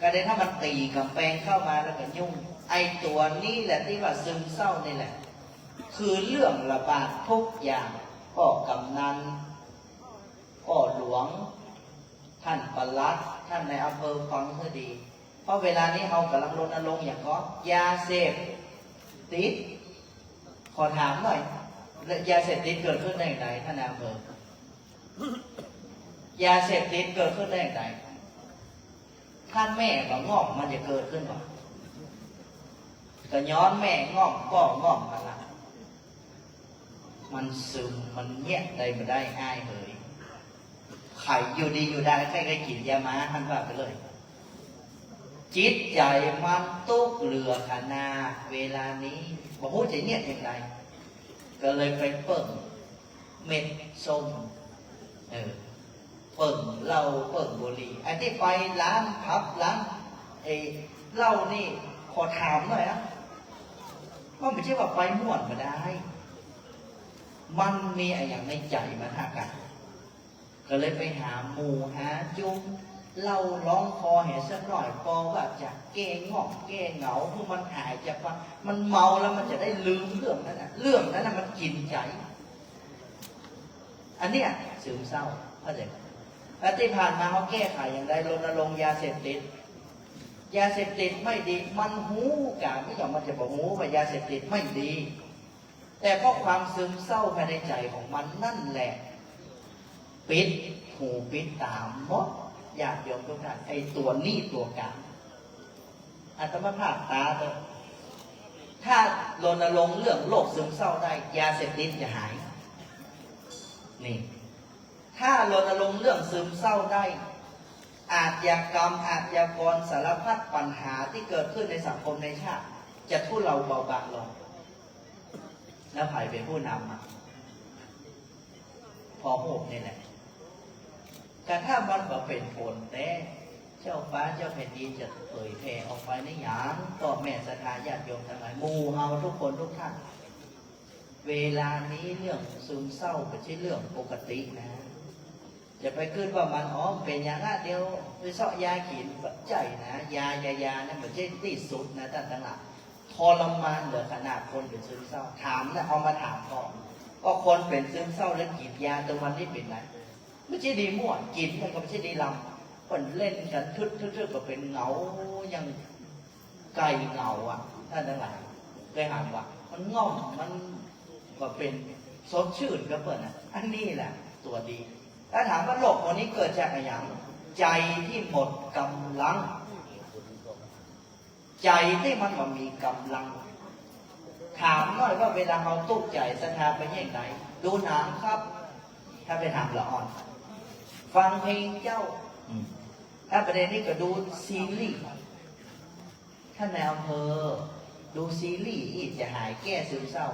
ก็ได้ถ้ามันตีกำแพงเข้ามาแล้วก็ยุ่งไอตัวนี้แหละที่ว่าซึมเศร้านี่แหละคือเรื่องระบาดทุกอย่างพ่อกำนันพ่อหลวงท่านปลัดท่านในอำเภอฟังให้ดีเพราะเวลานี้เรากำลังรณรงค์อย่างก็ยาเสพติดขอถามหน่อยยาเสพติดเกิดขึ้นได้อย่างไรท่านในอำเภอยาเสพติดเกิดขึ้นได้อย่างไรท่านแม่กับงอกมันจะเกิดขึ้นหรอก็ย้อนแม่งอกก็งอกกันละมันซึมมันแยกได้ไม่ได้ง่ายเลยไข่อยู่ดีอยู่ได้ใครได้กินยาม้าท่านว่าไปเลยจิตใจมันตุกเหลือขนาเวลานี้บอกว่าจะเนี่ยอย่างไรก็เลยไปเปิ่งเม็ดส้มเปิ่งเหล้าเปิ่งบุหรี่อันที่ไปล้างพับล้างเหล้านี่ขอถามหน่อยนะว่าไม่ใช่ว่าไปม่วนมาได้มันมีอะไรอย่างในใจมันหากันก็เลยไปหาหมูหาจุ้งเล่าร้องคอเห็นสักหน่อยพอว่าจะแก้งอกแก้เหงาเพื่อมันหายจากความมันเมาแล้วมันจะได้ลืมเรื่องนั้นนะเรื่องนั้นนะมันกินใจอันเนี้ยซึมเศร้าเข้าใจแล้วที่ผ่านมาเขาแก้ไขอย่างไรรณรงค์ยาเสพติดไม่ดีมันหูกะไม่ยอมมันจะบอกหูว่ายาเสพติดไม่ดีแต่เพราะความซึมเศร้าภายในใจของมันนั่นแหละปิดหูปิดตามหมดญาติโยมทุกท่านไอ้ตัวนี้ตัวกลางอาตมาภาพตาเถอะถ้ารณรงค์เรื่องโรคซึมเศร้าได้ยาเสพติดจะหายนี่ถ้ารณรงค์เรื่องซึมเศร้าได้อาชญากรรมอาชญากรสารพัดปัญหาที่เกิดขึ้นในสังคมในชาติจะทุเลาเบาบางลงแล้วใครเป็นผู้นำพอโหกนี่แหละแต่ถ้ามันมาเป็นผลแต่เจ้าฟ้าเจ้าแผ่นดินจะเผยแผ่ออกไปในหยางต่อแม่ศรัทธาญาติโยมทั้งหลายหมู่เฮาทุกคนทุกท่านเวลานี้เรื่องซึมเศร้าไม่ใช่เรื่องปกตินะจะไปขึ้นว่ามันเป็นอย่างนั้นเดียวไปเสาะยาขีดปัจจัยนะยานั่นไม่ใช่ที่สุดนะท่านทั้งหลายทรมานเหลือขนาดคนเป็นซึมเศร้าถามนะเอามาถามก่อนก็คนเป็นซึมเศร้าแล้วกินยาตัววันนี้เป็นไรไม่ใช่ดีมั่วกินมันก็ไม่ใช่ดีลำคนเล่นกันทึดก็เป็นเหงายังไก่เหงาอ่ะท่านทั้งหลายเคยถามว่ามันง่อมมันก็เป็นสดชื่นก็เปิดอันนี้แหละตัวดีถ้าถามว่าโรควันนี้เกิดจากอะไรอย่างใจที่หมดกำลังใจที่มันมามีกำลังถามหน่อยว่าเวลาเราตุกใจศรัทธาไปยังไงดูหนังครับถ้าไปถามละอ่อนฟังเพลงเจ้าถ้าประเด็นนี้ก็ดูซีรีส์ถ้าในอำเภอดูซีรีส์อีกจะหายแก้ซึมเศร้า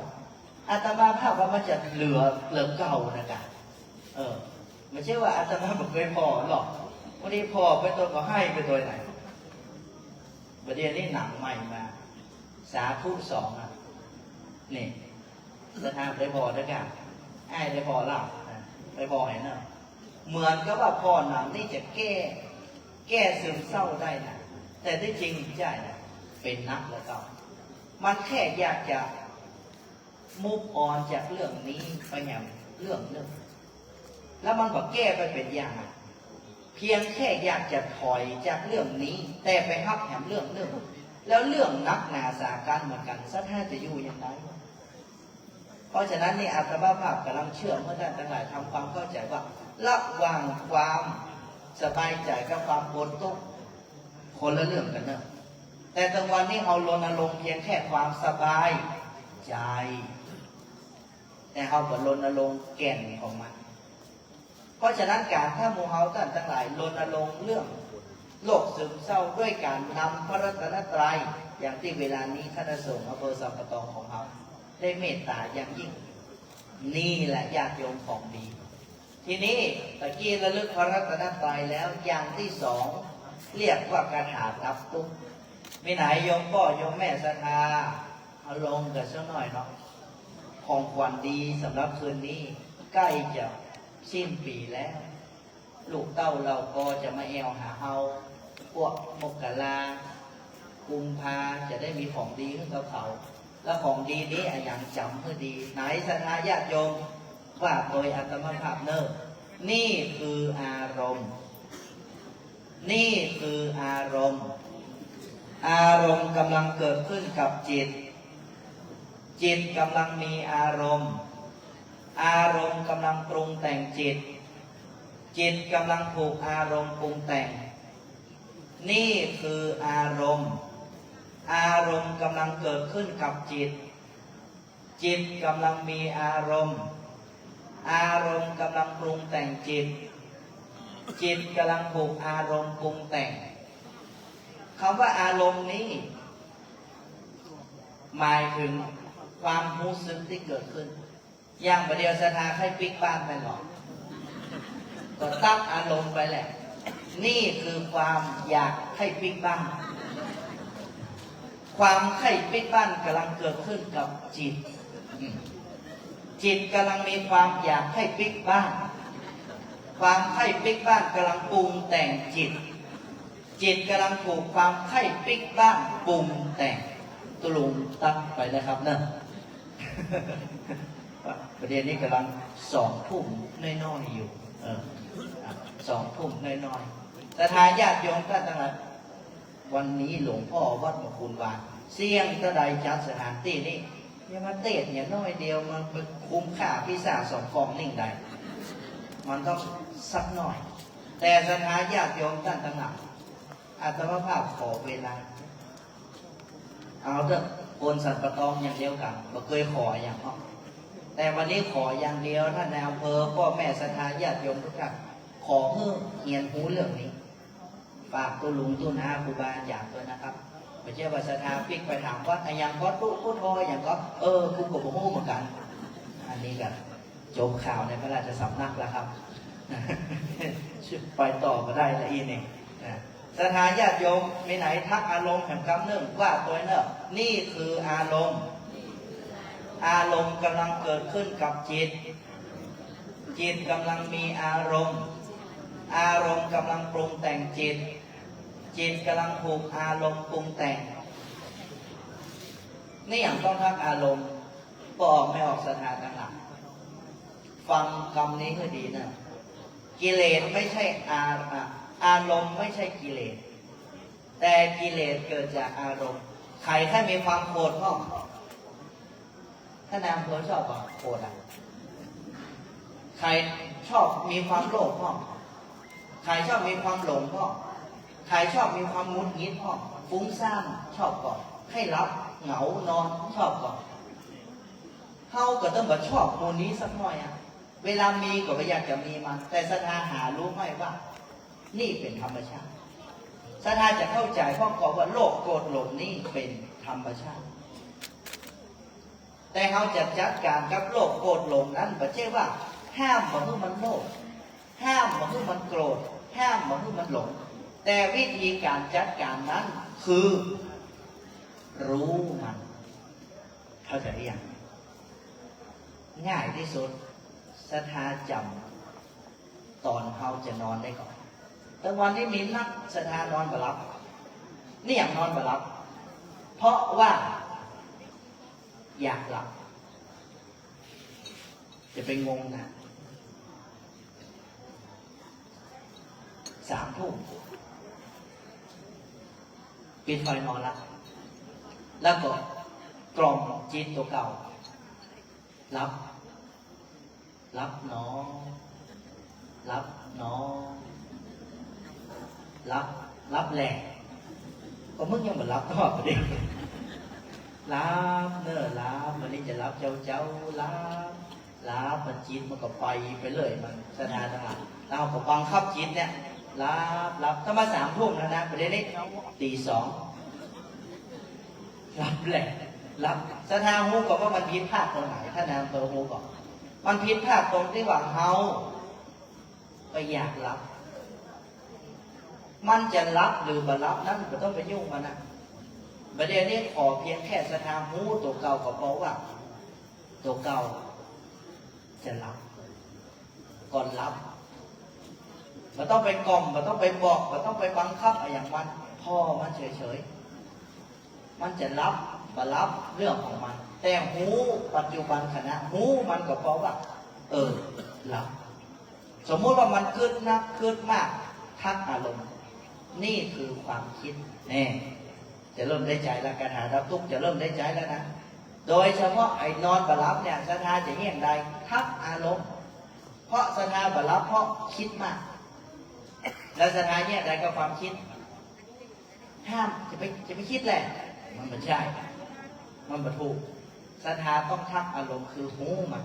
อาตมาภาพว่ามันจะเหลือเก่านะกันไม่ใช่ว่าอาตมาบอกเคยพอหรอกวันนี้พอไปตัวก็ให้ไปตัวไหนประเดี๋ยวนี้หนังใหม่มาสาธุ2 นี่สถานไปพอด้วยกันไอ้ได้พอเล่าไปพอเห็นเนอะเหมือนกับว่าพ่อหนังนี่จะแก้ซึมเศร้าได้นะแต่ที่จริงใช่นะเป็นนักแล้วก็มันแค่อยากจะมุกออนจากเรื่องนี้ไปอย่างเรื่องนึงแล้วมันก็แก้ไปเป็นอย่างเพียงแค่อยากจะถอยจากเรื่องนี้แต่ไปฮับแหมเรื่องนึงแล้วเรื่องนักหนาสาการเหมือนกันสักท่าจะอยู่อย่างไรเพราะฉะนั้นนี่อัตมาภาพกำลังเชื่อเมื่อท่านทั้งหลายทำความเข้าใจว่าระหว่างความสบายใจกับความปวดทุกข์คนละเรื่องกันเนอะแต่ตรงวันนี้เอารณรงค์เพียงแค่ความสบายใจแต่เอาบทรณรงค์แก่นของมันเพราะฉะนั้นการถ้ามูเฮาท่านทั้งหลายรณรงค์เรื่องโรคซึมเศร้าด้วยการนำพระรัตนตรัยอย่างที่เวลานี้ท่านส่งอำเภอสัมปะตองของเราได้เมตตาอย่างยิ่งนี่แหละญาติโยมของดีทีนี้ตะกี้ระลึกพระรัตนตรัยแล้วอย่างที่สองเรียกว่าคาถาทับทุกข์มีไหนโยมพ่อโยมแม่ศรัทธาเอาลงกันสักหน่อยเนาะของขวัญดีสำหรับคืนนี้ใกล้จะสิ้นปีแล้วลูกเต้าเราก็จะมาแอวหาเอาพวกมกรากุมภาจะได้มีของดีขึ้นเขาแล้วของดีนี้อย่างจำเพื่อดีไหนศรัทธาญาติโยมว่าโดยอัตมภาพเนอนี่คืออารมณ์นี่คืออารมณ์อารมณ์กำลังเกิดขึ้นกับจิตจิตกำลังมีอารมณ์อารมณ์กำลังปรุงแต่งจิตจิตกำลังถูกอารมณ์ปรุงแต่งนี่คืออารมณ์อารมณ์กำลังเกิดขึ้นกับจิตจิตกำลังมีอารมณ์อารมณ์กำลังปรุงแต่งจิตจิตกำลังถูกอารมณ์ปรุงแต่งคำว่าอารมณ์นี้หมายถึงความรู้สึกที่เกิดขึ้นอย่างประเดี๋ยวศรัทธาให้ปิ๊กบ้านไปหรอกก็ตั้งอารมณ์ไปแหละนี่คือความอยากให้ปิ๊กบ้านความไข้ปิ๊กบ้านกำลังเกิดขึ้นกับจิตจิตกำลังมีความอยากให้ปิ๊กบ้านความไข้ปิ๊กบ้านกำลังปรุงแต่งจิตจิตกำลังถูกความไข้ปิ๊กบ้านปรุงแต่งตุลุงตั้งไปนะครับเนอะประเด็นนี้กำลัง2 ทุ่มน้อยๆอยู่2 ทุ่มน้อยๆแต่ทายญาติโยมท่านทั้งหลายวันนี้หลวงพ่อวัดมคุณวานเสี่ยงตะไดจัดสถานที่นี่ยังมาเตะเนี่ยน้อยเดียวมันคุ้มค่าพิซซ่า2 ฟองนิ่งได้มันต้องสักหน่อยแต่สถานญาติโยมท่านทั้งหลายอาตมาภาพขอเวลาเอาเถอะคนสัตว์ประตองอย่างเดียวกันเราเคยขออย่างนั้นแต่วันนี้ขออย่างเดียวท่านในอำเภอพ่อแม่ศรัทธาญาติโยมทุกท่านขอเพิ่มเงียนหูเรื่องนี้ฝากตัวลุงตัวน้าครูบาอาจารย์ด้วยนะครับไม่ใช่ว่าศรัทธาปิ๊กไปถามว่าอย่างก็ตู้ทออย่างก็คุณกับผมเหมือนกันอันนี้กันจบข่าวในพระราชสำนักแล้วครับไปต่อก็ได้ละอีนี่ศรัทธาญาติโยมมีไหนทักอารมณ์แห่งคำหนึ่งว่าตัวเนอะนี่คืออารมณ์อารมณ์กำลังเกิดขึ้นกับจิตจิตกำลังมีอารมณ์อารมณ์กำลังปรุงแต่งจิตจิตกำลังถูกอารมณ์ปรุงแต่งนี่อย่างต้องทักอารมณ์บอกไม่ออกศรัทธาต่างหลักฟังคำนี้ให้ดีนะกิเลสไม่ใช่อารมณ์ไม่ใช่กิเลสแต่กิเลสเกิดจากอารมณ์ใครถ้ามีความโกรธพ่อถ้านายอำเภอชอบโกรธใครชอบมีความโลภพ่อใครชอบมีความหลงพ่อใครชอบมีความงุนงิดพ่อฟุ้งซ่านชอบก่อนให้รับเหงานอนชอบก่อนเขาก็ต้องแบบชอบโมนี้สักหน่อยเวลามีก็ไม่อยากจะมีมันแต่ศรัทธาหารู้ไหมว่านี่เป็นธรรมชาติศรัทธาจะเข้าใจพ่อขอว่าโลภโกรธหลงนี่เป็นธรรมชาติแต่เขาจะจัดการกับโลภโกรธหลงนั้นไม่ใช่ว่าห้ามมันให้มันโลภห้ามมันให้มันโกรธห้ามมันให้มันหลงแต่วิธีการจัดการนั้นคือรู้มันเข้าใจหรือยัง ง่ายที่สุดศรัทธาจำตอนเขาจะนอนได้ก่อนแต่วันที่มีนักศรัทธานอนบ่หลับนี่อย่างนอนบ่หลับเพราะว่าอยากหลับจะไปงงนะ3 ทุ่มปิดไฟนอนละแล้วก็กล่อมจิตตัวเก่ารับหนอรับหนอรับแหลกก็มึงยังไม่รับก็ประเด็นรับเน้อรับวันนี้จะรับเจ้ารับมันจิตมันก็ไปเลยมันสถานทั้งหลายเราก็บังคับจิตเนี่ยรับถ้ามา3 ทุ่มแล้วนะประเด็นนี้ตี 2รับแหลกรับสถานหูก็ว่ามันผิดพลาดตรงไหนถ้านามเภอหูก่อนมันผิดพลาดตรงที่ว่าเฮาไปอยากรับมันจะรับหรือบ่รับนั่นก็ต้องไปยุ่งมันนะประเดี๋ยวนี้ขอเพียงแค่สถานหูตัวเก่าก็เพราะว่าตัวเก่าจะรับก่อนรับมันต้องไปกล่อมมันต้องไปบอกมันต้องไปบังคับอะไรอย่างมันพ่อมันเฉยๆมันจะรับบ่รับเรื่องของมันแต่หูปัจจุบันขณะหูมันก็เพราะว่ารับสมมติว่ามันเกิดนักเกิดมากทักอารมณ์นี่คือความคิดแน่จะเริ่มได้ใจแล้วการหารับทุกจะเริ่มได้ใจแล้วนะโดยเฉพาะไอ้นอนบ่หลับเนี่ยศรัทธาจะเงี่ยงใดทักอารมณ์เพราะศรัทธาบ่หลับเพราะคิดมากแล้วศรัทธาเนี่ยใดก็ความคิดห้ามจะไปคิดแหละมันไม่ใช่มันบ่ถูกศรัทธาต้องทักอารมณ์คือหูมัน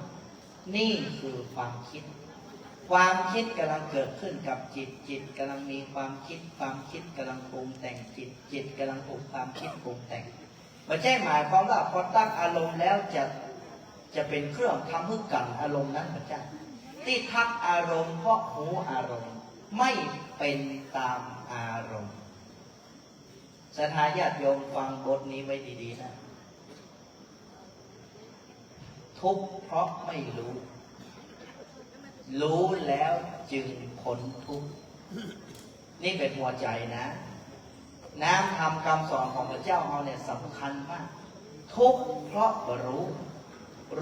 นี่คือความคิดกำลังเกิดขึ้นกับจิตกำลังมีความคิดกำลังปรุงแต่งจิตกำลังถูกความคิดปรุงแต่งไม่ใช่หมายความว่าพอตั้งอารมณ์แล้วจะเป็นเครื่องทำให้กันอารมณ์นั้นไม่ใช่ที่ทักอารมณ์เพราะหูอารมณ์ไม่เป็นตามอารมณ์ศรัทธาญาติโยมฟังบทนี้ไว้ดีๆนะทุกข์เพราะไม่รู้แล้วจึงพ้นทุกข์นี่เป็นหัวใจนะน้ำธรรมคำสอนของพระเจ้าเราเนี่ยสำคัญมากทุกข์เพราะ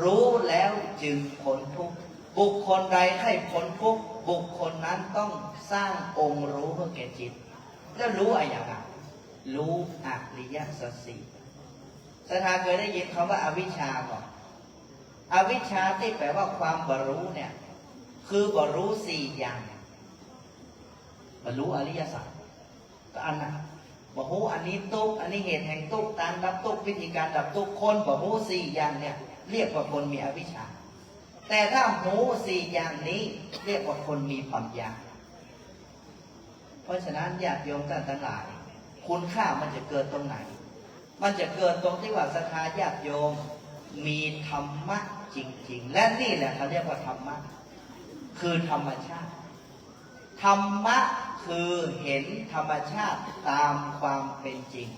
รู้แล้วจึงพ้นทุกข์บุคคลใดให้พ้นทุกข์บุคคลนั้นต้องสร้างองค์รู้เพื่อแก่จิตแล้วรู้อะไรอย่างไรรู้อริยสัจสี่ศรัทธาเคยได้ยินคำว่าอวิชชาก่อนอวิชชาที่แปลว่าความบรรลุเนี่ยคือบรรลุ4 อย่างบรรลุอริยสัจก็อันนั้นบรรลุอันนี้ทุกข์อันนี้เหตุแห่งทุกข์การดับทุกข์วิธีการดับทุกข์คนบรรลุ4 อย่างเนี่ยเรียกว่าคนมีอวิชชาแต่ถ้าหู4 อย่างนี้เรียกว่าคนมีปัญญาเพราะฉะนั้นญาติโยมท่านทั้งหลายคุณค่ามันจะเกิดตรงไหนมันจะเกิดตรงที่ว่าศรัทธาญาติโยมมีธรรมะจริงๆและนี่แหละเขาเรียกว่าธรรมะคือธรรมชาติธรรมะคือเห็นธรรมชาติตามความเป็นจริง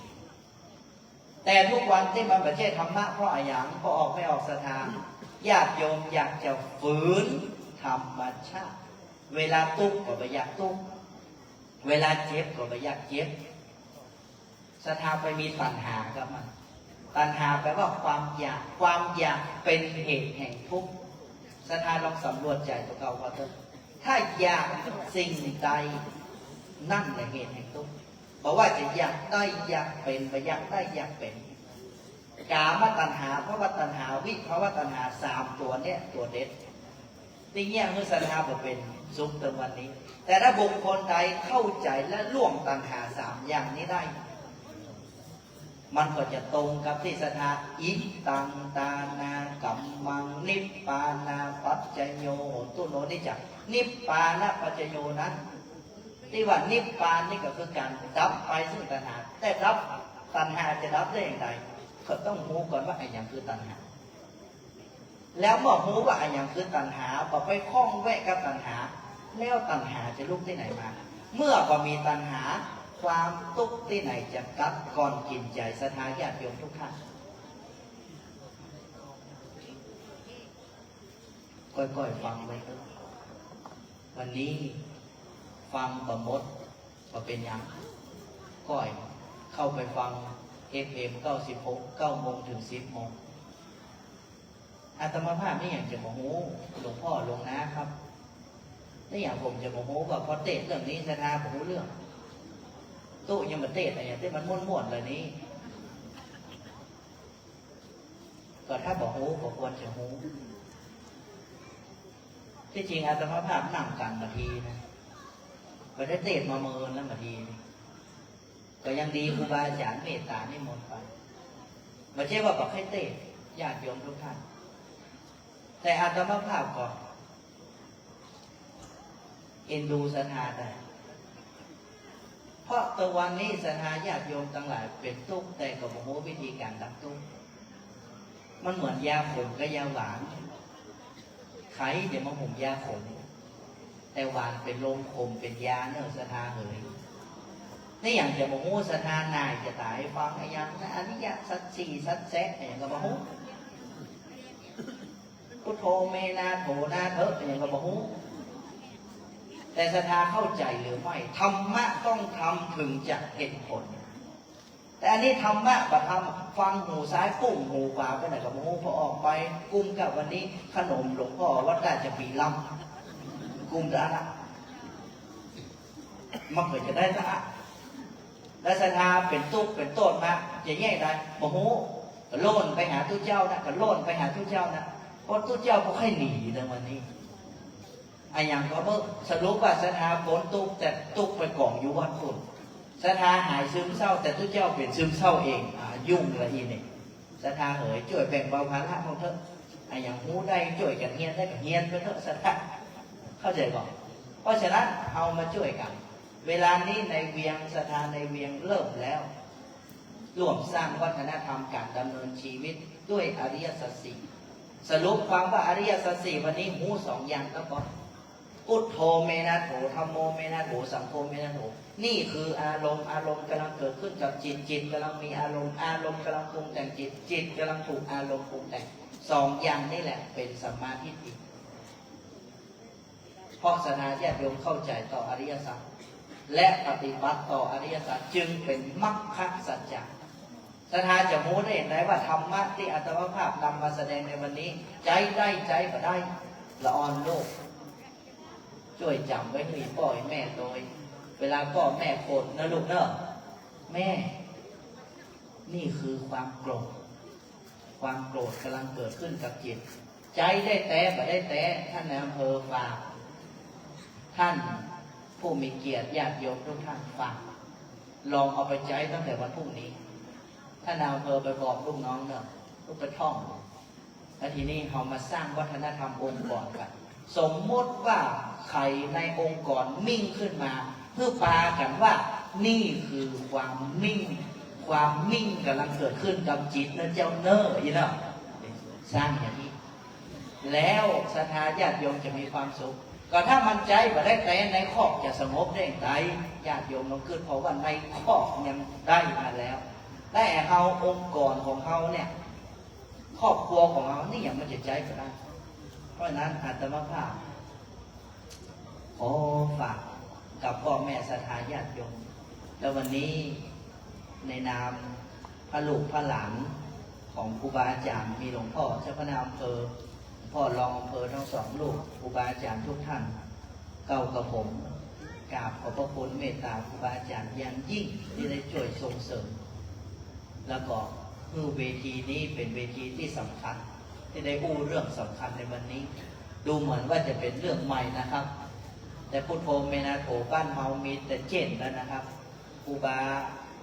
แต่ทุกวันที่มันไม่ใช่ธรรมะเพราะอะไรอย่างเพราะออกไม่ออกศรัทธาญาติโยมอยากจะฝืนธรรมชาติเวลาทุกข์ก็ไม่อยากทุกข์เวลาเจ็บก็ไม่อยากเจ็บศรัทธาไปมีตัณหากับมันตัณหาแปลว่าความอยากเป็นเหตุแห่งทุกข์ศรัทธาลองสำรวจใจตัวเก่าว่าเถอะถ้าอยากสิ่งใดนั่นแหละเหตุแห่งทุกข์เพราะว่าจะอยากได้อยากเป็นไปอยากได้อยากเป็นกามตัณหาภวตัณหาวิภวตัณหา3 ตัวเนี่ยตัวเด็ดที่เงี้ยเมื่อศรัทธาบอกเป็นสุขเติมวันนี้แต่ถ้าบุคคลใดเข้าใจและล่วงตัณหา3 อย่างนี้ได้มันก็จะตรงกับที่ศรัทธาอิตังตานากัมมังนิพปานาปัจจโยตุโนนิจักนิพปานะปัจจโยนั้นที่ว่านิพปานนี่ก็คือการดับไปซึ่งตัณหาแต่ดับตัณหาจะดับได้อย่างไรก็ต้องรู้ก่อนว่าไอ้อย่างคือตัณหาแล้วเมื่อรู้ว่าไอ้อย่างคือตัณหาพอไปคล้องแวะกับตัณหาแล้วตัณหาจะลุกที่ไหนมาเมื่อพอมีตัณหาความทุกข์ที่ไหนจะกัดก่อนกินใจศรัทธาญาติโยมทุกท่าน ค่อยๆฟังไปเถอะวันนี้ฟังประมดก็เป็นยังก้อยเข้าไปฟัง FM 96 9 โมงถึง 10 โมงอาตมาภาพนี่อย่างจะโมโหหลวงพ่อลงนะครับนี่อย่างผมจะโมโหว่าพอเตะเรื่องนี้สถาผมรู้เรื่องตู้ยังมาเตะอะไรอย่างที่มันม้วนๆเลยนี้ก็ถ้าบอกโหก็ควรจะโหที่จริงอาตมาภาพนั่งกันมาทีนะไปได้เตะมาเมินแล้วมาทีก็ยังดีครูบาอาจารย์เมตตานี่หมดไปไม่ใช่ว่าบอกให้เตะญาติโยมทุกท่านแต่อาตมาภาพก็เอ็นดูศรัทธาได้เพราะตะวันนี้ศรัทธาญาติโยมทั้งหลายเป็นทุกข์แต่กับโมโหวิธีการดับทุกข์มันเหมือนยาขมกับยาหวานไข่เดี๋ยวมาห่มยาขมแต่หวานเป็นลมขมเป็นยาเนื้อศรัทธาเหยนี่อย่างจะโมโหศรัทธานายจะตายฟังอะไรอย่างนั้นอริยสัจสี่สัจแจ๊อย่างกับโมโหพุทโธเมนาโถนาเถอะอย่างกับโมโหแต่ศรัทธาเข้าใจหรือไม่ธรรมะต้องทำถึงจะเห็นผลแต่อันนี้ธรรมะบัดทำฟังหูซ้ายปุ้งหูขวาไปไหนกับโมโหพอออกไปกุมกับวันนี้ขนมหลวงพ่อวัดราชปีลำกุมด้านละมันเกิดจะได้ละและศรัทธาเป็นตุ๊กเป็นโต้นมาจะแย่ได้โมโหก็โล่นไปหาทุกเจ้านะก็โล่นไปหาทุกเจ้านะเพราะทุกเจ้าก็ให้หนีในวันนี้ไอ้อย่างก็เมื่อสรุปว่าศรัทธาผลตุ๊กแต่ตุ๊กไปกล่องอยู่วัดฝุ่นศรัทธาหายซึมเศร้าแต่ทุกเจ้าเป็นซึมเศร้าเองยุ่งละอีนี่ศรัทธาเหยช่วยแบ่งเบาภาระของเธอไอ้อย่างหูได้ช่วยกันเฮียนได้กับเฮียนไปเถอะศรัทธาเข้าใจก่อนเพราะฉะนั้นเอามาช่วยกันเวลานี้ในเวียงศรัทธาในเวียงเริ่มแล้วร่วมสร้างวัฒนธรรมการดำเนินชีวิตด้วยอริยสัจสี่สรุปความว่าอริยสัจสี่วันนี้หูสองอย่างแล้วก็พุทโธเมนะโถธัมโมเมนะโถสังโฆเมนะโถนี่คืออารมณ์กำลังเกิดขึ้นกับจิตกำลังมีอารมณ์กำลังปรุงแต่งจิตกำลังถูกอารมณ์ปรุงแต่งสองอย่างนี่แหละเป็นสัมมาทิฏฐิเพราะศรัทธาญาติโยมเข้าใจต่ออริยสัจและปฏิบัติต่ออริยสัจจึงเป็นมรรคสัจจะศรัทธาจะมูได้เห็นได้ว่าธรรมะที่อาตมาภาพนำมาแสดงในวันนี้ใจได้ใจก็ได้ละอ่อนโลกช่วยจำไว้ให้พ่อแม่โดยเวลาพ่อแม่โกรธนะลูกเนอะแม่นี่คือความโกรธกำลังเกิดขึ้นกับจิตใจได้แต่บ่ได้แต่ท่านในอำเภอฝากท่านผู้มีเกียรติญาติโยมทุกท่านฝากลองเอาไปใช้ตั้งแต่วันพรุ่งนี้ท่านในอำเภอไปบอกลูกน้องเนอะลูกไปท่องแล้วทีนี้เรามาสร้างวัฒนธรรมองค์กรกันสมมติว่าใครในองค์กรมิ่งขึ้นมาเพื่อปากันว่านี่คือความมิ่งกำลังเกิดขึ้นกับจิตนะเจ้าเนออีเนาะสร้างอย่างนี้แล้วศรัทธาญาติโยมจะมีความสุขก็ถ้ามันใจบ่ได้แต่ในครอบจะสงบได้ใจญาติโยมลงขึ้นเพราะว่าในครอบยังได้มาแล้วได้เอาองค์กรของเขาเนี่ยครอบครัวของเรานี่ยังมันจะใจก็ได้เพราะนั้นอาตมาภาพขอฝากกับพ่อแม่ศรัทธาญาติโยมแล้ววันนี้ในนามพระลูกพระหลานของครูบาอาจารย์มีหลวงพ่อเจ้าคณะอำเภอพ่อรองอำเภอทั้งสองลูกครูบาอาจารย์ทุกท่านเก่ากับผมกราบขอบพระคุณเมตตาครูบาอาจารย์อย่างยิ่งที่ได้ช่วยส่งเสริมแล้วก็เวทีนี้เป็นเวทีที่สำคัญที่ได้พูดเรื่องสำคัญในวันนี้ดูเหมือนว่าจะเป็นเรื่องใหม่นะครับแต่พุทโธเมนาโถบ้านเมามีแต่เจนแล้วนะครับครูบา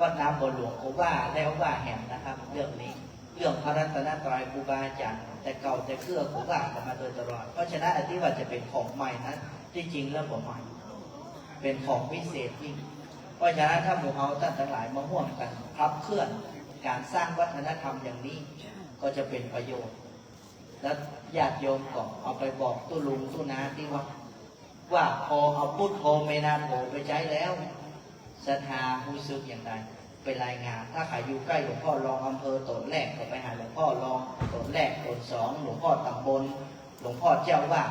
วัดน้ำบนหลวงครูว่าแล้วว่าแห่งนะครับเรื่องนี้เรื่องพระรัตนตรัยครูบาอาจารย์แต่เก่าแต่เครือครูว่ากันมาโดยตลอดเพราะฉะนั้นอันที่ว่าจะเป็นของใหม่นั้นที่จริงแล้วผมใหม่เป็นของพิเศษยิ่งเพราะฉะนั้นถ้าหมู่เฮาท่านทั้งหลายมาร่วมกันขับเคลื่อนการสร้างวัฒนธรรมอย่างนี้ก็จะเป็นประโยชน์และญาติโยมก็เอาไปบอกตู้ลุงตู้น้าที่ว่าพอเอาพุทโธเมนาโถไปใช้แล้วศรัทธารู้สึกอย่างไรไปรายงานถ้าใครอยู่ใกล้หลวงพ่อรองอำเภอตนแรกก็ไปหาหลวงพ่อรองตนแรกตนสองหลวงพ่อตำบล หลวงพ่อเจ้าว่า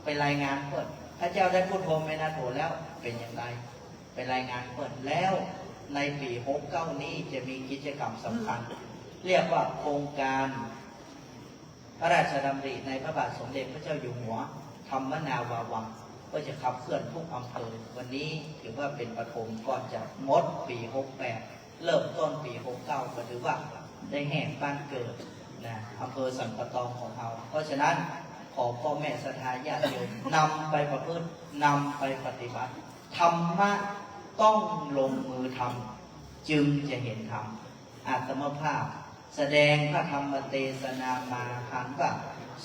ไปรายงานเปิดพระเจ้าได้พุทโธเมนาโถแล้วเป็นอย่างไรไปรายงานเปิดแล้วในปี69นี้จะมีกิจกรรมสำคัญเรียกว่าโครงการพระราชดำริในพระบาทสมเด็จพระเจ้าอยู่หัวธรรมนาวาวังก็จะขับเคลื่อนทุกอำเภอวันนี้ถือว่าเป็นปฐมก่อนจะงดปี68เริ่มต้นปี69ก็ถือว่าได้แห่งบ้านเกิดนะอำเภอสันปะตองของเราเพราะฉะนั้นขอพ่อแม่ศรัทธาญาติโยมนำไปประพฤตินำไปปฏิบัติธรรมะต้องลงมือทำจึงจะเห็นธรรมอาตมภาพแสดงพระธรรมเทศนามาหันว่า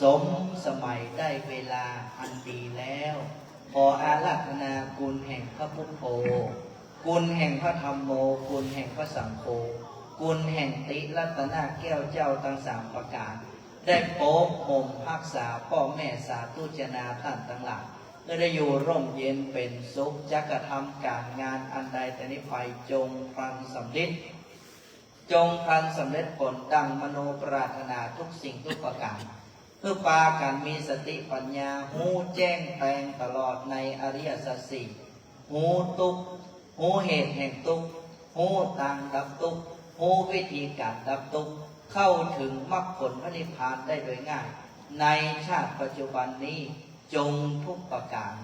สมสมัยได้เวลาอันดีแล้วขออาราธนาคุณแห่งพระพุทโธคุณแห่งพระธรรมโมคุณแห่งพระสังโฆคุณแห่งติรัตนาแก้วเจ้าทั้ง3ประการได้โป๊บห่มรักษาพ่อแม่สาธุจนาท่านทั้งหลายได้อยู่ร่มเย็นเป็นสุขจะกระทำการงานอันใดแต่นี้ไปจงพลันสำเร็จจงพลันสำเร็จผลดังมโนปรารถนาทุกสิ่งทุกประการเพื่อปาการมีสติปัญญาหูแจ้งแทงตลอดในอริยสัจสี่หูทุกหูเหตุแห่งทุกหูทางดับทุกหูวิธีการดับทุกเข้าถึงมรรคผลพระนิพพานได้โดยง่ายในชาติปัจจุบันนี้จงทุกประการ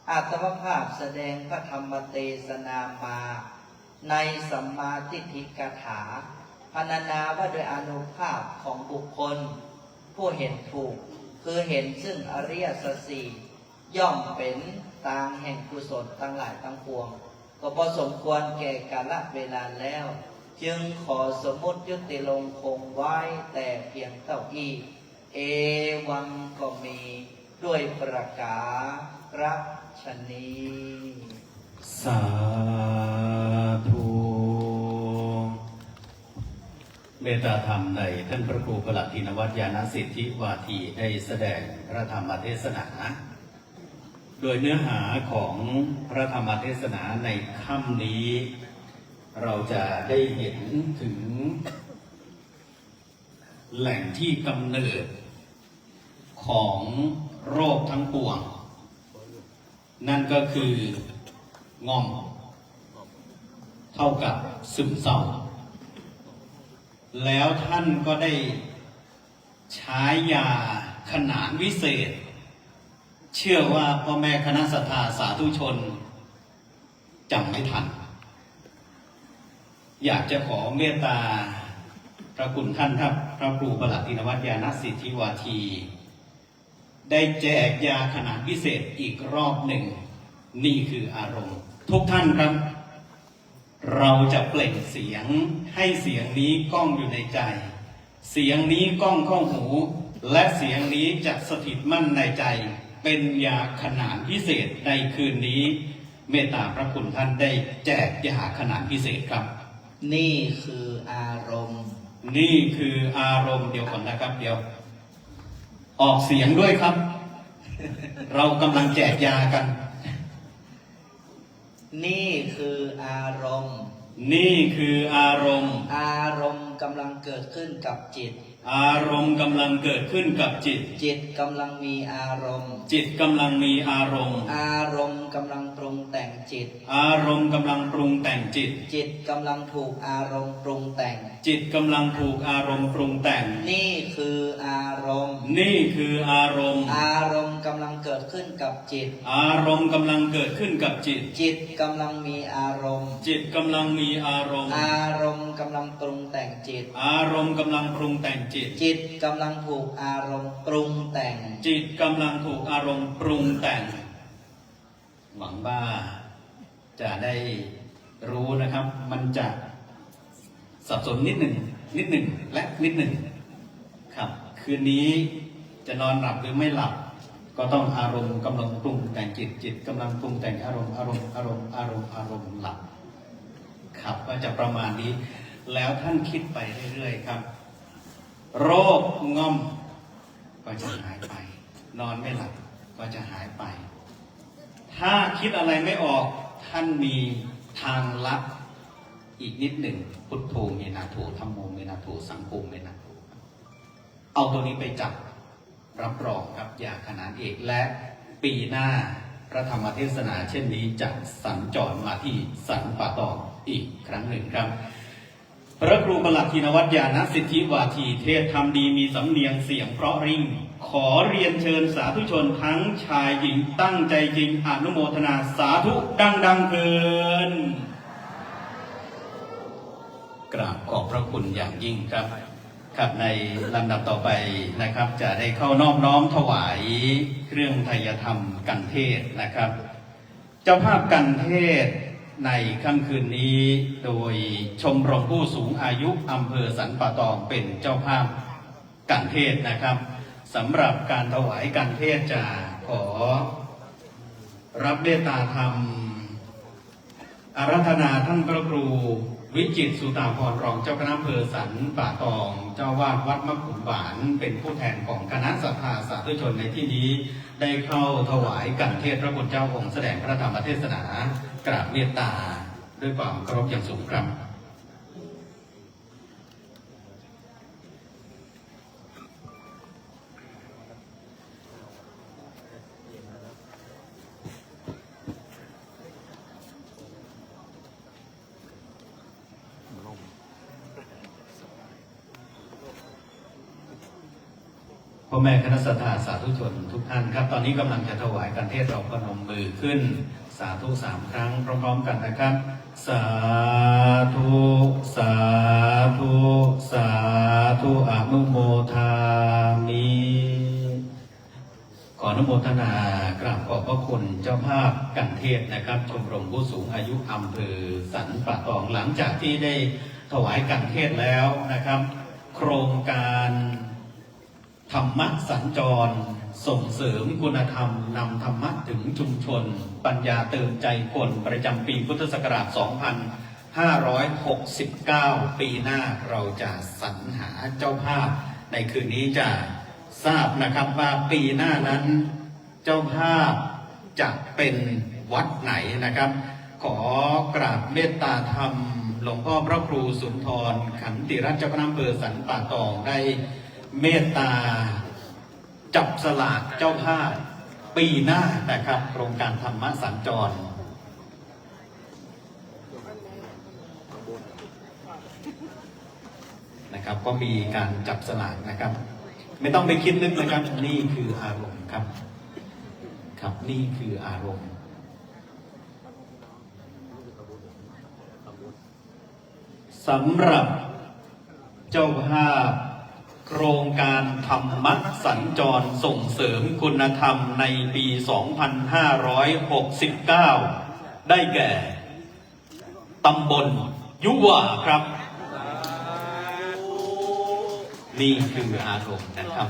อาตมภาพแสดงพระธรรมเทศนามาในสัมมาทิฏฐิกถาพรรณนาว่าโดยอานุภาพของบุคคลผู้เห็นถูกคือเห็นซึ่งอริยสัจสี่ย่อมเป็นทางแห่งกุศลทั้งหลายทั้งปวงก็พอสมควรแก่กาลเวลาแล้วจึงขอสมมติยุติลงคงไว้แต่เพียงเท่านี้เอวังก็มีด้วยประกาศนี้ สาธุเมตตาธรรมในท่านพระครูประหลัดธินวัฒน์ญาณสิทธิวาทีได้แสดงพระธรรมเทศนาโดยเนื้อหาของพระธรรมเทศนาในค่ำนี้เราจะได้เห็นถึงแหล่งที่กำเนิดของโรคทั้งปวงนั่นก็คืองอมเท่ากับซึมเศร้าแล้วท่านก็ได้ใช้ยาขนานวิเศษเชื่อว่าพ่อแม่คณะสัตยาสาธุชนจำไม่ทันอยากจะขอเมตตาพระคุณท่านครับพระครูประหลัดธินวัฒน์ญาณสิทธิวาทีได้แจกยาขนาดพิเศษอีกรอบหนึ่งนี่คืออารมณ์ทุกท่านครับเราจะเปล่งเสียงให้เสียงนี้ก้องอยู่ในใจเสียงนี้ก้องเข้าหูและเสียงนี้จะสถิตมั่นในใจเป็นยาขนาดพิเศษในคืนนี้เมตตาพระคุณท่านได้แจกยาขนาดพิเศษครับนี่คืออารมณ์นี่คืออารมณ์เดี๋ยวก่อนนะครับเดี๋ยวออกเสียงด้วยครับ เรากำลังแจกยากันนี่คืออารมณ์นี่คืออารมณ์อารมณ์กำลังเกิดขึ้นกับจิตอารมณ์กำลังเกิดขึ้นกับจิตจิตกำลังมีอารมณ์จิตกำลังมีอารมณ์อารมณ์กำลังปรุงแต่งจิตอารมณ์กำลังปรุงแต่งจิตจิตกำลังถูกอารมณ์ปรุงแต่งจิตกำลังถูกอารมณ์ปรุงแต่งนี่คืออารมณ์นี่คืออารมณ์อารมณ์กำลังเกิดขึ้นกับจิตอารมณ์กำลังเกิดขึ้นกับจิตจิตกำลังมีอารมณ์จิตกำลังมีอารมณ์อารมณ์กำลังปรุงแต่งจิตอารมณ์กำลังปรุงแต่งจิตจิตกำลังถูกอารมณ์ปรุงแต่งจิตกำลังถูกอารมณ์ปรุงแต่งหวังว่าจะได้รู้นะครับมันจะสับสนนิดหนึ่งและนิดหนึ่งครับคืนนี้จะนอนหลับหรือไม่หลับก็ต้องอารมณ์กำลังปรุงแต่งจิตจิตกำลังปรุงแต่งอารมณ์หลับครับก็จะประมาณนี้แล้วท่านคิดไปเรื่อยๆครับโรคง่อมก็จะหายไปนอนไม่หลับก็จะหายไปถ้าคิดอะไรไม่ออกท่านมีทางลัดอีกนิดหนึ่งพุทโธเมนาโถธัมโมเมนาโถสังโฆเมนาโถเอาตัวนี้ไปจับ รับรองครับอย่างขนานเอกและปีหน้าพระธรรมเทศนาเช่นนี้จะสัญจรมาที่สันป่าตองอีกครั้งหนึ่งครับพระครูประหลัดธินวัฒน์ญาณสิทธิวาทีเทศทำดีมีสำเนียงเสียงเพราะริ่งขอเรียนเชิญสาธุชนทั้งชายหญิงตั้งใจจริงอนุโมทนาสาธุดังๆเถิดกราบขอบพระคุณอย่างยิ่งครับครับในลำดับต่อไปนะครับจะได้เข้านอบน้อมถวายเครื่องไทยธรรมกันเทศนะครับเจ้าภาพกันเทศในค่ำคืนนี้โดยชมรมผู้สูงอายุอำเภอสันป่าตองเป็นเจ้าภาพกันเทศนะครับสำหรับการถวายกันเทศจะขอรับเมตตาธรรมอาราธนาท่านพระครูวิจิตรสุตาภรณ์รองเจ้าคณะอำเภอสันป่าตองเจ้าวาดวัดมะขุนหวานเป็นผู้แทนของคณะศรัทธาสาธุชนในที่นี้ได้เข้าถวายกันเทศพระคุณเจ้าองค์แสดงพระธรรมเทศนากราบเมตตาด้วยความเคารพอย่างสูงครับพ่อแม่คณะศรัทธาสาธุชนทุกท่านครับตอนนี้กำลังจะถวายกันเทศเราพนมมือขึ้นสาธุ3 ครั้งพร้อมๆกันนะครับสาธุสาธุสาธุอนุโมทามิขออนุโมทนากราบขอบพระคุณเจ้าภาพกันเทศนะครับชมรมผู้สูงอายุอำเภอสันป่าตองหลังจากที่ได้ถวายกันเทศแล้วนะครับโครงการธรรมะสัญจรส่งเสริมคุณธรรมนำธรรมะถึงชุมชนปัญญาเติมใจคนประจำปีพุทธศักราช 2569 ปีหน้าเราจะสรรหาเจ้าภาพในคืนนี้จะทราบนะครับว่าปีหน้านั้นเจ้าภาพจะเป็นวัดไหนนะครับขอกราบเมตตาธรรมหลวงพ่อพระครูสุนทรขันติรัตน์เจ้าคณะอำเภอสันป่าตองได้เมตตาจับสลากเจ้าภาพปีหน้านะครับโครงการธรรมะสัญจรนะครับก็มีการจับสลากนะครับไม่ต้องไปคิดนึกนะครับนี่คืออารมณ์ครับครับนี่คืออารมณ์สำหรับเจ้าภาพโครงการธรรมะสัญจรส่งเสริมคุณธรรมในปี 2569 ได้แก่ตำบลยุวาครับนี่คืออารมณ์นะครับ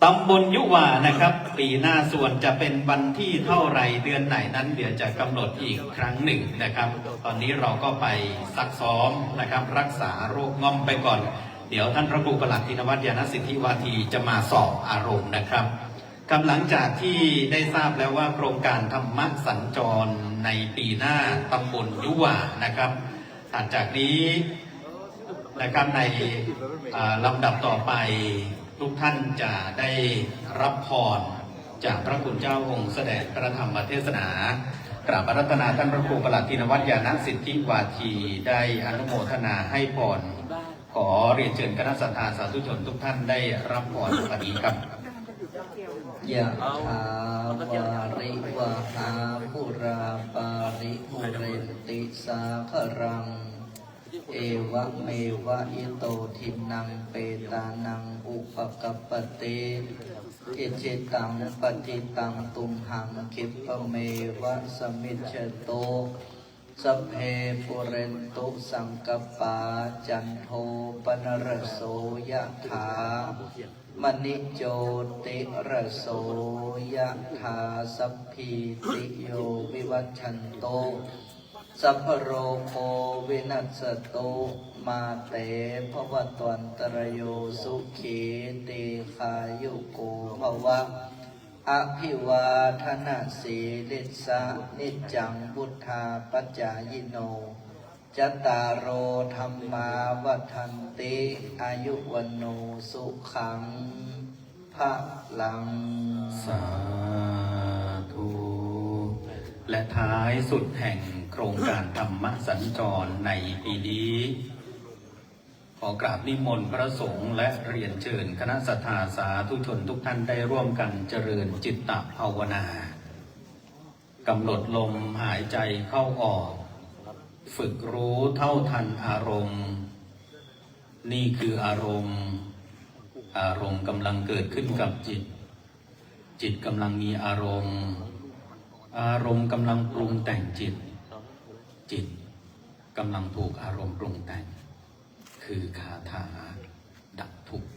ตำบลยุวานะครับปีหน้าส่วนจะเป็นวันที่เท่าไรเดือนไหนนั้นเดี๋ยวจะกำหนดอีกครั้งหนึ่งนะครับตอนนี้เราก็ไปซักซ้อมนะครับรักษาโรคง่อมไปก่อนเดี๋ยวท่านพระครูประหลัดธินวัฒน์ญาณสิทธิวาทีจะมาสอบอารมณ์นะครับหลังจากที่ได้ทราบแล้วว่าโครงการธรรมะสัญจรในปีหน้าตำบลยุวานะครับถัดจากนี้นะครับในลำดับต่อไปทุกท่านจะได้รับพรจากพระคุณเจ้าองค์แสดงพระธรรมเทศนากราบอาราธนาท่านพระครูประหลัดธินวัฒน์ญาณสิทธิวาทีได้อนุโมทนาให้พรขอเรียนเชิญคณะสัตยาสาธุชนทุกท่านได้รับพรวันนี้ครับยะถาวาริวหาปุราปาริปุเรนติสาครังเอวะเมวะอิโตทินังเปตานังอุปกัปปเตอิจิตังปฏิตังตุมหังคิปะเมวะสมิจฉโตสัพเพปุเรนตุสังกปาจันโทปนรโสยะถามณิโจติระโสยะถาสัพพิติโยวิวัชชันโตสัพพโรโควินัสสตุมาเตภวตวันตรโยสุขีติขายุโกภวะอภิวาทนาสีลิสะนิจังพุทธาปัจจายโน จตตารโอธรรมาวัฏันติอายุวันโนสุขังภะลัง สาธุและท้ายสุดแห่งโครงการธรรมสัญจรในปีนี้ขอกราบนิมนต์พระสงฆ์และเรียนเชิญคณะสัทธาสาธุชนทุกท่านได้ร่วมกันเจริญจิตตภาวนากำหนดลมหายใจเข้าออกฝึกรู้เท่าทันอารมณ์นี่คืออารมณ์กำลังเกิดขึ้นกับจิตจิตกำลังมีอารมณ์กำลังปรุงแต่งจิตกำลังถูกอารมณ์ปรุงแต่งคือคาถาดับทุกข์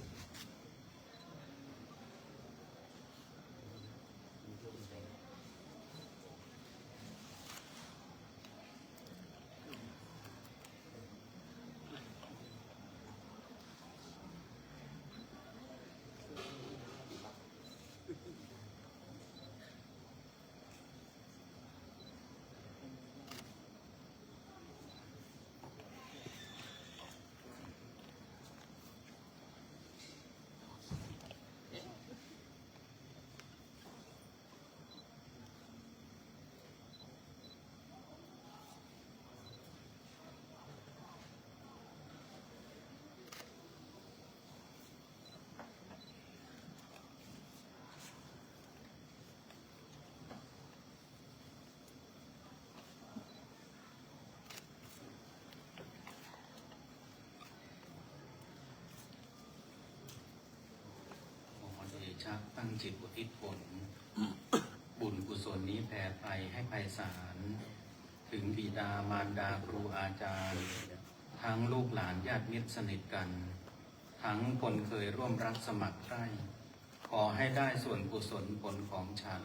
ตั้งจิตอุทิศผล บุญกุศลนี้แผ่ไปให้ไพศาลถึงบิดามารดาครูอาจารย์ทั้งลูกหลานญาติมิตรสนิทกันทั้งคนเคยร่วมรักสมัครใคร่ขอให้ได้ส่วนกุศลผลของฉัน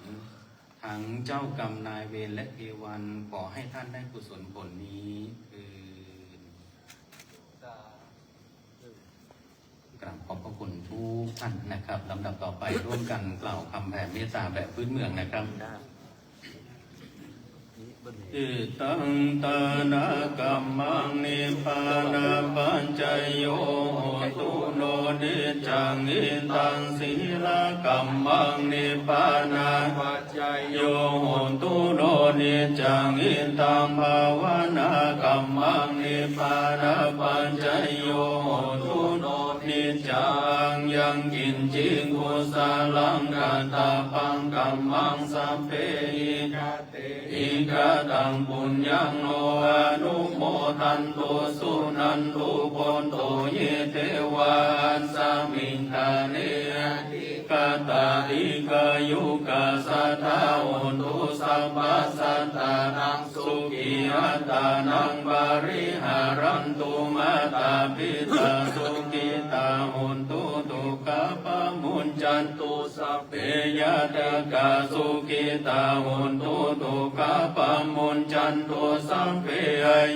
ทั้งเจ้ากรรมนายเวรและเทวันขอให้ท่านได้กุศลผลนี้กราบขอบพระคุณทุกท่านนะครับลำดับต่อไปร่วมกันกล่าวคำแผ่เมตตาแบบพื้นเมืองนะครับอิตังตานากรรมังนิพพานาปัญจโยโหตุโนนิจังอิตังศีลกรรมังนิพพานาปัญจโยโหตุโนนิจังอิตังภาวนากรรมังนิพพานาปัญจโยโหตุโนนิจังยังกินจิกุสาลังกาตาปังกัมมังสัพเพอิกาตังปุญญังโนอนุโมทันตุสุนันตุโพนโตเยเทวาสัมมิงทาเนกาตาอิกายุกาสัทธาโอนตุสัมปัสสัตตานังสุขีอัตตานังบาริหารันตุมาตาปิตาสุขิตาโอนตุตุกะปะมุญจันตุสัพเพยะตกาสุขิตาโอนตุตุกะปะมุญจันตุสัพเพ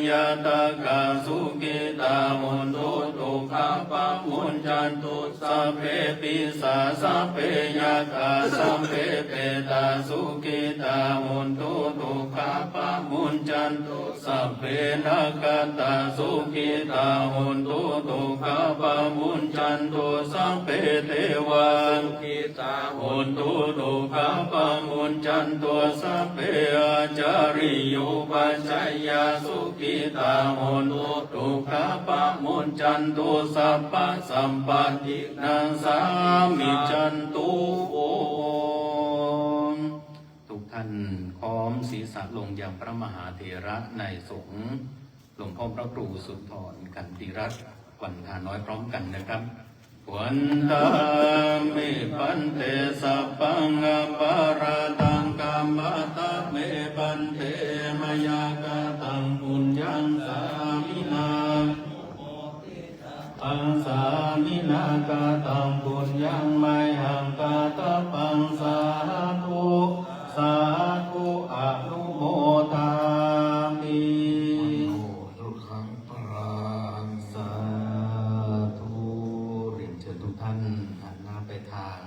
ยะตกาสุขิตาโอนตุตุกะปะมุญจันตุสัพเพปิสาสัพเพยะกาสัพเพเปตาสุขิตาโอนตุตุกะปะมุญจันตุสัพเพนาคตาสุขิตาโอนตุตุกะปะมุญจันตุสัพเพเทวาสุขิตาโอนตุตุกะปะมุญจันตุสัพเพอาจาริโยปัจจยาสุขิตาโอนตุตุกะปะมุญจันตุสัพพะสัมปันตินังสามิจันตุโอมทุกท่านค้อมศีรษะลงยังพระมหาเถระในสงฆ์หลวงพ่อพระครูสุนทรขันติรัตน์วันทาน้อยพร้อมกันนะครับวันตามิปันเตสัพพังปาราตังกัมมตะเมปันเตมยากตังปุญญังสามินาอังสามินากตังปุญญังไมหังกาตปังสาธุสาธุอนุโมทามิทุกขังปรัง สาธุเรียนเชิญทุกท่านหันหน้าไปทาง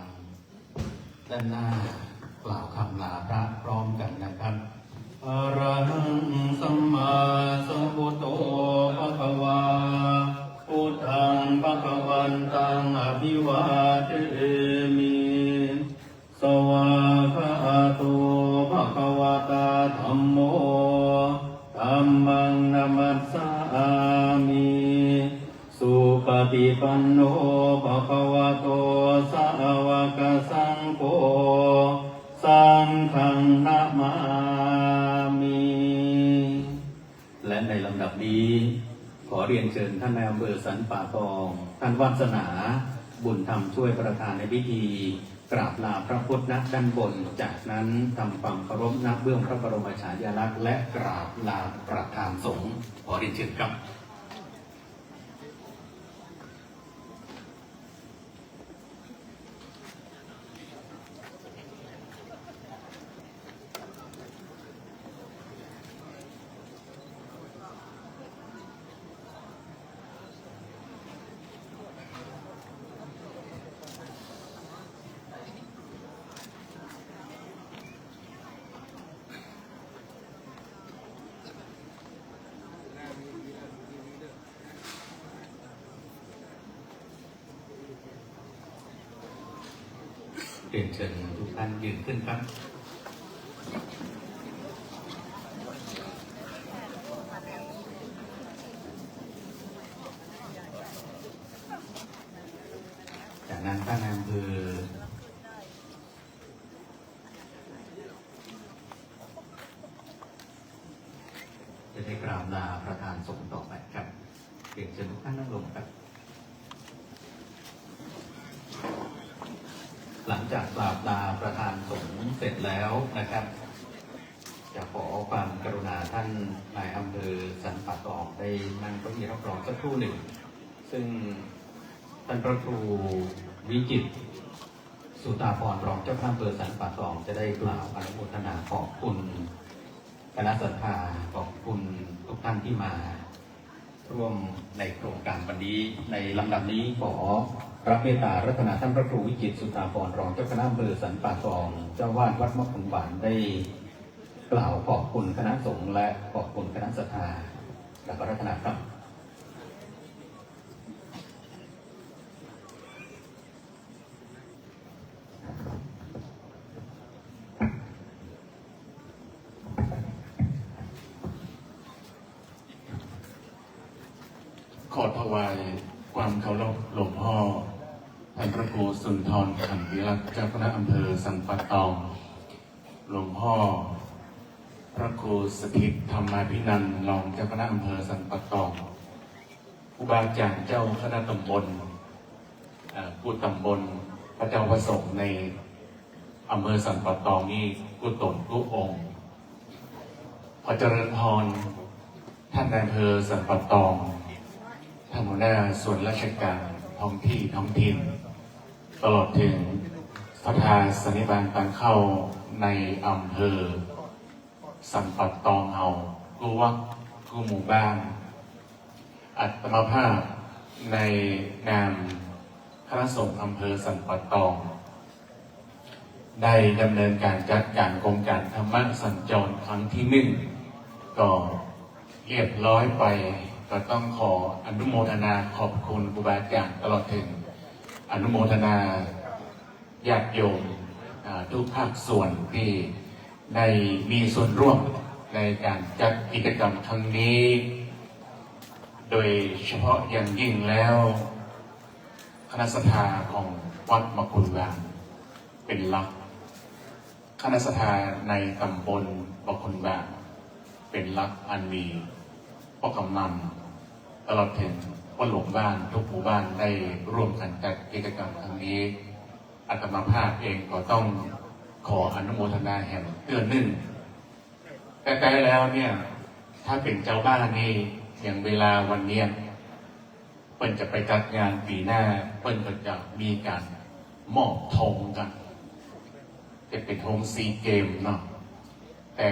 ด้านหน้ากล่าวคำลาพระพร้อมกันนะครับอะระหัง ธัมโมธัมมังนัมมัสสามิสุปฏิปันโนภะคะวะโตสาวกสังโฆสังฆังนะมามิ และในลำดับนี้ขอเรียนเชิญท่านนายอำเภอสันป่าตองท่านวาสนาบุญธรรมช่วยประธานในพิธีกราบลาพระพุทธณด้านบนจากนั้นทำความเคารพณเบื้องพระบรมฉายาลักษณ์และกราบลาประธานสงฆ์ขอเรียนเชิญครับเรียนเชิญทุกท่านยืนขึ้นครับจากนั้นท่านนายอำเภอจะได้กราบลาประธานสงฆ์ต่อไปครับเรียนเชิญทุกท่านนั่งลงครับหลังจากกราบลาประธานสงฆ์เสร็จแล้วนะครับจะขอความกรุณาท่านนายอำเภอสันป่าตองได้นั่งเก้าอี้รับรองสักครู่หนึ่งซึ่งท่านพระครูวิจิตรสุตาภรณ์รองเจ้าคณะอำเภอสันป่าตองจะได้กล่าวอนุโมทนาขอบคุณคณะศรัทธาขอบคุณทุกท่านที่มาร่วมในโครงการวันนี้ในลำดับนี้ขอพระเมตตารัตนาท่านพระครูวิจิตรสุตาภรณ์รองเจ้าคณะอำเภอสันป่าตองเจ้าวาดวัดมะขุนหวานได้กล่าวขอบคุณคณะสงฆ์และขอบคุณคณะศรัทธาและรัตนาครับขอถวายความเคารพหลวงพ่อท่านพระครูสุนทรขันติรักษ์เจ้าคณะอำเภอสันป่าตองหลวงพ่อพระครูสถิตธรรมาภินันท์รองเจ้าคณะอำเภอสันป่าตองครูบาอาจารย์เจ้าคณะตำบลผู้ตำบลพระเจ้าประสงค์ในอำเภอสันป่าตองนี่กุตนกุองค์ขอเจริญพรท่านนายอำเภอสันป่าตองท่านหัวหน้าส่วนราชการท้องที่ท้องถิ่นตลอดถึงประธานสันนิบาตการเข้าในอำเภอสันป่าตองเฮากู้วัดกู้หมู่บ้านอัตมาภาพในนามคณะสงฆ์อำเภอสันป่าตองได้ดำเนินการจัดการโครงการธรรมสัญจรครั้งที่1ก็เรียบร้อยไปก็ต้องขออนุโมทนาขอบคุณครูบาอาจารย์ตลอดถึงอนุโมทนาญาติโยมทุกภาคส่วนที่ได้มีส่วนร่วมในการจัดกิจกรรมครั้งนี้ โดยเฉพาะอย่างยิ่งแล้วคณะศรัทธาของวัดมะขุนวานเป็นหลักคณะศรัทธาในตำบลมะขุนวานเป็นหลักอันมีพ่อกำนันตลอดถึงวัดหลวงบ้านทุกหมู่บ้านได้ร่วมกันจัดกิจกรรมครั้งนี้อาตมาภาพเองก็ต้องขออนุโมทนาแห่งเกื้อหนึ่งแต่ใกล้แล้วเนี่ยถ้าเป็นเจ้าบ้านนี่อย่างเวลาวันเนี้ยเปิ้นจะไปจัดงานปีหน้าเปิ้นก็จะมีการมอบธงกันจะเป็นธงซีเกมเนาะแต่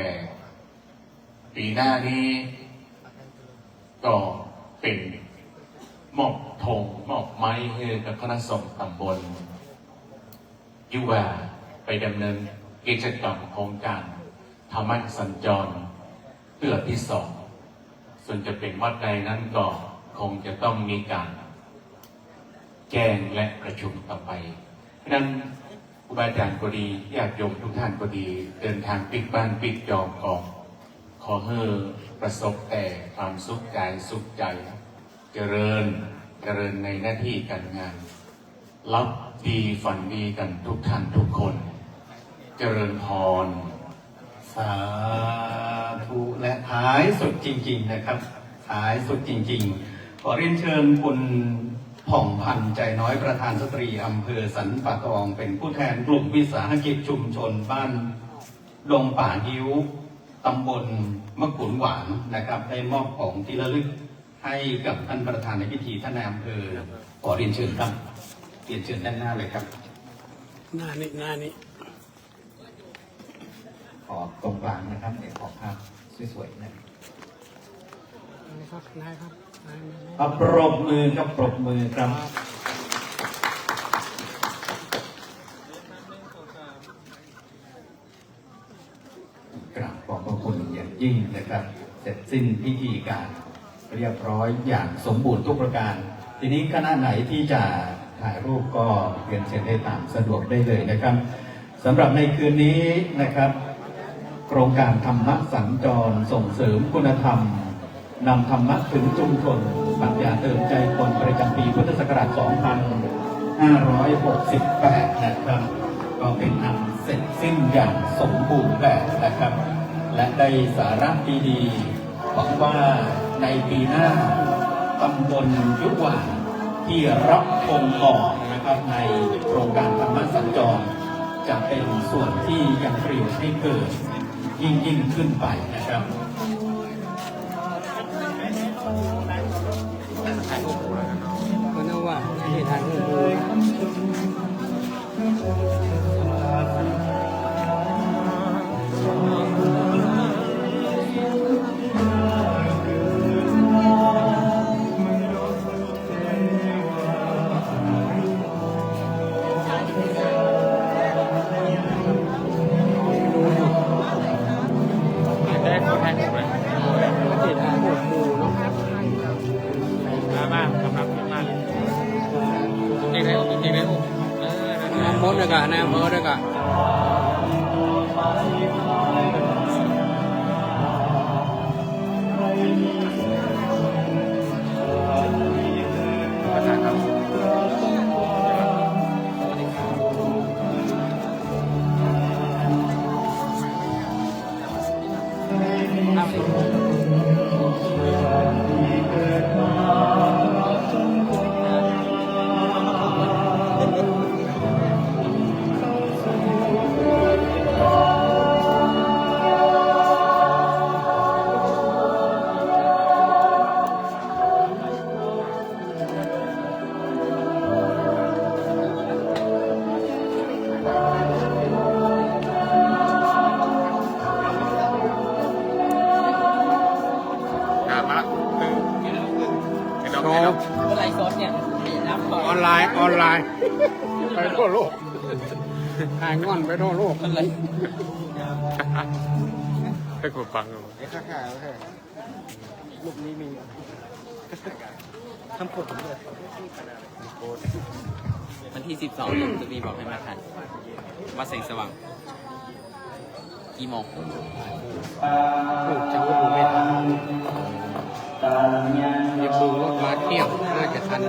ปีหน้านี้ก็เป็นมอบธงมอบไม้ให้กับคณะสงฆ์ตำบลยุวาไปดำเนินกิจกรรมโครงการธรรมสัญจรเพื่อที่2ส่วนจะเป็นวัดใดนั้นก็คงจะต้องมีการแจ้งและประชุมต่อไปเพราะนั้น ครูบาอาจารย์ก็ดีญาติโยมทุกท่านก็ดี เดินทางปิดบ้านปิดจอมกองขอให้ประสบแต่ความสุขกายสุขใจ เจริญในหน้าที่การงาน รับดีฝันดีกันทุกท่านทุกคน เจริญพร สาธุและท้ายสุดจริงๆนะครับท้ายสุดจริงๆขอเรียนเชิญคุณผ่องพันธ์ใจน้อยประธานสตรีอำเภอสันป่าตองเป็นผู้แทนกลุ่มวิสาหกิจชุมชนบ้านดงป่าหิ้วตำบลมะขุนหวานนะครับได้มอบของที่ระลึกให้กับท่านประธานในพิธีท่านนายอำเภอขอเรียนเชิญครับเรียนเชิญด้านหน้าเลยครับหน้านี้ขอตรงกลางนะครับเดี๋ยวขอภาพสวยๆนะครับนายครับปรบมือครับปรบมือครับกราบขอบพระคุณอย่างยิ่งนะครับเสร็จสิ้นพิธีการเรียบร้อยอย่างสมบูรณ์ทุกประการทีนี้คณะไหนที่จะถ่ายรูปก็เรียนเชิญได้ตามสะดวกได้เลยนะครับสำหรับในคืนนี้นะครับโครงการธรรมะสัญจรส่งเสริมคุณธรรมนำธรรมะถึงชุมชนปรัชญาเติมใจคนประจำปีพุทธศักราช 2568 นะครับก็เป็นอันเสร็จสิ้นอย่างสมบูรณ์แบบนะครับและได้สาระดีๆหวังว่าในปีหน้าตำบลยุวาที่รับองค์ต่อนะครับในโครงการธรรมะสัญจรจะเป็นส่วนที่ยังประโยชน์ให้เกิดยิ่งขึ้นไปนะครับก็น่าว่าที่ทางดูมดเลยกะนะมดเลยกะไลฟ์สดเนี่ยออนไลน์ไปทั่วโลกหายงอนไปทั่วโลกอะไรให้กูฟังดูไอ้ข้าลูกนี้มีทำโคตรผมเลยวันที่ 12จะมีบอกให้มาทันว่าแสงสว่างกี่โมงลูกจะดูไม่ทันยังดูรถมาเที่ยวน่าจะทัน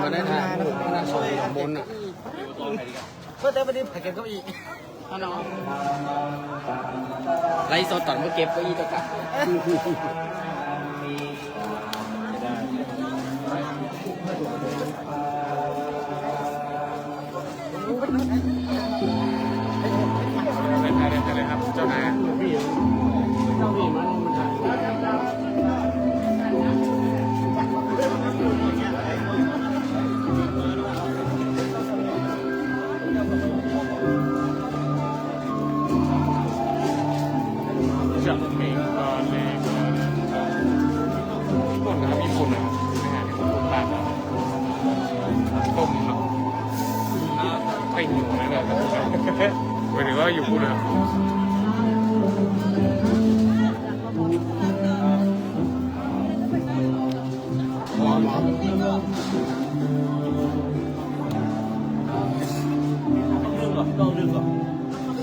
มาได้ทานคณะสงฆ์บนอ่ะเพื่อแต่ไม่ได้ผักเก็บเก้าอี้น้องไลฟ์สดตอนเมื่อเก็บเก้าอี้ตัวกันได้ครับเจ้านายเจ้าพี่มันจะมีก่อนเลยญี่ปุ่นนะครับญี่ปุ่นนะอาหารญี่ปุ่นบ้านเราต้มเนาะไม่หิวนะเนี่ยหมายถึงว่าอยู่พูดนะ ต้องดึงก่อน